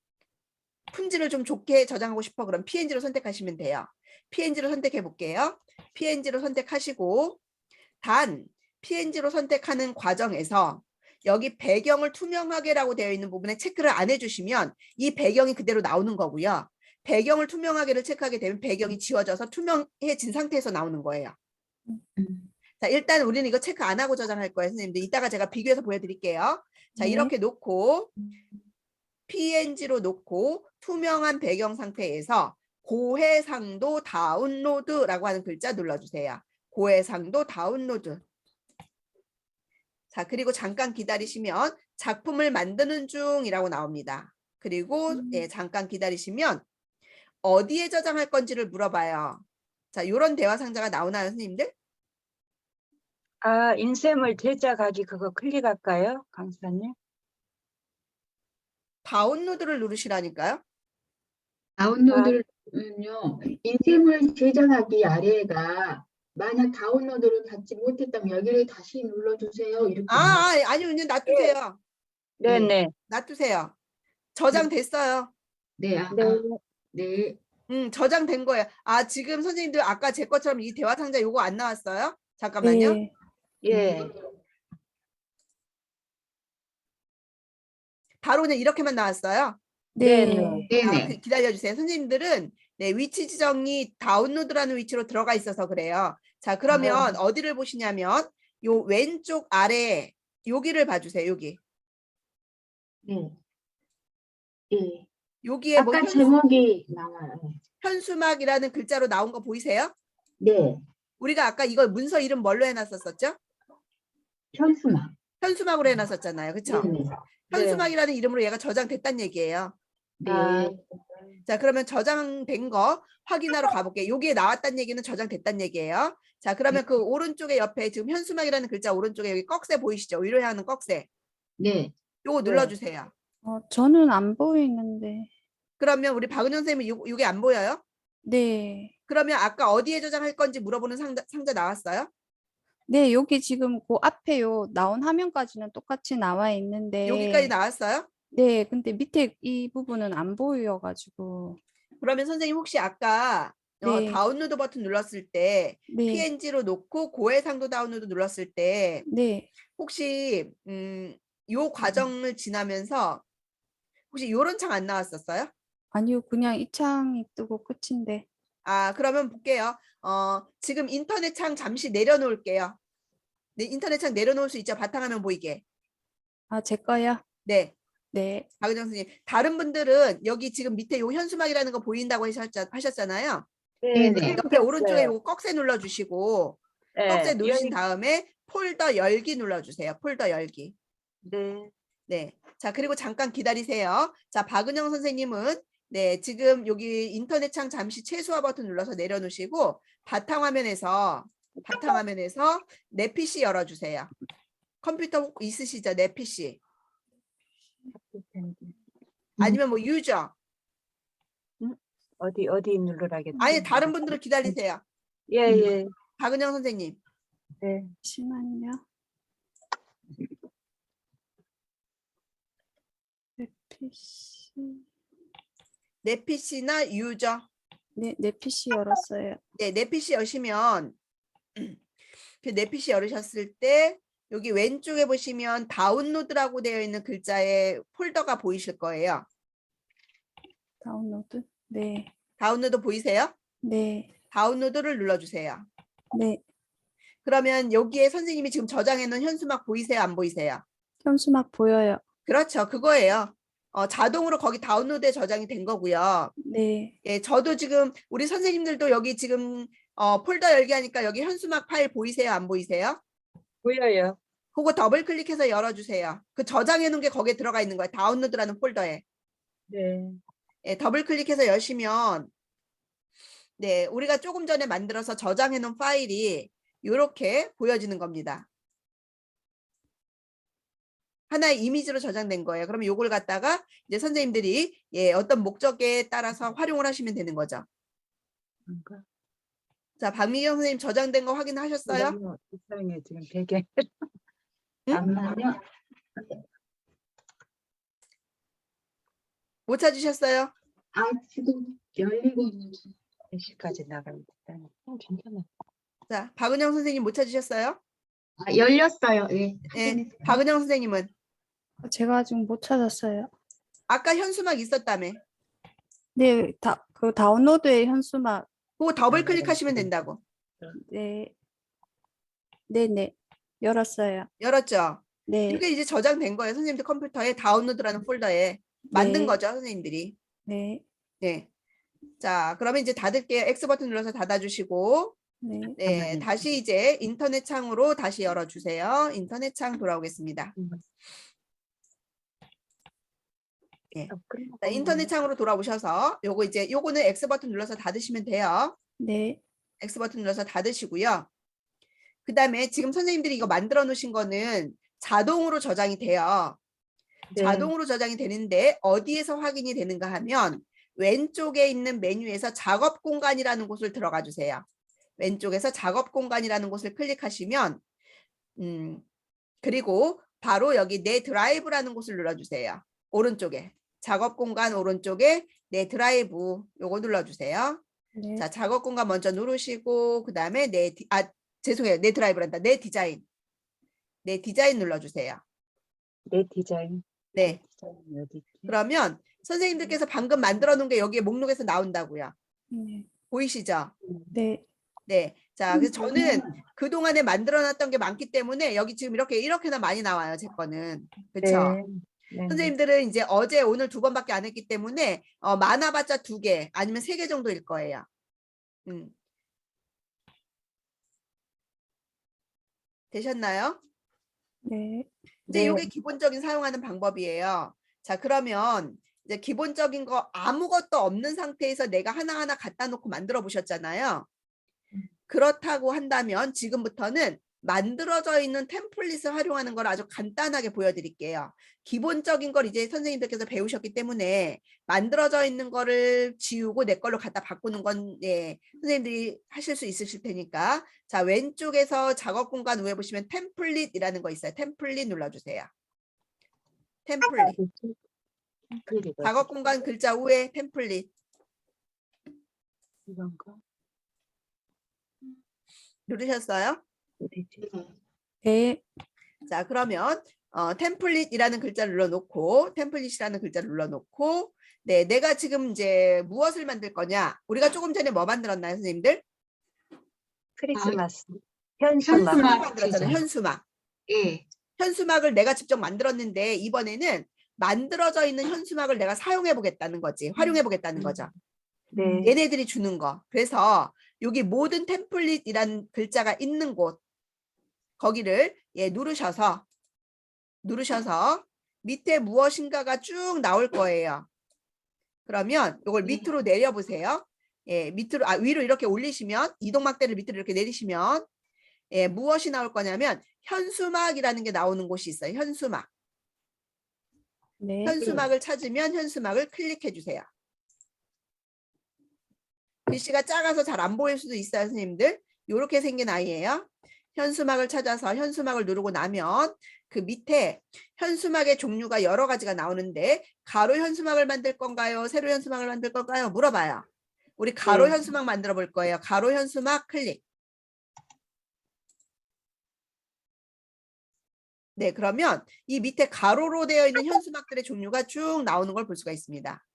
품질을 좀 좋게 저장하고 싶어 그럼 PNG로 선택하시면 돼요. PNG로 선택해 볼게요. PNG로 선택하시고 단 PNG로 선택하는 과정에서 여기 배경을 투명하게라고 되어 있는 부분에 체크를 안 해주시면 이 배경이 그대로 나오는 거고요. 배경을 투명하게를 체크하게 되면 배경이 지워져서 투명해진 상태에서 나오는 거예요. 자, 일단 우리는 이거 체크 안 하고 저장할 거예요, 선생님들. 이따가 제가 비교해서 보여드릴게요. 자, 네. 이렇게 놓고 PNG로 놓고 투명한 배경 상태에서 고해상도 다운로드라고 하는 글자 눌러주세요. 고해상도 다운로드. 자, 그리고 잠깐 기다리시면 작품을 만드는 중이라고 나옵니다. 그리고 예, 잠깐 기다리시면 어디에 저장할 건지를 물어봐요. 자, 이런 대화 상자가 나오나요, 선생님들? 아, 인쇄물 제작하기 그거 클릭할까요, 강사님? 다운로드를 누르시라니까요. 다운로드는요. 인쇄물 제작하기 아래가 만약 다운로드를 받지 못했다면 여기를 다시 눌러주세요. 이렇게. 아니요, 그냥 놔두세요. 네네. 놔두세요. 저장됐어요. 네. 네. 네. 저장된 거예요. 아, 지금 선생님들 아까 제 것처럼 이 대화 상자 요거 안 나왔어요? 잠깐만요. 네. 예. 바로 그냥 이렇게만 나왔어요. 네. 네네. 네네. 기다려주세요. 선생님들은 네, 위치 지정이 다운로드라는 위치로 들어가 있어서 그래요. 자, 그러면 어디를 보시냐면 요 왼쪽 아래 여기를 봐주세요. 여기. 네. 예. 여기에 뭐 아까 제목이 나와요. 현수막이라는 글자로 나온 거 보이세요? 네. 우리가 아까 이거 문서 이름 뭘로 해놨었죠? 현수막. 현수막으로 해놨었잖아요. 그렇죠? 네네. 현수막이라는 이름으로 얘가 저장됐다는 얘기예요. 네. 아, 자, 그러면 저장된 거 확인하러 가볼게요. 여기에 나왔다는 얘기는 저장됐다는 얘기예요. 자, 그러면 그 오른쪽에 옆에 지금 현수막이라는 글자 오른쪽에 여기 꺽쇠 보이시죠? 위로 향하는 꺽쇠. 네. 요거 네. 눌러주세요. 저는 안 보이는데. 그러면 우리 박은영 선생님은 요게 안 보여요? 네. 그러면 아까 어디에 저장할 건지 물어보는 상자 나왔어요? 네, 여기 지금 그 앞에 요 나온 화면까지는 똑같이 나와 있는데. 여기까지 나왔어요? 네, 근데 밑에 이 부분은 안 보여가지고. 그러면 선생님 혹시 아까 네. 다운로드 버튼 눌렀을 때 네. PNG로 놓고 고해상도 다운로드 눌렀을 때 네. 혹시 요 과정을 지나면서 혹시 요런 창 안 나왔었어요? 아니요, 그냥 이 창이 뜨고 끝인데. 아, 그러면 볼게요. 지금 인터넷 창 잠시 내려놓을게요. 네, 인터넷 창 내려놓을 수 있죠? 바탕화면 보이게. 아, 제 거요? 네, 네. 박은정 선생님. 다른 분들은 여기 지금 밑에 요 현수막이라는 거 보인다고 하셨잖아요. 네네. 옆에 오른쪽에 요거 꺽쇠 눌러주시고 꺽쇠 누르신 다음에 폴더 열기 눌러주세요. 폴더 열기. 네. 네. 자, 그리고 잠깐 기다리세요. 자, 박은영 선생님은 네, 지금 여기 인터넷 창 잠시 최소화 버튼 눌러서 내려놓으시고 바탕화면에서 내 PC 열어주세요. 컴퓨터 있으시죠? 내 PC. 아니면 뭐 유저. 어디 누르라겠지? 아니, 다른 분들은 기다리세요. 예. 박은영 선생님. 네. 잠시만요. PC. 내 PC나 유저. 네, 내 PC 열었어요. 네, 내 PC 여시면 그 내 PC 열으셨을 때 여기 왼쪽에 보시면 다운로드라고 되어 있는 글자의 폴더가 보이실 거예요. 다운로드. 네. 다운로드 보이세요? 네. 다운로드를 눌러주세요. 네. 그러면 여기에 선생님이 지금 저장해 놓은 현수막 보이세요? 안 보이세요? 현수막 보여요. 그렇죠. 그거예요. 자동으로 거기 다운로드에 저장이 된 거고요. 네. 예, 저도 지금 우리 선생님들도 여기 지금 폴더 열기 하니까 여기 현수막 파일 보이세요? 안 보이세요? 보여요. 그거 더블 클릭해서 열어주세요. 그 저장해 놓은 게 거기에 들어가 있는 거예요. 다운로드라는 폴더에. 네. 예, 더블 클릭해서 여시면 네, 우리가 조금 전에 만들어서 저장해 놓은 파일이 이렇게 보여지는 겁니다. 하나의 이미지로 저장된 거예요. 그러면 이걸 갖다가 이제 선생님들이 예, 어떤 목적에 따라서 활용을 하시면 되는 거죠. 뭔가 자, 박미경 선생님 저장된 거 확인하셨어요? 너무 이상해 지금 되게. 응? 잠깐만요. 못 찾으셨어요? 아, 지금 열리고 있는 중. 10시까지 나가면 됐다니. 괜찮아. 자, 박은영 선생님 못 찾으셨어요? 아, 열렸어요. 예. 네, 박은영 선생님은 제가 지금 못 찾았어요. 아까 현수막 있었다며. 네, 그 다운로드의 현수막. 그거 더블 클릭하시면 된다고. 네. 네네. 열었어요. 열었죠? 네. 이게 이제 저장된 거예요. 선생님들 컴퓨터에 다운로드라는 폴더에 만든 네. 거죠, 선생님들이. 네. 네. 자, 그러면 이제 닫을게요. X 버튼 눌러서 닫아주시고, 네. 네, 다시 이제 인터넷 창으로 다시 열어주세요. 인터넷 창 돌아오겠습니다. 자, 인터넷 창으로 돌아오셔서 요거는 X 버튼 눌러서 닫으시면 돼요. 네. X 버튼 눌러서 닫으시고요. 그 다음에 지금 선생님들이 이거 만들어 놓으신 거는 자동으로 저장이 돼요. 네. 자동으로 저장이 되는데 어디에서 확인이 되는가 하면 왼쪽에 있는 메뉴에서 작업 공간이라는 곳을 들어가 주세요. 왼쪽에서 작업 공간이라는 곳을 클릭하시면 그리고 바로 여기 내 드라이브라는 곳을 눌러주세요. 오른쪽에 작업 공간 오른쪽에 내 드라이브 요거 눌러주세요. 네. 자, 작업 공간 먼저 누르시고 그 다음에 죄송해요. 내 드라이브란다. 내 디자인 눌러주세요. 내 디자인. 네. 디자인 어디 있지? 그러면 선생님들께서 방금 만들어 놓은 게 여기에 목록에서 나온다고요. 네. 보이시죠? 네. 네. 자, 그래서 저는 그동안에 만들어놨던 게 많기 때문에 여기 지금 이렇게나 많이 나와요. 제 거는. 그렇죠? 네. 선생님들은 이제 어제 오늘 2번밖에 안 했기 때문에 많아봤자 2개 아니면 3개 정도일 거예요. 되셨나요? 네. 이제 네. 이게 기본적인 사용하는 방법이에요. 자, 그러면 이제 기본적인 거 아무것도 없는 상태에서 내가 하나하나 갖다 놓고 만들어 보셨잖아요. 그렇다고 한다면 지금부터는 만들어져 있는 템플릿을 활용하는 걸 아주 간단하게 보여드릴게요. 기본적인 걸 이제 선생님들께서 배우셨기 때문에 만들어져 있는 거를 지우고 내 걸로 갖다 바꾸는 건 선생님들이 하실 수 있으실 테니까. 자, 왼쪽에서 작업 공간 위에 보시면 템플릿이라는 거 있어요. 템플릿 눌러주세요. 템플릿. 작업 공간 글자 위에 템플릿 이건가? 누르셨어요? 어디지? 네. 자, 그러면 템플릿이라는 글자를 눌러놓고 템플릿이라는 글자를 눌러놓고 네, 내가 지금 이제 무엇을 만들 거냐? 우리가 조금 전에 뭐 만들었나요, 선생님들? 크리스마스. 현수막. 현수막. 만들었잖아요, 현수막. 예. 현수막을 내가 직접 만들었는데 이번에는 만들어져 있는 현수막을 내가 사용해 보겠다는 거지. 활용해 보겠다는 거죠. 네. 얘네들이 주는 거. 그래서 여기 모든 템플릿이라는 글자가 있는 곳 거기를 누르셔서 밑에 무엇인가가 쭉 나올 거예요. 그러면 이걸 밑으로 내려보세요. 밑으로 위로 이렇게 올리시면 이동막대를 밑으로 이렇게 내리시면 무엇이 나올 거냐면 현수막이라는 게 나오는 곳이 있어요. 현수막. 네. 현수막을 찾으면 현수막을 클릭해 주세요. 글씨가 작아서 잘 안 보일 수도 있어요, 선생님들. 이렇게 생긴 아이예요. 현수막을 찾아서 현수막을 누르고 나면 그 밑에 현수막의 종류가 여러 가지가 나오는데 가로 현수막을 만들 건가요? 세로 현수막을 만들 건가요? 물어봐요. 우리 가로 네. 현수막 만들어 볼 거예요. 가로 현수막 클릭. 네, 그러면 이 밑에 가로로 되어 있는 현수막들의 종류가 쭉 나오는 걸 볼 수가 있습니다.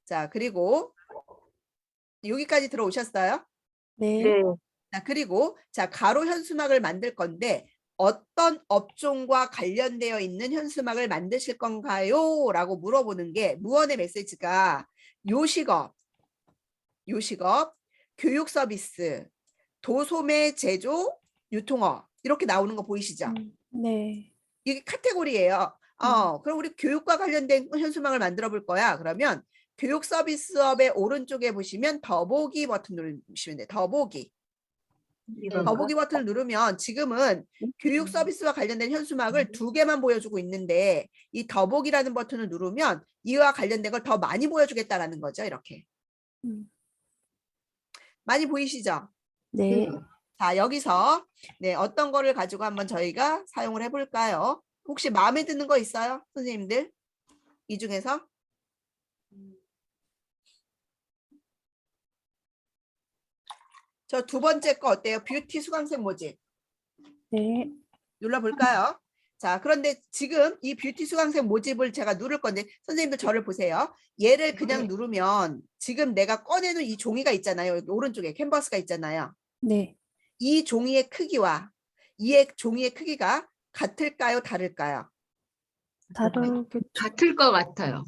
자, 그리고 여기까지 들어오셨어요? 네. 네. 자, 그리고 자, 가로 현수막을 만들 건데 어떤 업종과 관련되어 있는 현수막을 만드실 건가요? 라고 물어보는 게 무언의 메시지가 요식업, 교육 서비스, 도소매 제조, 유통업 이렇게 나오는 거 보이시죠? 네. 이게 카테고리예요. 그럼 우리 교육과 관련된 현수막을 만들어 볼 거야. 그러면 교육 서비스업의 오른쪽에 보시면 더보기 버튼 누르시면 돼요. 더보기. 이건가? 더보기 버튼을 누르면 지금은 교육 서비스와 관련된 현수막을 2개만 보여주고 있는데 이 더보기라는 버튼을 누르면 이와 관련된 걸 더 많이 보여주겠다라는 거죠. 이렇게. 많이 보이시죠? 네. 자, 여기서 어떤 거를 가지고 한번 저희가 사용을 해볼까요? 혹시 마음에 드는 거 있어요? 선생님들? 이 중에서? 저 2번째 거 어때요? 뷰티 수강생 모집. 네. 눌러볼까요? 자, 그런데 지금 이 뷰티 수강생 모집을 제가 누를 건데 선생님들 저를 보세요. 얘를 그냥 누르면 지금 내가 꺼내놓은 이 종이가 있잖아요. 여기 오른쪽에 캔버스가 있잖아요. 네. 이 종이의 크기와 이 종이의 크기가 같을까요? 다를까요? 다르겠죠. 같을 것 같아요.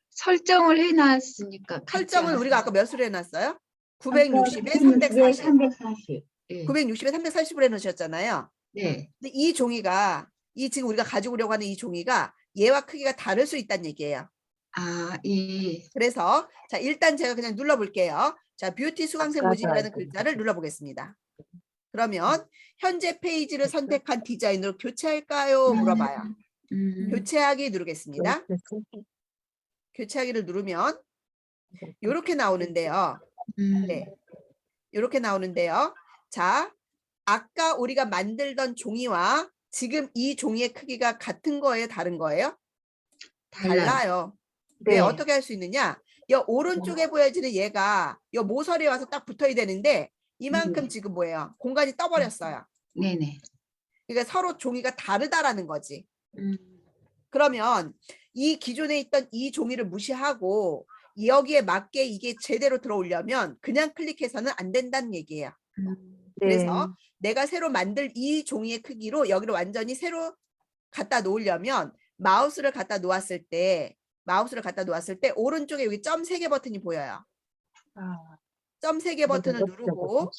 설정을 해놨으니까 같지 설정은 우리가 않을까요? 아까 몇으로 해놨어요? 960에 340. 340. 예. 960에 340으로 해놓으셨잖아요. 네. 근데 이 종이가 지금 우리가 가지고 오려고 하는 이 종이가 얘와 크기가 다를 수 있다는 얘기예요. 그래서 자, 일단 제가 그냥 눌러볼게요. 자, 뷰티 수강생 모집이라는 글자를 눌러보겠습니다. 그러면 현재 페이지를 선택한 디자인으로 교체할까요? 물어봐요. 교체하기 누르겠습니다. 교체하기를 누르면 이렇게 나오는데요. 네, 이렇게 나오는데요. 자, 아까 우리가 만들던 종이와 지금 이 종이의 크기가 같은 거예요? 다른 거예요? 달라요. 네. 왜 어떻게 할 수 있느냐? 이 오른쪽에 보여지는 얘가 이 모서리에 와서 딱 붙어야 되는데 이만큼 지금 뭐예요? 공간이 떠버렸어요. 네네. 그러니까 서로 종이가 다르다라는 거지. 그러면 이 기존에 있던 이 종이를 무시하고 여기에 맞게 이게 제대로 들어오려면 그냥 클릭해서는 안 된다는 얘기예요. 그래서 내가 새로 만들 이 종이의 크기로 여기를 완전히 새로 갖다 놓으려면 마우스를 갖다 놓았을 때 오른쪽에 여기 점 3개 버튼이 보여요. 점 3개 버튼을 누르고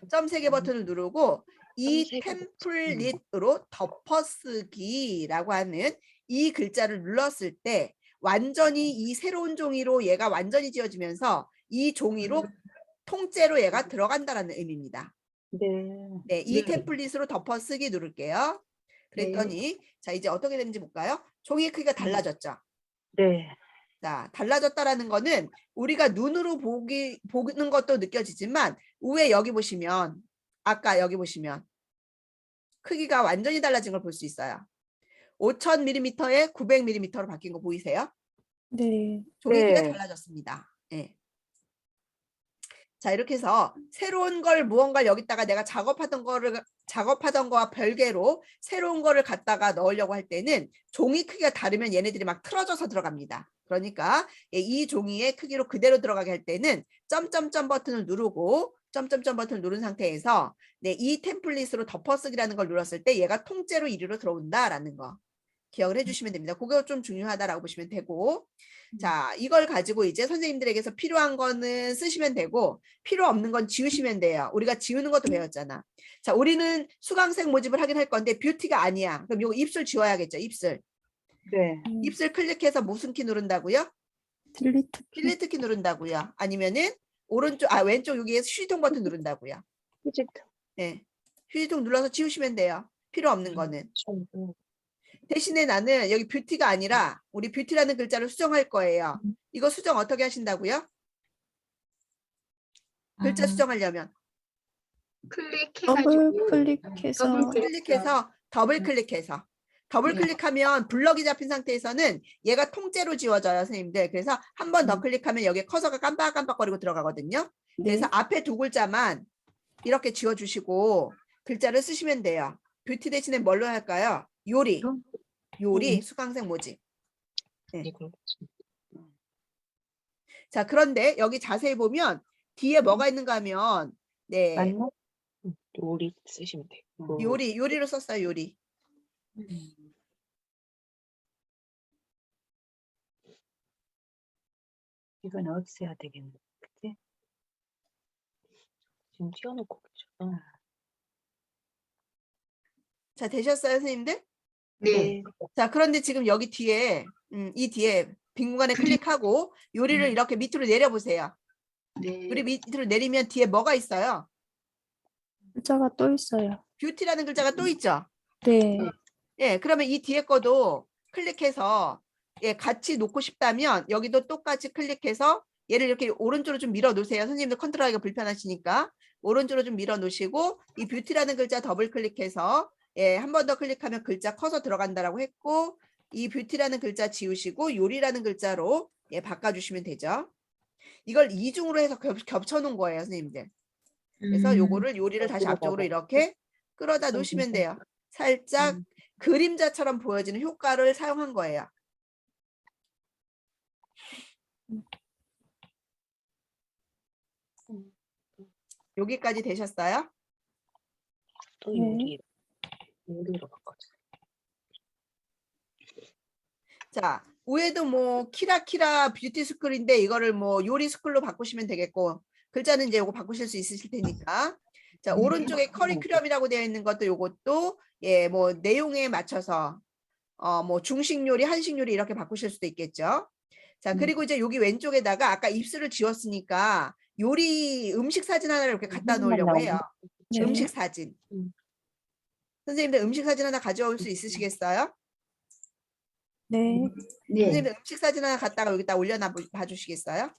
점 3개 버튼을 누르고 이 템플릿으로 덮어쓰기라고 하는 이 글자를 눌렀을 때 완전히 이 새로운 종이로 얘가 완전히 지워지면서 이 종이로 통째로 얘가 들어간다라는 의미입니다. 네, 이 템플릿으로 덮어쓰기 누를게요. 그랬더니 자 이제 어떻게 되는지 볼까요? 종이 크기가 달라졌죠. 자, 달라졌다라는 거는 우리가 눈으로 보는 것도 느껴지지만 위에 여기 보시면 아까 여기 보시면 크기가 완전히 달라진 걸 볼 수 있어요. 5000mm에 900mm로 바뀐 거 보이세요? 네. 종이 크기가 달라졌습니다. 네. 자, 이렇게 해서 새로운 걸 무언가를 여기다가 내가 작업하던 거와 별개로 새로운 거를 갖다가 넣으려고 할 때는 종이 크기가 다르면 얘네들이 막 틀어져서 들어갑니다. 그러니까 이 종이의 크기로 그대로 들어가게 할 때는 점점점 버튼을 누르고 점점점 버튼을 누른 상태에서 이 템플릿으로 덮어쓰기라는 걸 눌렀을 때 얘가 통째로 이리로 들어온다라는 거 기억을 해주시면 됩니다. 그거 좀 중요하다라고 보시면 되고, 자 이걸 가지고 이제 선생님들에게서 필요한 거는 쓰시면 되고 필요 없는 건 지우시면 돼요. 우리가 지우는 것도 배웠잖아. 자 우리는 수강생 모집을 하긴 할 건데 뷰티가 아니야. 그럼 이거 입술 지워야겠죠. 입술. 입술 클릭해서 무슨 키 누른다고요? 딜리트 키 누른다고요. 아니면은 왼쪽 여기에 휴지통 버튼 누른다고요. 네, 휴지통 눌러서 지우시면 돼요. 필요 없는 거는. 대신에 나는 여기 뷰티가 아니라 우리 뷰티라는 글자를 수정할 거예요. 이거 수정 어떻게 하신다고요? 글자 수정하려면 더블 클릭해서 더블 클릭해서 더블 클릭하면 블럭이 잡힌 상태에서는 얘가 통째로 지워져요, 선생님들. 그래서 한 번 더 클릭하면 여기에 커서가 깜빡깜빡거리고 들어가거든요. 그래서 앞에 두 글자만 이렇게 지워주시고 글자를 쓰시면 돼요. 뷰티 대신에 뭘로 할까요? 요리. 수강생 모집. 네. 자, 그런데 여기 자세히 보면 뒤에 뭐가 있는가 하면 요리 쓰시면 돼요. 요리로 썼어요. 요리. 이건 없애야 되겠네. 그치? 지금 띄워놓고 계셔. 자, 되셨어요, 선생님들? 네. 자, 그런데 지금 여기 뒤에 이 뒤에 빈 공간에 클릭하고 요리를 이렇게 밑으로 내려보세요. 요리 밑으로 내리면 뒤에 뭐가 있어요? 글자가 또 있어요. 뷰티라는 글자가 또 있죠? 네. 예, 그러면 이 뒤에 거도 클릭해서 같이 놓고 싶다면 여기도 똑같이 클릭해서 얘를 이렇게 오른쪽으로 좀 밀어 놓으세요. 선생님들 컨트롤하기가 불편하시니까 오른쪽으로 좀 밀어 놓으시고 이 뷰티라는 글자 더블 클릭해서 한 번 더 클릭하면 글자 커서 들어간다라고 했고 이 뷰티라는 글자 지우시고 요리라는 글자로 바꿔주시면 되죠. 이걸 이중으로 해서 겹쳐 놓은 거예요, 선생님들. 그래서 요거를 요리를 다시 앞쪽으로 이렇게 끌어다 놓으시면 돼요. 살짝 그림자처럼 보여지는 효과를 사용한 거예요. 여기까지 되셨어요? 또 요리로 바꿔주세요. 자, 위에도 뭐 키라키라 뷰티 스쿨인데 이거를 뭐 요리 스쿨로 바꾸시면 되겠고 글자는 이제 요거 바꾸실 수 있으실 테니까. 자, 오른쪽에 커리큘럼이라고 되어 있는 것도 요것도 뭐 내용에 맞춰서 뭐 중식 요리, 한식 요리 이렇게 바꾸실 수도 있겠죠. 자, 그리고 이제 여기 왼쪽에다가 아까 입술을 지웠으니까 요리 음식 사진 하나를 이렇게 갖다 놓으려고 해요. 네. 음식 사진. 선생님들 음식 사진 하나 가져올 수 있으시겠어요? 네. 선생님들 음식 사진 하나 갖다가 여기다 올려놔 봐주시겠어요?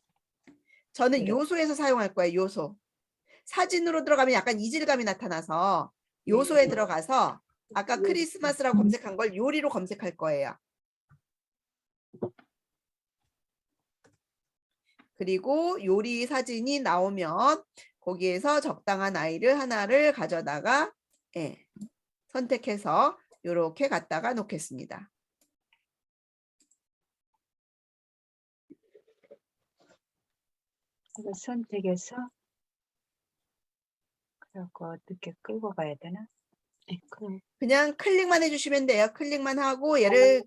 저는 요소에서 사용할 거예요. 요소. 사진으로 들어가면 약간 이질감이 나타나서 요소에 들어가서 아까 크리스마스라고 검색한 걸 요리로 검색할 거예요. 그리고 요리 사진이 나오면 거기에서 적당한 아이를 하나를 가져다가 선택해서 이렇게 갖다가 놓겠습니다. 이거 선택해서 그래갖고 어떻게 끌고 가야 되나? 네, 그냥 클릭만 해주시면 돼요. 클릭만 하고 얘를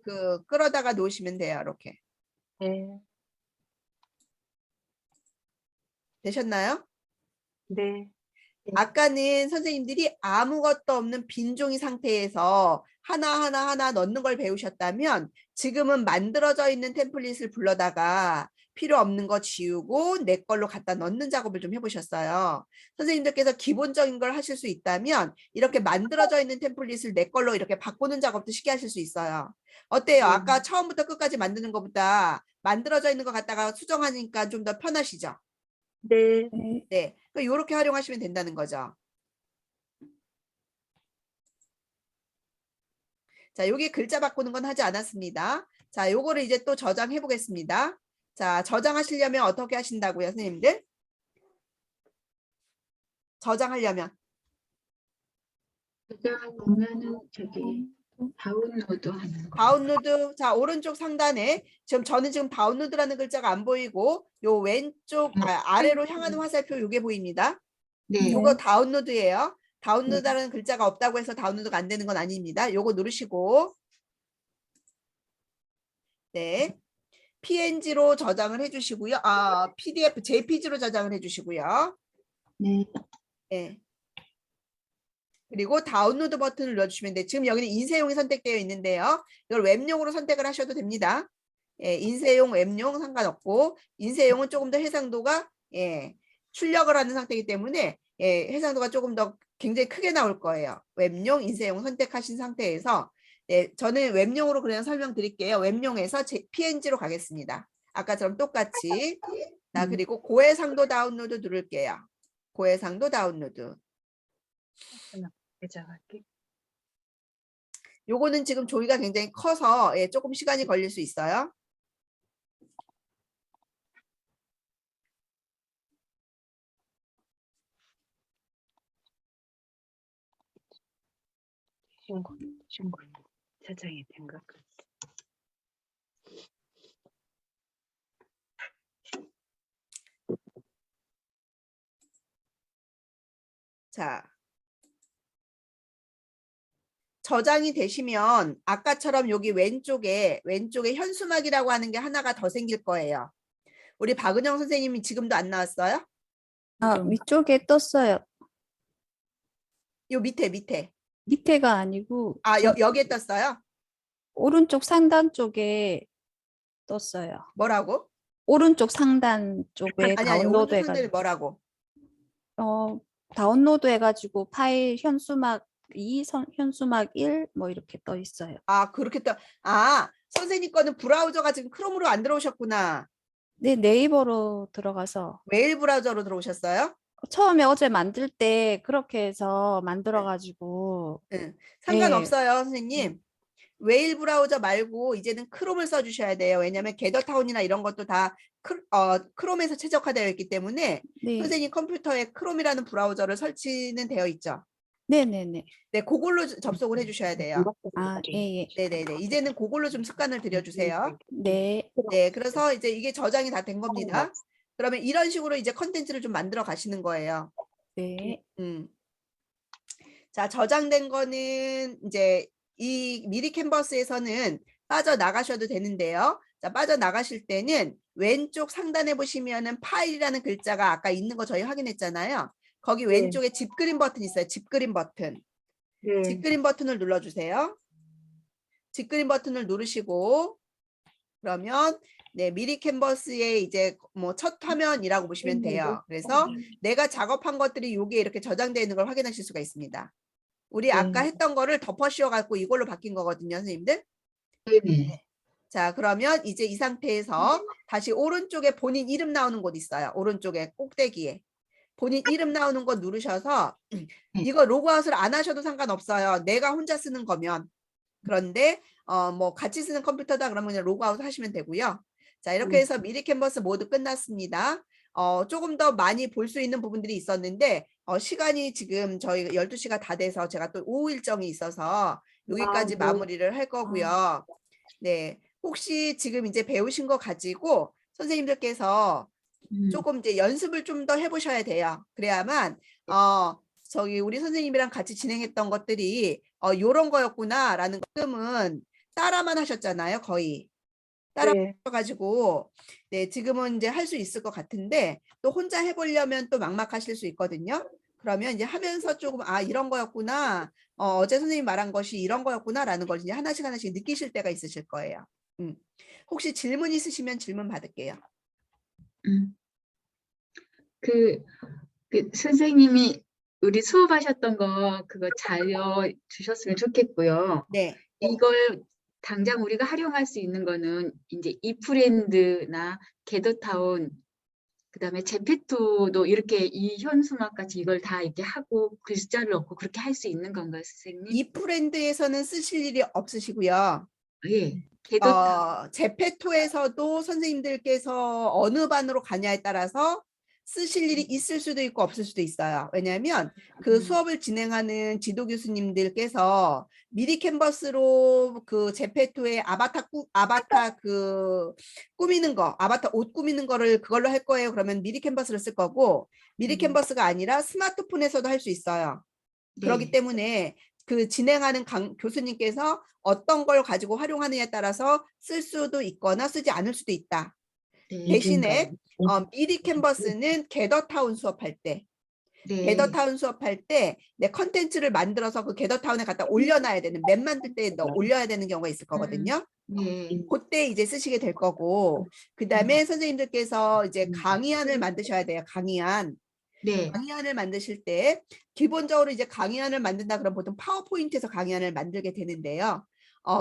끌어다가 놓으시면 돼요. 이렇게. 네, 되셨나요? 네, 아까는 선생님들이 아무것도 없는 빈종이 상태에서 하나 넣는 걸 배우셨다면 지금은 만들어져 있는 템플릿을 불러다가 필요 없는 거 지우고 내 걸로 갖다 넣는 작업을 좀 해보셨어요. 선생님들께서 기본적인 걸 하실 수 있다면 이렇게 만들어져 있는 템플릿을 내 걸로 이렇게 바꾸는 작업도 쉽게 하실 수 있어요. 어때요? 아까 처음부터 끝까지 만드는 것보다 만들어져 있는 거 갖다가 수정하니까 좀 더 편하시죠? 네, 네. 네, 이렇게 활용하시면 된다는 거죠. 자, 여기 글자 바꾸는 건 하지 않았습니다. 자, 요거를 이제 또 저장해 보겠습니다. 자, 저장하시려면 어떻게 하신다고요, 선생님들? 저장하려면 저장하면은 저기 다운로드 하는 거. 다운로드. 자, 오른쪽 상단에 저는 지금 다운로드라는 글자가 안 보이고 요 왼쪽 아래로 향하는 화살표 요게 보입니다. 네. 요거 다운로드예요. 다운로드라는 글자가 없다고 해서 다운로드가 안 되는 건 아닙니다. 요거 누르시고 네. PNG로 저장을 해주시고요. PDF, JPG로 저장을 해주시고요. 네. 네. 그리고 다운로드 버튼을 눌러주시면 돼요. 지금 여기는 인쇄용이 선택되어 있는데요. 이걸 웹용으로 선택을 하셔도 됩니다. 예, 인쇄용, 웹용 상관없고 인쇄용은 조금 더 해상도가 출력을 하는 상태이기 때문에 해상도가 조금 더 굉장히 크게 나올 거예요. 웹용, 인쇄용 선택하신 상태에서 저는 웹용으로 그냥 설명드릴게요. 웹용에서 PNG로 가겠습니다. 아까처럼 똑같이. 자, 그리고 고해상도 다운로드 누를게요. 고해상도 다운로드. 저장할게. 요거는 지금 조이가 굉장히 커서 조금 시간이 걸릴 수 있어요. 신고 저장이 된 것 같아. 자, 저장이 되시면 아까처럼 여기 왼쪽에 현수막이라고 하는 게 하나가 더 생길 거예요. 우리 박은영 선생님이 지금도 안 나왔어요? 위쪽에 떴어요. 요 밑에. 밑에가 아니고 여기에 떴어요? 오른쪽 상단 쪽에 떴어요. 뭐라고? 오른쪽 상단 쪽에 아니, 다운로드 오른쪽 상단에 해가지고 뭐라고? 다운로드 해가지고 파일 현수막 2, 현수막 1 뭐 이렇게 떠 있어요. 그렇게 또 선생님 거는 브라우저가 지금 크롬으로 안 들어오셨구나. 네, 네이버로 들어가서 웨일 브라우저로 들어오셨어요? 처음에 어제 만들 때 그렇게 해서 만들어가지고 응. 상관없어요, 선생님. 웨일 브라우저 말고 이제는 크롬을 써주셔야 돼요. 왜냐하면 게더타운이나 이런 것도 다 크롬에서 최적화되어 있기 때문에 네, 선생님 컴퓨터에 크롬이라는 브라우저를 설치는 되어 있죠. 네네네. 네, 그걸로 접속을 해주셔야 돼요. 예. 네네네. 이제는 그걸로 좀 습관을 들여주세요. 네. 네, 그래서 이제 이게 저장이 다 된 겁니다. 그러면 이런 식으로 이제 컨텐츠를 좀 만들어 가시는 거예요. 네. 자, 저장된 거는 이제 이 미리 캔버스에서는 빠져나가셔도 되는데요. 자, 빠져나가실 때는 왼쪽 상단에 보시면은 파일이라는 글자가 아까 있는 거 저희 확인했잖아요. 거기 왼쪽에 집그림 버튼 있어요. 집그림 버튼. 네. 집그림 버튼을 눌러주세요. 집그림 버튼을 누르시고 그러면 미리 캔버스에 이제 뭐 첫 화면이라고 보시면 돼요. 그래서 내가 작업한 것들이 여기에 이렇게 저장되어 있는 걸 확인하실 수가 있습니다. 우리 아까 했던 거를 덮어 씌워 갖고 이걸로 바뀐 거거든요, 선생님들. 네네. 자, 그러면 이제 이 상태에서 다시 오른쪽에 본인 이름 나오는 곳 있어요. 오른쪽에 꼭대기에. 본인 이름 나오는 거 누르셔서 이거 로그아웃을 안 하셔도 상관없어요. 내가 혼자 쓰는 거면. 그런데 뭐 같이 쓰는 컴퓨터다 그러면 그냥 로그아웃 하시면 되고요. 자, 이렇게 해서 미리 캔버스 모두 끝났습니다. 조금 더 많이 볼 수 있는 부분들이 있었는데 시간이 지금 저희 12시가 다 돼서 제가 또 오후 일정이 있어서 여기까지 마무리를 할 거고요. 네, 혹시 지금 이제 배우신 거 가지고 선생님들께서 조금 이제 연습을 좀 더 해보셔야 돼요. 그래야만 저기 우리 선생님이랑 같이 진행했던 것들이 요런 거였구나라는 지금은 따라만 하셨잖아요, 거의. 네. 따라가지고 네, 지금은 이제 할 수 있을 것 같은데 또 혼자 해보려면 또 막막하실 수 있거든요. 그러면 이제 하면서 조금 이런 거였구나. 어제 선생님 말한 것이 이런 거였구나라는 걸 이제 하나씩 느끼실 때가 있으실 거예요. 혹시 질문 있으시면 질문 받을게요. 그 선생님이 우리 수업하셨던 거 그거 자료 주셨으면 좋겠고요. 네. 이걸 당장 우리가 활용할 수 있는 거는 이제 이프렌드나 게더타운 그다음에 제페토도 이렇게 이 현수막 같이 이걸 다 이렇게 하고 글자를 넣고 그렇게 할 수 있는 건가요, 선생님? 이 프렌드에서는 쓰실 일이 없으시고요. 예. 게더타운. 제페토에서도 선생님들께서 어느 반으로 가냐에 따라서 쓰실 일이 있을 수도 있고 없을 수도 있어요. 왜냐하면 그 수업을 진행하는 지도 교수님들께서 미리 캔버스로 그 제페토의 아바타 그 꾸미는 거, 아바타 옷 꾸미는 거를 그걸로 할 거예요. 그러면 미리 캔버스를 쓸 거고 미리 캔버스가 아니라 스마트폰에서도 할 수 있어요. 그렇기 네. 때문에 그 진행하는 교수님께서 어떤 걸 가지고 활용하느냐에 따라서 쓸 수도 있거나 쓰지 않을 수도 있다. 네. 대신에 미리 캔버스는 게더타운 수업할 때 네. 게더타운 수업할 때 내 컨텐츠를 만들어서 그 게더타운에 갖다 올려놔야 되는 맵 만들 때 올려야 되는 경우가 있을 거거든요. 네. 그때 이제 쓰시게 될 거고 그 다음에 선생님들께서 이제 강의안을 만드셔야 돼요. 강의안. 네. 강의안을 만드실 때 기본적으로 이제 강의안을 만든다 그러면 보통 파워포인트에서 강의안을 만들게 되는데요.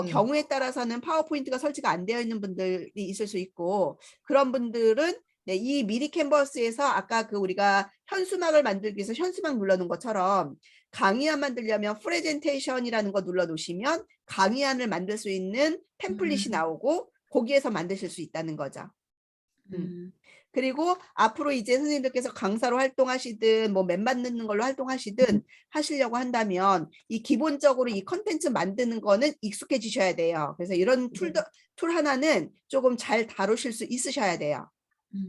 네. 경우에 따라서는 파워포인트가 설치가 안 되어 있는 분들이 있을 수 있고 그런 분들은 네, 이 미리 캔버스에서 아까 그 우리가 현수막을 만들기 위해서 현수막 눌러놓은 것처럼 강의안 만들려면 프레젠테이션이라는 거 눌러 놓으시면 강의안을 만들 수 있는 템플릿이 나오고 거기에서 만드실 수 있다는 거죠. 그리고 앞으로 이제 선생님들께서 강사로 활동하시든 뭐 맵 만드는 걸로 활동하시든 하시려고 한다면 이 기본적으로 이 컨텐츠 만드는 거는 익숙해지셔야 돼요. 그래서 이런 툴 하나는 조금 잘 다루실 수 있으셔야 돼요.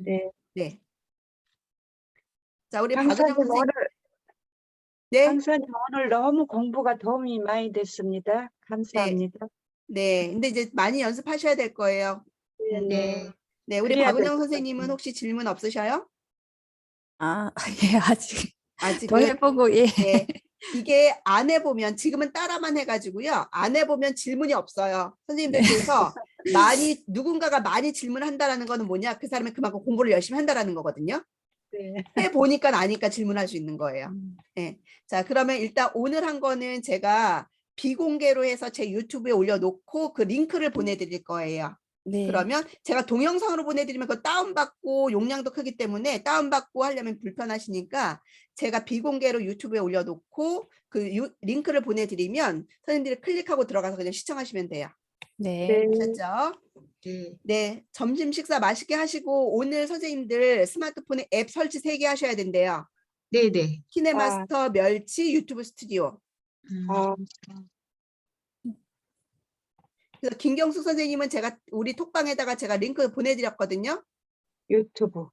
네. 네. 자, 우리 강사님 박은영 선생님. 오늘 네. 강사님 오늘 너무 공부가 도움이 많이 됐습니다. 감사합니다. 네. 근데 이제 많이 연습하셔야 될 거예요. 네. 네, 우리 그래야 박은영 될것 선생님은 같아요. 혹시 질문 없으셔요? 예, 아직 더 아직은? 해보고, 예. 네. 이게 안 해보면 지금은 따라만 해가지고요. 안 해보면 질문이 없어요. 선생님들께서 누군가가 많이 질문한다라는 거는 뭐냐? 그 사람이 그만큼 공부를 열심히 한다라는 거거든요. 네. 해보니까 아니까 질문할 수 있는 거예요. 네. 자, 그러면 일단 오늘 한 거는 제가 비공개로 해서 제 유튜브에 올려놓고 그 링크를 보내드릴 거예요. 네. 그러면 제가 동영상으로 보내드리면 그거 다운받고 용량도 크기 때문에 다운받고 하려면 불편하시니까 제가 비공개로 유튜브에 올려놓고 그 링크를 보내드리면 선생님들이 클릭하고 들어가서 그냥 시청하시면 돼요. 네. 네. 아셨죠? 네. 네, 점심 식사 맛있게 하시고 오늘 선생님들 스마트폰에 앱 설치 3개 하셔야 된대요. 네. 네. 키네마스터, 멸치, 유튜브 스튜디오. 아, 그래서 김경숙 선생님은 제가 우리 톡방에다가 제가 링크 보내드렸거든요. 유튜브.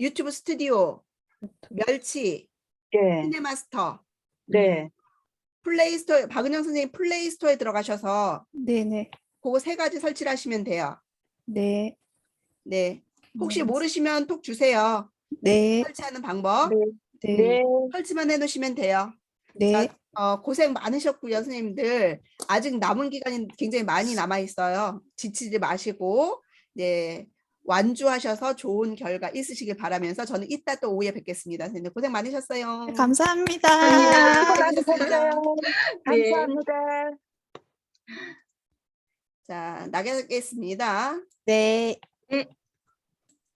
유튜브 스튜디오, 멸치, 네. 키네마스터, 네. 플레이스토어, 박은영 선생님 플레이스토어에 들어가셔서 네네. 그거 3가지 설치를 하시면 돼요. 네. 네. 혹시 네. 모르시면 톡 주세요. 네. 설치하는 방법. 네. 네. 네. 설치만 해놓으시면 돼요. 네. 자, 고생 많으셨고요, 선생님들. 아직 남은 기간이 굉장히 많이 남아 있어요. 지치지 마시고, 네, 완주하셔서 좋은 결과 있으시길 바라면서 저는 이따 또 오후에 뵙겠습니다. 선생님 고생 많으셨어요. 감사합니다. 수고 많으셨어요. 많으셨어요. 네. 감사합니다. 자, 나가겠습니다. 네. 네.